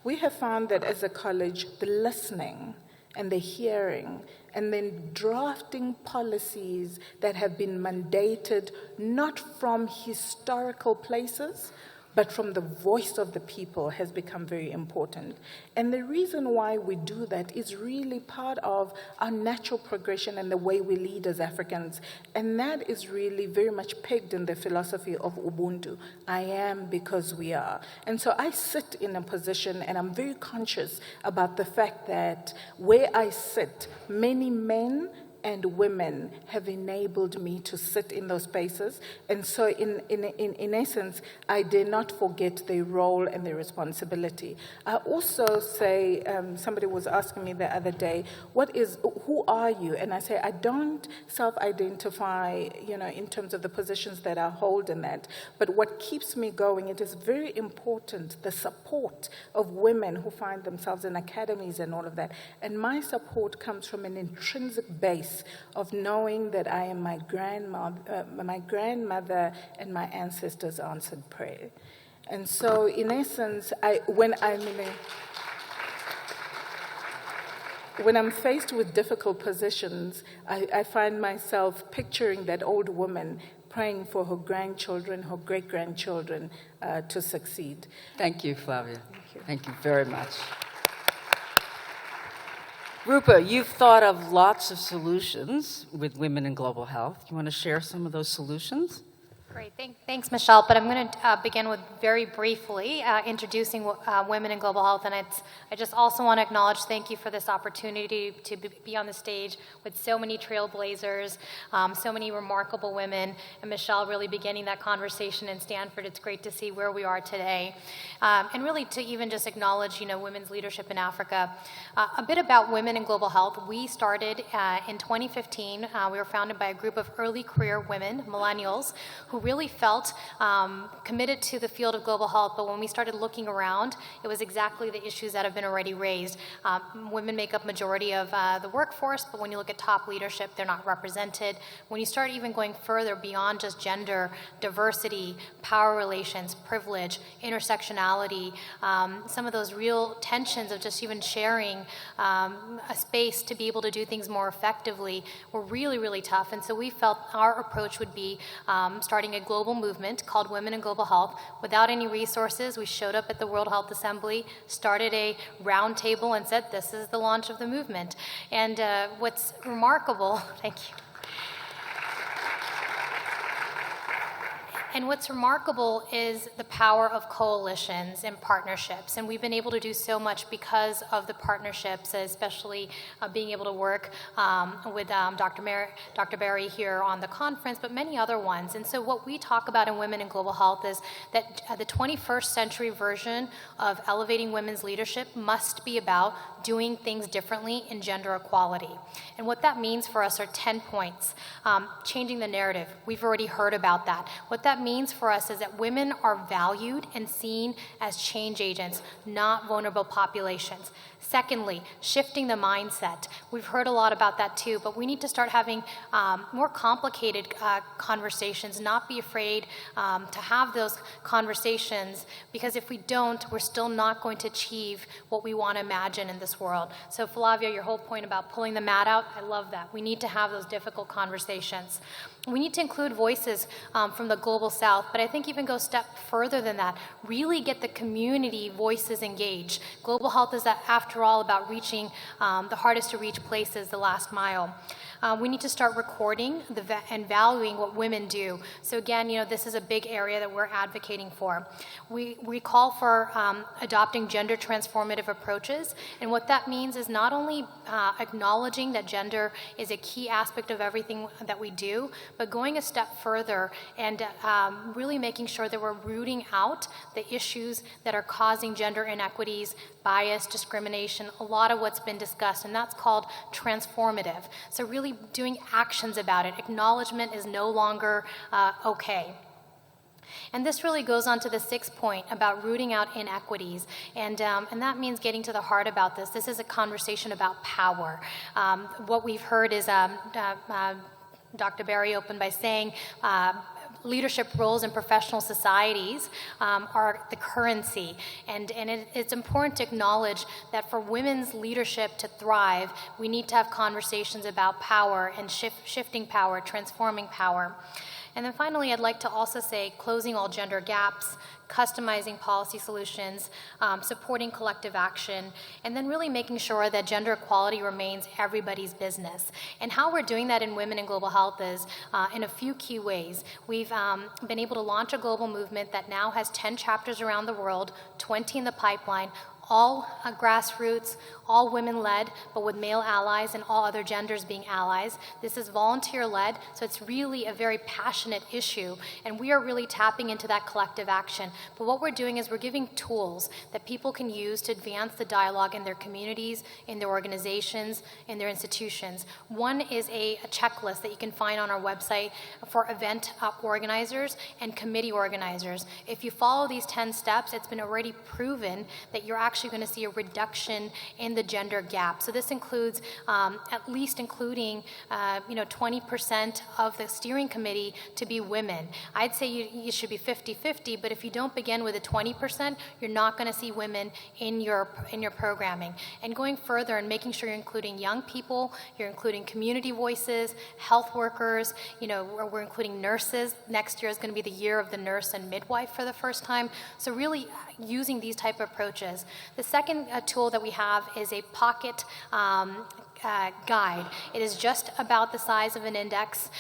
We have found that as a college, the listening and the hearing, and then drafting policies that have been mandated not from historical places, but from the voice of the people has become very important. And the reason why we do that is really part of our natural progression and the way we lead as Africans. And that is really very much pegged in the philosophy of Ubuntu. I am because we are. And so I sit in a position, and I'm very conscious about the fact that where I sit, many men and women have enabled me to sit in those spaces. And so in essence, I dare not forget their role and their responsibility. I also say, somebody was asking me the other day, who are you? And I say, I don't self-identify, in terms of the positions that I hold in that. But what keeps me going, it is very important, the support of women who find themselves in academies and all of that. And my support comes from an intrinsic base of knowing that I am my grandmother and my ancestors' answered prayer. And so, in essence, when I'm faced with difficult positions, I find myself picturing that old woman praying for her grandchildren, her great-grandchildren to succeed. Thank you, Flavia. Thank you very much. Rupa, you've thought of lots of solutions with women in global health. You want to share some of those solutions? Great. Thanks, Michelle. But I'm going to begin with very briefly introducing women in global health. And I just also want to acknowledge, thank you for this opportunity to be on the stage with so many trailblazers, so many remarkable women, and Michelle really beginning that conversation in Stanford. It's great to see where we are today. And really to even just acknowledge, women's leadership in Africa. A bit about women in global health. We started in 2015. We were founded by a group of early career women, millennials, who really felt committed to the field of global health, but when we started looking around, it was exactly the issues that have been already raised. Women make up majority of the workforce, but when you look at top leadership, they're not represented. When you start even going further beyond just gender, diversity, power relations, privilege, intersectionality, some of those real tensions of just even sharing a space to be able to do things more effectively were really, really tough. And so we felt our approach would be starting a global movement called Women in Global Health. Without any resources, we showed up at the World Health Assembly, started a round table and said, this is the launch of the movement. And what's remarkable, thank you. And what's remarkable is the power of coalitions and partnerships. And we've been able to do so much because of the partnerships, especially being able to work with Dr. Berry here on the conference, but many other ones. And so what we talk about in Women in Global Health is that the 21st century version of elevating women's leadership must be about doing things differently in gender equality. And what that means for us are 10 points. Changing the narrative. We've already heard about that. What that means for us is that women are valued and seen as change agents, not vulnerable populations. Secondly, shifting the mindset. We've heard a lot about that too, but we need to start having more complicated conversations, not be afraid to have those conversations, because if we don't, we're still not going to achieve what we want to imagine in this world. So Flavia, your whole point about pulling the mat out, I love that. We need to have those difficult conversations. We need to include voices from the global south, but I think even go a step further than that. Really get the community voices engaged. Global health is, after all, about reaching the hardest to reach places, the last mile. We need to start recording and valuing what women do. So again, this is a big area that we're advocating for. We call for adopting gender transformative approaches, and what that means is not only acknowledging that gender is a key aspect of everything that we do, but going a step further and really making sure that we're rooting out the issues that are causing gender inequities, bias, discrimination, a lot of what's been discussed, and that's called transformative. So really doing actions about it. Acknowledgement is no longer okay. And this really goes on to the 6th point about rooting out inequities. And that means getting to the heart about this. This is a conversation about power. What we've heard is Dr. Berry opened by saying leadership roles in professional societies are the currency. And it's important to acknowledge that for women's leadership to thrive, we need to have conversations about power and shifting power, transforming power. And then finally, I'd like to also say closing all gender gaps, customizing policy solutions, supporting collective action, and then really making sure that gender equality remains everybody's business. And how we're doing that in Women in Global Health is in a few key ways. We've been able to launch a global movement that now has 10 chapters around the world, 20 in the pipeline, all grassroots, all women-led, but with male allies and all other genders being allies. This is volunteer-led, so it's really a very passionate issue, and we are really tapping into that collective action. But what we're doing is we're giving tools that people can use to advance the dialogue in their communities, in their organizations, in their institutions. One is a checklist that you can find on our website for event organizers and committee organizers. If you follow these 10 steps, it's been already proven that you're actually going to see a reduction in the gender gap. So this includes at least including 20% of the steering committee to be women. I'd say you should be 50-50, but if you don't begin with a 20%, you're not going to see women in your programming. And going further and making sure you're including young people, you're including community voices, health workers, we're including nurses. Next year is going to be the year of the nurse and midwife for the first time. So really using these type of approaches. The second tool that we have is a pocket guide. It is just about the size of an index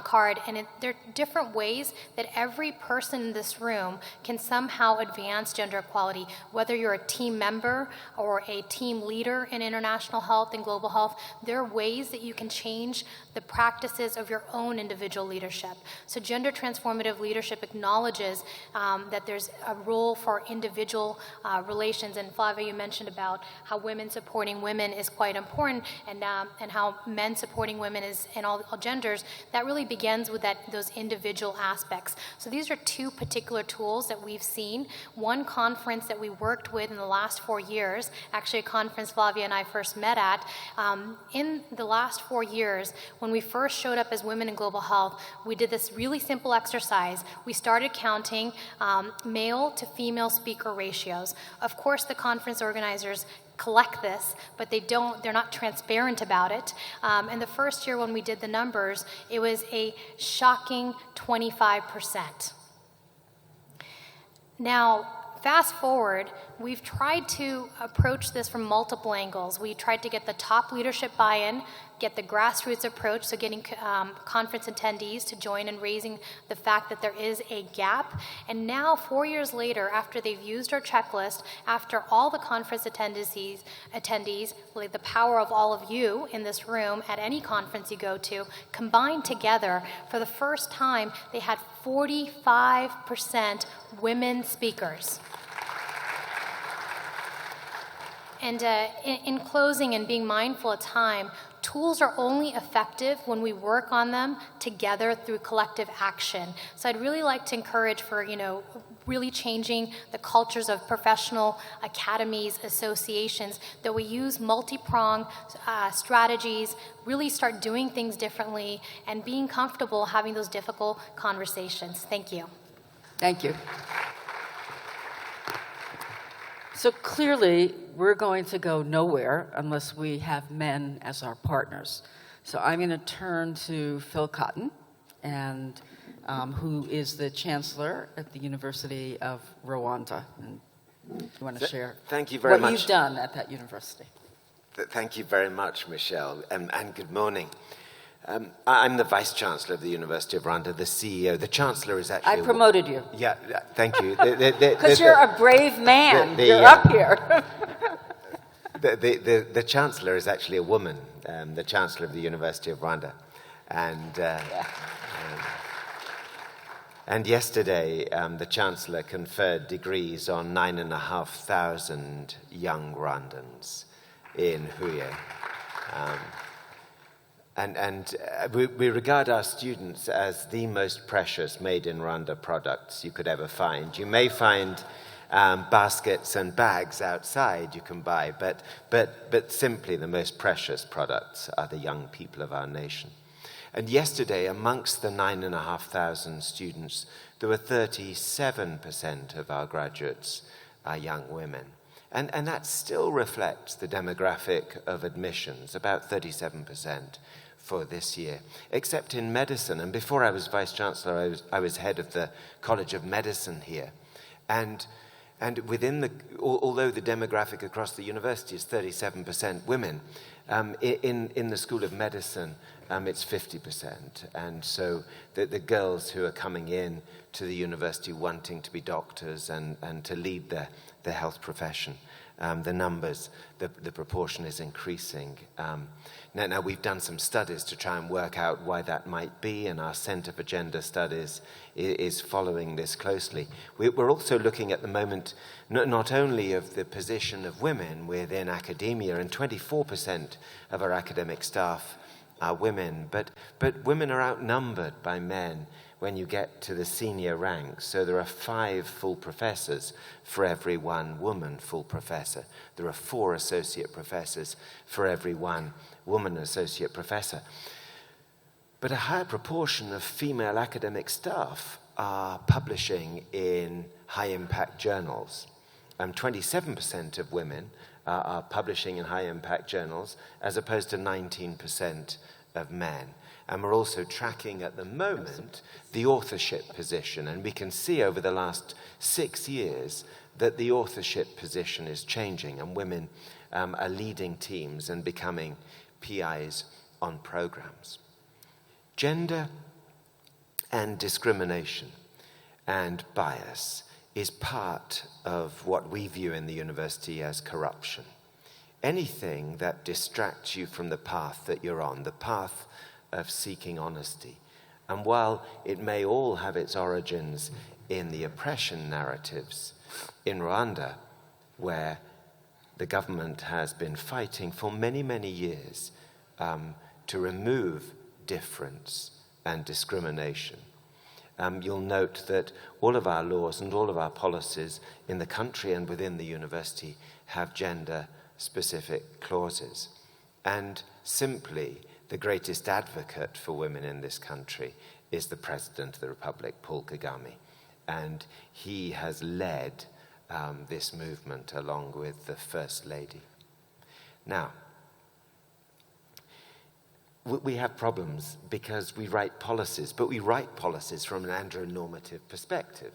card, and there are different ways that every person in this room can somehow advance gender equality, whether you're a team member or a team leader in international health and global health. There are ways that you can change the practices of your own individual leadership. So gender transformative leadership acknowledges that there's a role for individual relations, and Flavia, you mentioned about how women supporting women is quite important, and how men supporting women is and all genders, that really begins with those individual aspects. So these are two particular tools that we've seen. One conference that we worked with in the last 4 years, actually a conference Flavia and I first met at, in the last 4 years, when we first showed up as Women in Global Health, we did this really simple exercise. We started counting male to female speaker ratios. Of course, the conference organizers collect this, but they're not transparent about it. And the first year when we did the numbers, it was a shocking 25%. Now, fast forward, we've tried to approach this from multiple angles. We tried to get the top leadership buy-in, get the grassroots approach, so getting conference attendees to join in raising the fact that there is a gap. And now, 4 years later, after they've used our checklist, after all the conference attendees, like the power of all of you in this room at any conference you go to, combined together, for the first time, they had 45% women speakers. And in closing and being mindful of time, tools are only effective when we work on them together through collective action. So I'd really like to encourage for, really changing the cultures of professional academies, associations, that we use multi-pronged strategies, really start doing things differently, and being comfortable having those difficult conversations. Thank you. Thank you. So clearly, we're going to go nowhere unless we have men as our partners. So I'm going to turn to Phil Cotton, and who is the chancellor at the University of Rwanda. And you want to share Thank you very what much. you've done at that university? Thank you very much, Michelle, and good morning. I'm the Vice Chancellor of the University of Rwanda, the CEO. The Chancellor is actually... I promoted you. Yeah, thank you. Because you're a brave man. You're up here. The Chancellor is actually a woman, the Chancellor of the University of Rwanda. And yesterday, the Chancellor conferred degrees on 9,500 young Rwandans in Huye. And we regard our students as the most precious made in Rwanda products you could ever find. You may find baskets and bags outside you can buy, but simply the most precious products are the young people of our nation. And yesterday, amongst the 9,500 students, there were 37% of our graduates are young women. And that still reflects the demographic of admissions, about 37% for this year, except in medicine. And before I was Vice-Chancellor, I was head of the College of Medicine here. And within although the demographic across the university is 37% women, in the School of Medicine, it's 50%. And so the girls who are coming in to the university wanting to be doctors and to lead the health profession, the numbers, the proportion is increasing. Now, we've done some studies to try and work out why that might be, and our Center for Gender Studies is following this closely. We're also looking at the moment not only of the position of women within academia, and 24% of our academic staff are women, but women are outnumbered by men when you get to the senior ranks. So there are 5 full professors for every 1 woman full professor. There are 4 associate professors for every 1 woman associate professor. But a higher proportion of female academic staff are publishing in high-impact journals. 27% of women are publishing in high-impact journals, as opposed to 19% of men. And we're also tracking at the moment the authorship position. And we can see over the last 6 years that the authorship position is changing, and women are leading teams and becoming PIs on programs. Gender and discrimination and bias is part of what we view in the university as corruption. Anything that distracts you from the path that you're on, the path of seeking honesty. And while it may all have its origins in the oppression narratives in Rwanda, where the government has been fighting for many, many years to remove difference and discrimination. You'll note that all of our laws and all of our policies in the country and within the university have gender-specific clauses. And simply, the greatest advocate for women in this country is the President of the Republic, Paul Kagame. And he has led this movement along with the First Lady. Now, we have problems because we write policies, but we write policies from an andronormative perspective.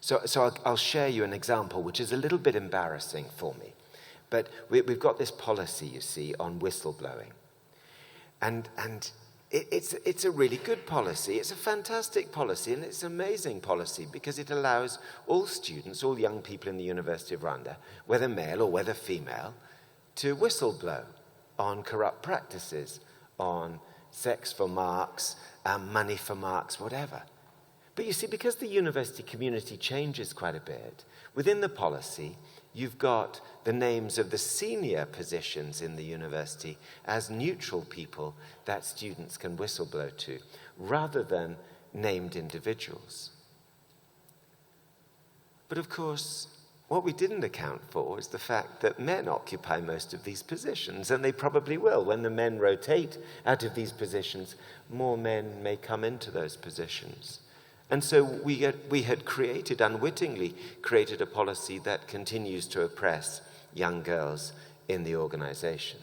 So I'll share you an example which is a little bit embarrassing for me. But we've got this policy, you see, on whistleblowing. And it's a really good policy. It's a fantastic policy, and it's an amazing policy because it allows all students, all young people in the University of Rwanda, whether male or whether female, to whistleblow on corrupt practices, on sex for marks, money for marks, whatever. But you see, because the university community changes quite a bit, within the policy, you've got the names of the senior positions in the university as neutral people that students can whistleblow to, rather than named individuals. But of course, what we didn't account for is the fact that men occupy most of these positions, and they probably will. When the men rotate out of these positions, more men may come into those positions. And so we had created, unwittingly created, a policy that continues to oppress young girls in the organization.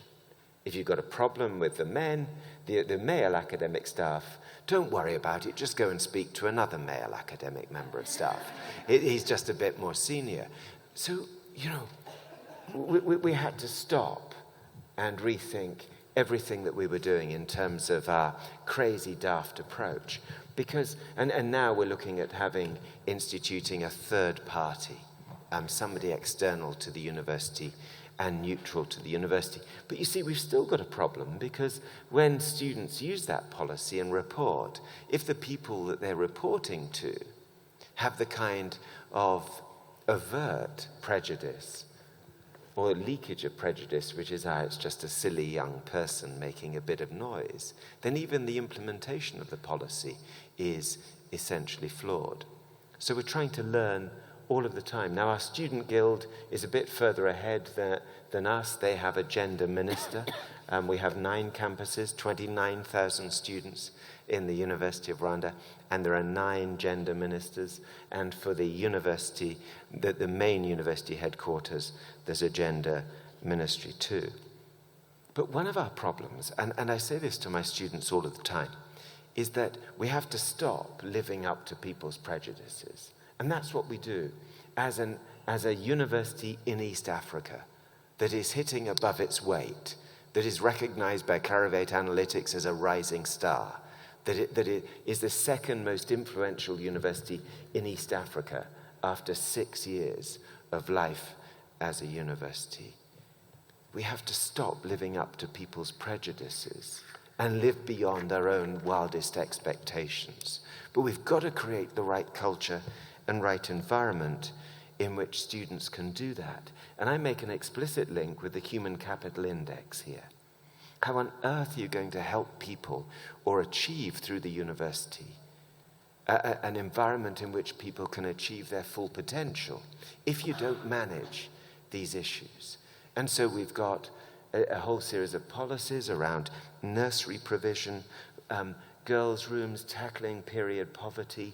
If you've got a problem with the men, the male academic staff, don't worry about it, just go and speak to another male academic member of staff. He's just a bit more senior. So, you know, we had to stop and rethink everything that we were doing in terms of our crazy, daft approach. Because, and now we're looking at instituting a third party, somebody external to the university and neutral to the university. But you see, we've still got a problem because when students use that policy and report, if the people that they're reporting to have the kind of overt prejudice or leakage of prejudice, which is it's just a silly young person making a bit of noise, then even the implementation of the policy is essentially flawed. So we're trying to learn all of the time. Now, our student guild is a bit further ahead than us. They have a gender minister. We have 9 campuses, 29,000 students in the University of Rwanda, and there are 9 gender ministers. And for the university, the main university headquarters, there's a gender ministry too. But one of our problems, and I say this to my students all of the time, is that we have to stop living up to people's prejudices. And that's what we do as a university in East Africa that is hitting above its weight, that is recognized by Clarivate Analytics as a rising star, that it is the second most influential university in East Africa after 6 years of life as a university. We have to stop living up to people's prejudices and live beyond our own wildest expectations. But we've got to create the right culture and right environment in which students can do that. And I make an explicit link with the Human Capital Index here. How on earth are you going to help people or achieve through the university an environment in which people can achieve their full potential if you don't manage these issues? And so we've got a whole series of policies around nursery provision, girls' rooms, tackling period poverty,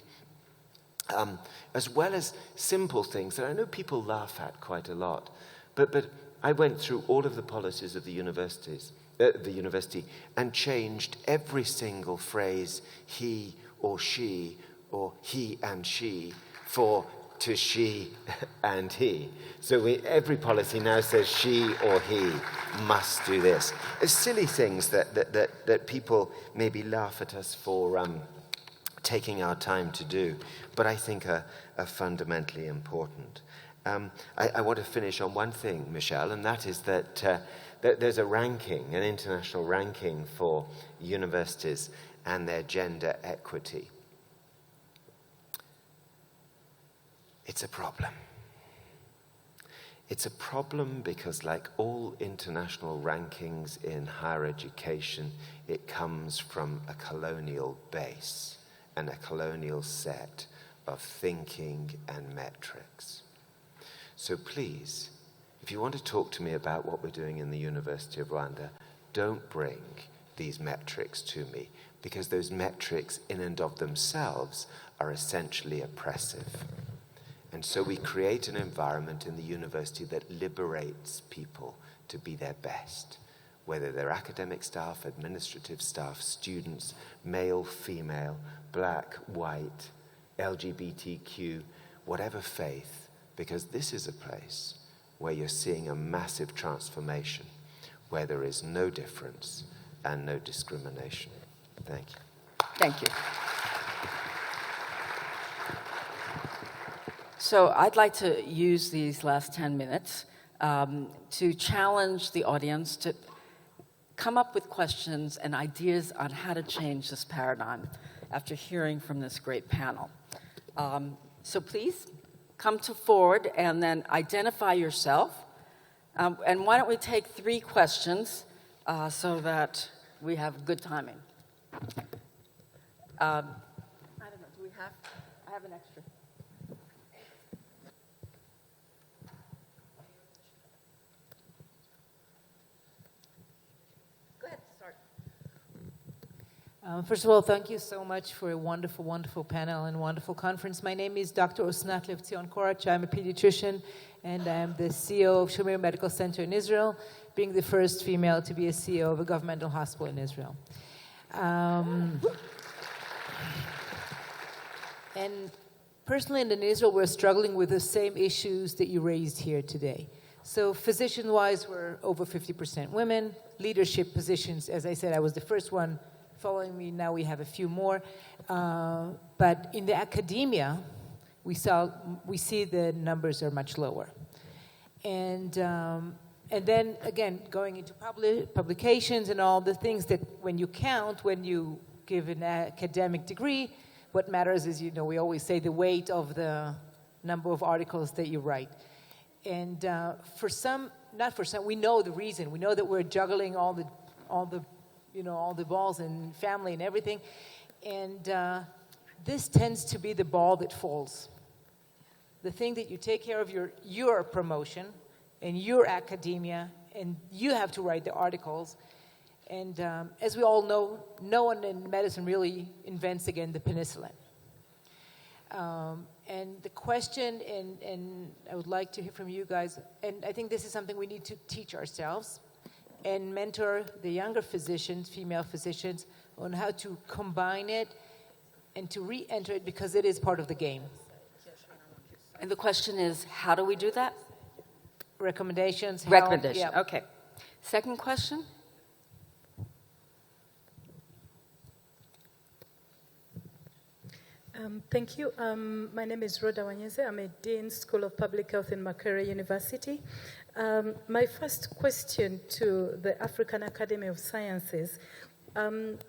as well as simple things that I know people laugh at quite a lot. But I went through all of the policies of the university and changed every single phrase, he or she, or he and she, to she and he. So every policy now says she or he must do this. It's silly things that people maybe laugh at us for taking our time to do, but I think are fundamentally important. I want to finish on one thing, Michelle, and that is that there's a ranking, an international ranking for universities and their gender equity. It's a problem. It's a problem because, like all international rankings in higher education, it comes from a colonial base and a colonial set of thinking and metrics. So please, if you want to talk to me about what we're doing in the University of Rwanda, don't bring these metrics to me, because those metrics in and of themselves are essentially oppressive. And so we create an environment in the university that liberates people to be their best, whether they're academic staff, administrative staff, students, male, female, black, white, LGBTQ, whatever faith, because this is a place where you're seeing a massive transformation, where there is no difference and no discrimination. Thank you. Thank you. So I'd like to use these last 10 minutes to challenge the audience to come up with questions and ideas on how to change this paradigm after hearing from this great panel. So please come to forward and then identify yourself. And why don't we take 3 questions so that we have good timing. I don't know, do we have, I have an extra. Go ahead, start. First of all, thank you so much for a wonderful, wonderful panel and wonderful conference. My name is Dr. Osnat Levtzion Korach. I'm a pediatrician, and I'm the CEO of Shamir Medical Center in Israel, being the first female to be a CEO of a governmental hospital in Israel. And personally, in Israel, we're struggling with the same issues that you raised here today. So physician-wise, we're over 50% women. Leadership positions, as I said, I was the first one. Following me, now we have a few more. But in the academia, we see the numbers are much lower. And then, again, going into publications and all the things that when you count, when you give an academic degree, what matters is, we always say the weight of the number of articles that you write. And for some, not for some, we know the reason. We know that we're juggling all the balls and family and everything. And this tends to be the ball that falls. The thing that you take care of your promotion and your academia, and you have to write the articles. And as we all know, no one in medicine really invents again the penicillin. And the question, and I would like to hear from you guys, and I think this is something we need to teach ourselves and mentor the younger physicians, female physicians, on how to combine it and to re-enter it, because it is part of the game. And the question is, how do we do that? Recommendations. Recommendation, yeah. Okay. Second question? Thank you. My name is Rhoda Wanyeze. I'm a Dean, School of Public Health in Makerere University. My first question to the African Academy of Sciences,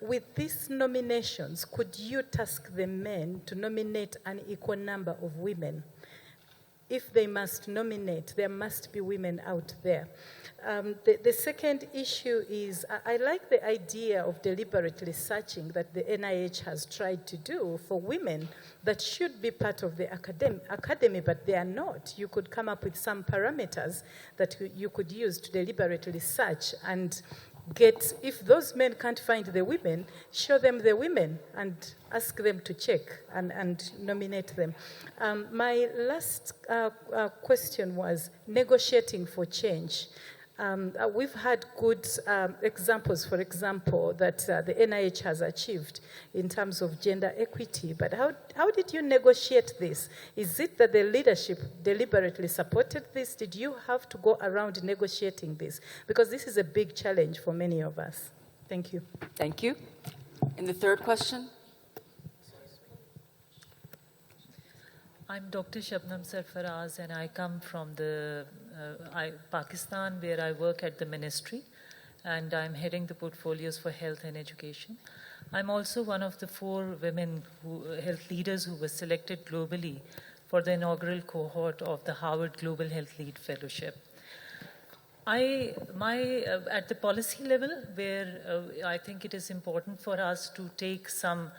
with these nominations, could you task the men to nominate an equal number of women? If they must nominate, there must be women out there. The second issue is, I like the idea of deliberately searching that the NIH has tried to do for women that should be part of the academy, but they are not. You could come up with some parameters that you could use to deliberately search and get, if those men can't find the women, show them the women and ask them to check and nominate them. My last question was negotiating for change. We've had good examples, for example, that the NIH has achieved in terms of gender equity, but how did you negotiate this? Is it that the leadership deliberately supported this? Did you have to go around negotiating this? Because this is a big challenge for many of us. Thank you. Thank you. And the third question? I'm Dr. Shabnam Sarfaraz, and I come from Pakistan, where I work at the ministry, and I'm heading the portfolios for health and education. I'm also one of the 4 women health leaders who were selected globally for the inaugural cohort of the Harvard Global Health Lead Fellowship. At the policy level, where I think it is important for us to take some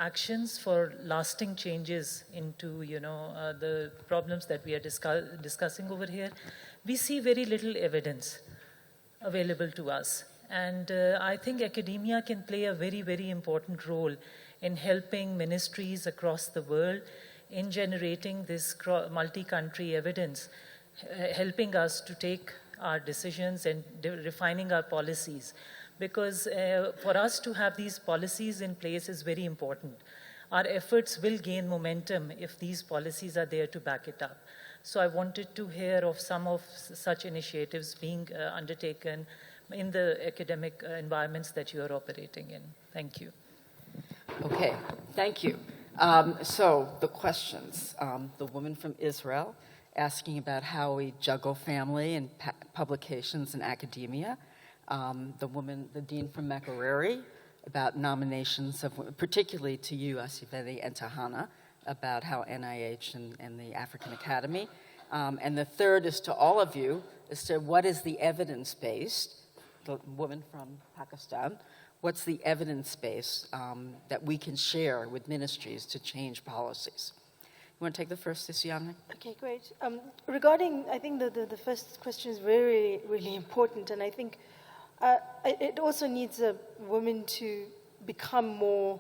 actions for lasting changes into, the problems that we are discussing over here, we see very little evidence available to us. And I think academia can play a very, very important role in helping ministries across the world in generating this multi-country evidence, helping us to take our decisions and refining our policies. Because for us to have these policies in place is very important. Our efforts will gain momentum if these policies are there to back it up. So I wanted to hear of some of such initiatives being undertaken in the academic environments that you are operating in. Thank you. Okay, thank you. So the questions, the woman from Israel asking about how we juggle family and publications and academia. The dean from Makerere about nominations of, particularly to you, Asifedi and Tahana, about how NIH and the African Academy. And the third is to all of you, as to what is the evidence base, the woman from Pakistan, what's the evidence base that we can share with ministries to change policies? You want to take the first, Isiane? Okay, great. Regarding, I think the first question is very, really important, and I think it also needs a woman to become more,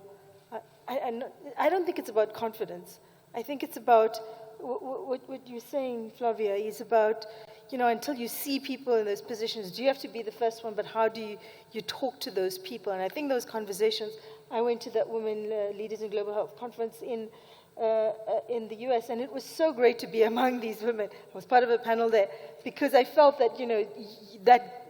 I don't think it's about confidence. I think it's about, what you're saying, Flavia, is about, until you see people in those positions, do you have to be the first one, but how do you talk to those people? And I think those conversations, I went to that Women Leaders in Global Health conference in the US, and it was so great to be among these women. I was part of a panel there because I felt that,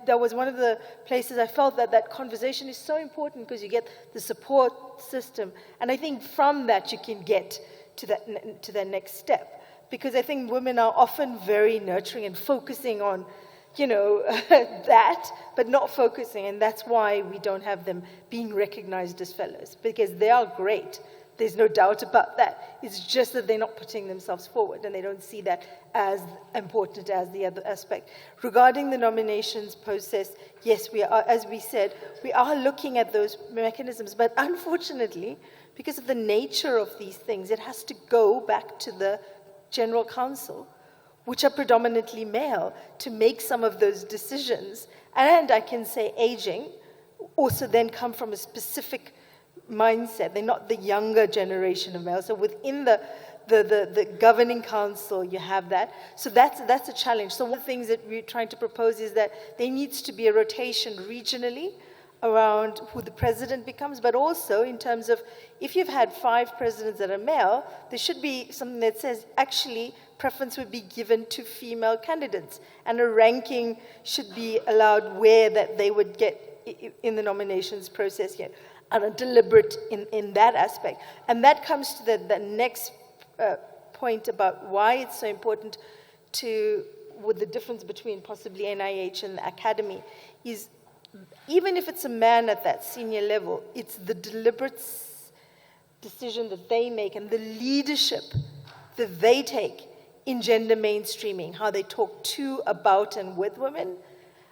that was one of the places I felt that conversation is so important because you get the support system. And I think from that you can get to that next step. Because I think women are often very nurturing and focusing on, that, but not focusing. And that's why we don't have them being recognized as fellows, because they are great. There's no doubt about that. It's just that they're not putting themselves forward and they don't see that as important as the other aspect. Regarding the nominations process, yes, we are, as we said, we are looking at those mechanisms, but unfortunately, because of the nature of these things, it has to go back to the General Council, which are predominantly male, to make some of those decisions. And I can say aging also then come from a specific mindset. They're not the younger generation of males. So within the governing council, you have that. So that's a challenge. So one of the things that we're trying to propose is that there needs to be a rotation regionally around who the president becomes, but also in terms of if you've had 5 presidents that are male, there should be something that says actually preference would be given to female candidates, and a ranking should be allowed where that they would get in the nominations process yet. And a deliberate in that aspect. And that comes to the next point about why it's so important with the difference between possibly NIH and the academy, is even if it's a man at that senior level, it's the deliberate decision that they make and the leadership that they take in gender mainstreaming, how they talk to, about, and with women,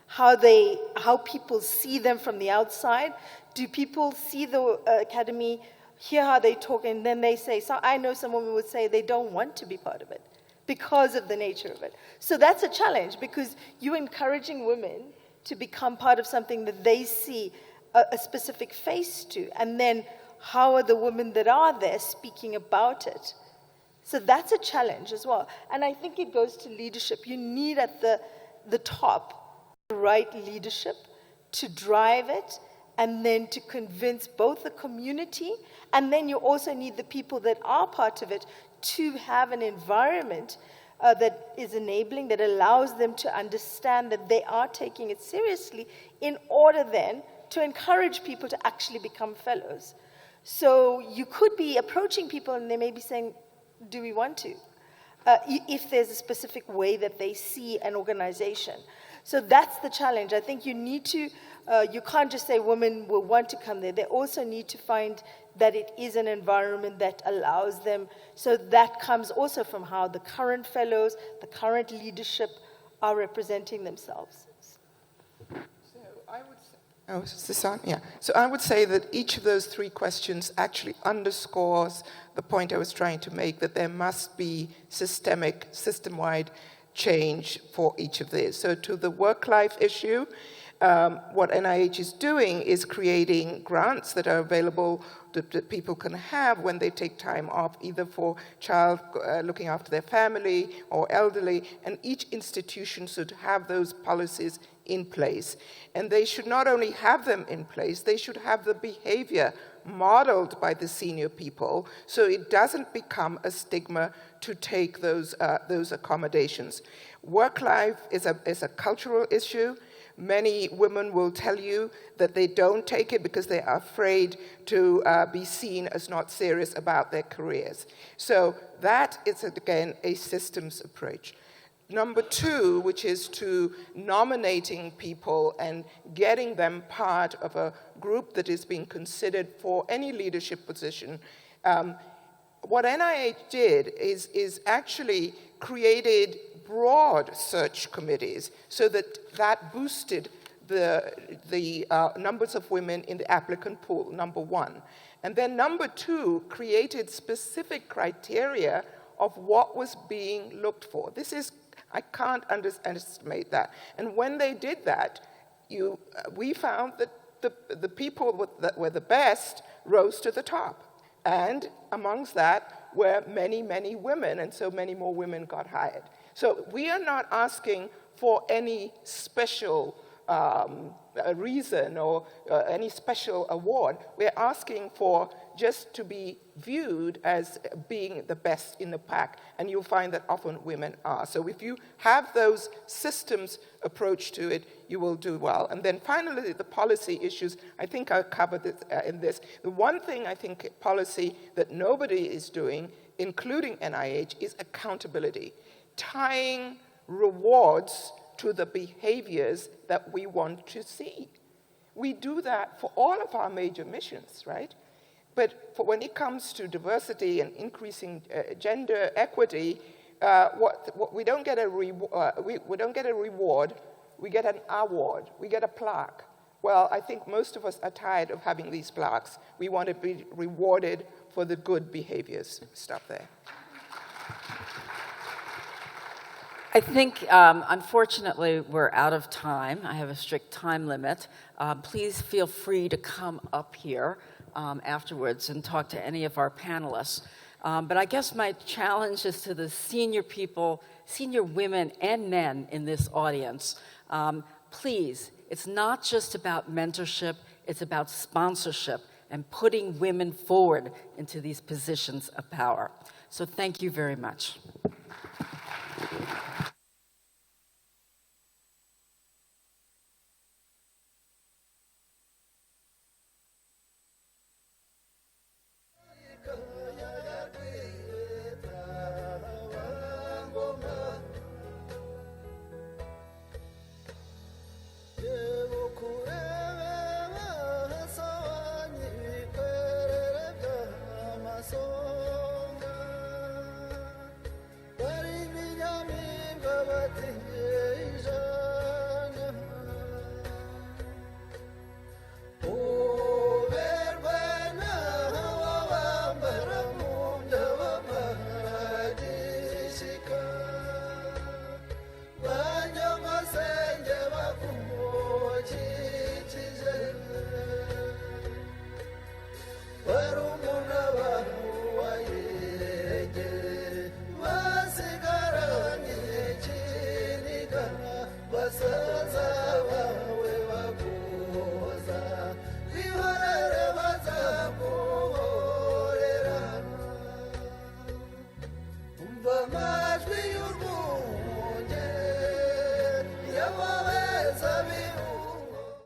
how people see them from the outside. Do people see the academy, hear how they talk, and then they say, so I know some women would say they don't want to be part of it because of the nature of it. So that's a challenge, because you're encouraging women to become part of something that they see a specific face to, and then how are the women that are there speaking about it? So that's a challenge as well. And I think it goes to leadership. You need at the top the right leadership to drive it, and then to convince both the community, and then you also need the people that are part of it to have an environment that is enabling, that allows them to understand that they are taking it seriously, in order then to encourage people to actually become fellows. So you could be approaching people and they may be saying, do we want to? If there's a specific way that they see an organization. So that's the challenge. I think you need to, you can't just say women will want to come there. They also need to find that it is an environment that allows them. So that comes also from how the current fellows, the current leadership are representing themselves. Oh, is this on? Yeah. So I would say that each of those three questions actually underscores the point I was trying to make, that there must be systemic, system-wide change for each of these. So to the work-life issue, what NIH is doing is creating grants that are available that people can have when they take time off, either for child looking after their family or elderly, and each institution should have those policies in place. And they should not only have them in place, they should have the behavior modeled by the senior people so it doesn't become a stigma to take those accommodations. Work life is a cultural issue. Many women will tell you that they don't take it because they are afraid to be seen as not serious about their careers. So that is, again, a systems approach. Number two, which is to nominating people and getting them part of a group that is being considered for any leadership position. What NIH did is actually created broad search committees so that boosted the numbers of women in the applicant pool, number one. And then number two, created specific criteria of what was being looked for. This is, I can't underestimate that. And when they did that, we found that the people that were the best rose to the top. And amongst that were many, many women, and so many more women got hired. So we are not asking for any special reason or any special award. We're asking for just to be viewed as being the best in the pack, and you'll find that often women are. So if you have those systems approach to it, you will do well. And then finally, the policy issues, I think I covered it in this. The one thing I think policy that nobody is doing, including NIH, is accountability. Tying rewards to the behaviors that we want to see. We do that for all of our major missions, right? But when it comes to diversity and increasing gender equity, we don't get a we don't get a reward, we get an award, we get a plaque. Well, I think most of us are tired of having these plaques. We want to be rewarded for the good behaviors. Stop there. I think, unfortunately, we're out of time. I have a strict time limit. Please feel free to come up here afterwards and talk to any of our panelists. But I guess my challenge is to the senior people, senior women and men in this audience. Please, it's not just about mentorship, it's about sponsorship and putting women forward into these positions of power. So thank you very much.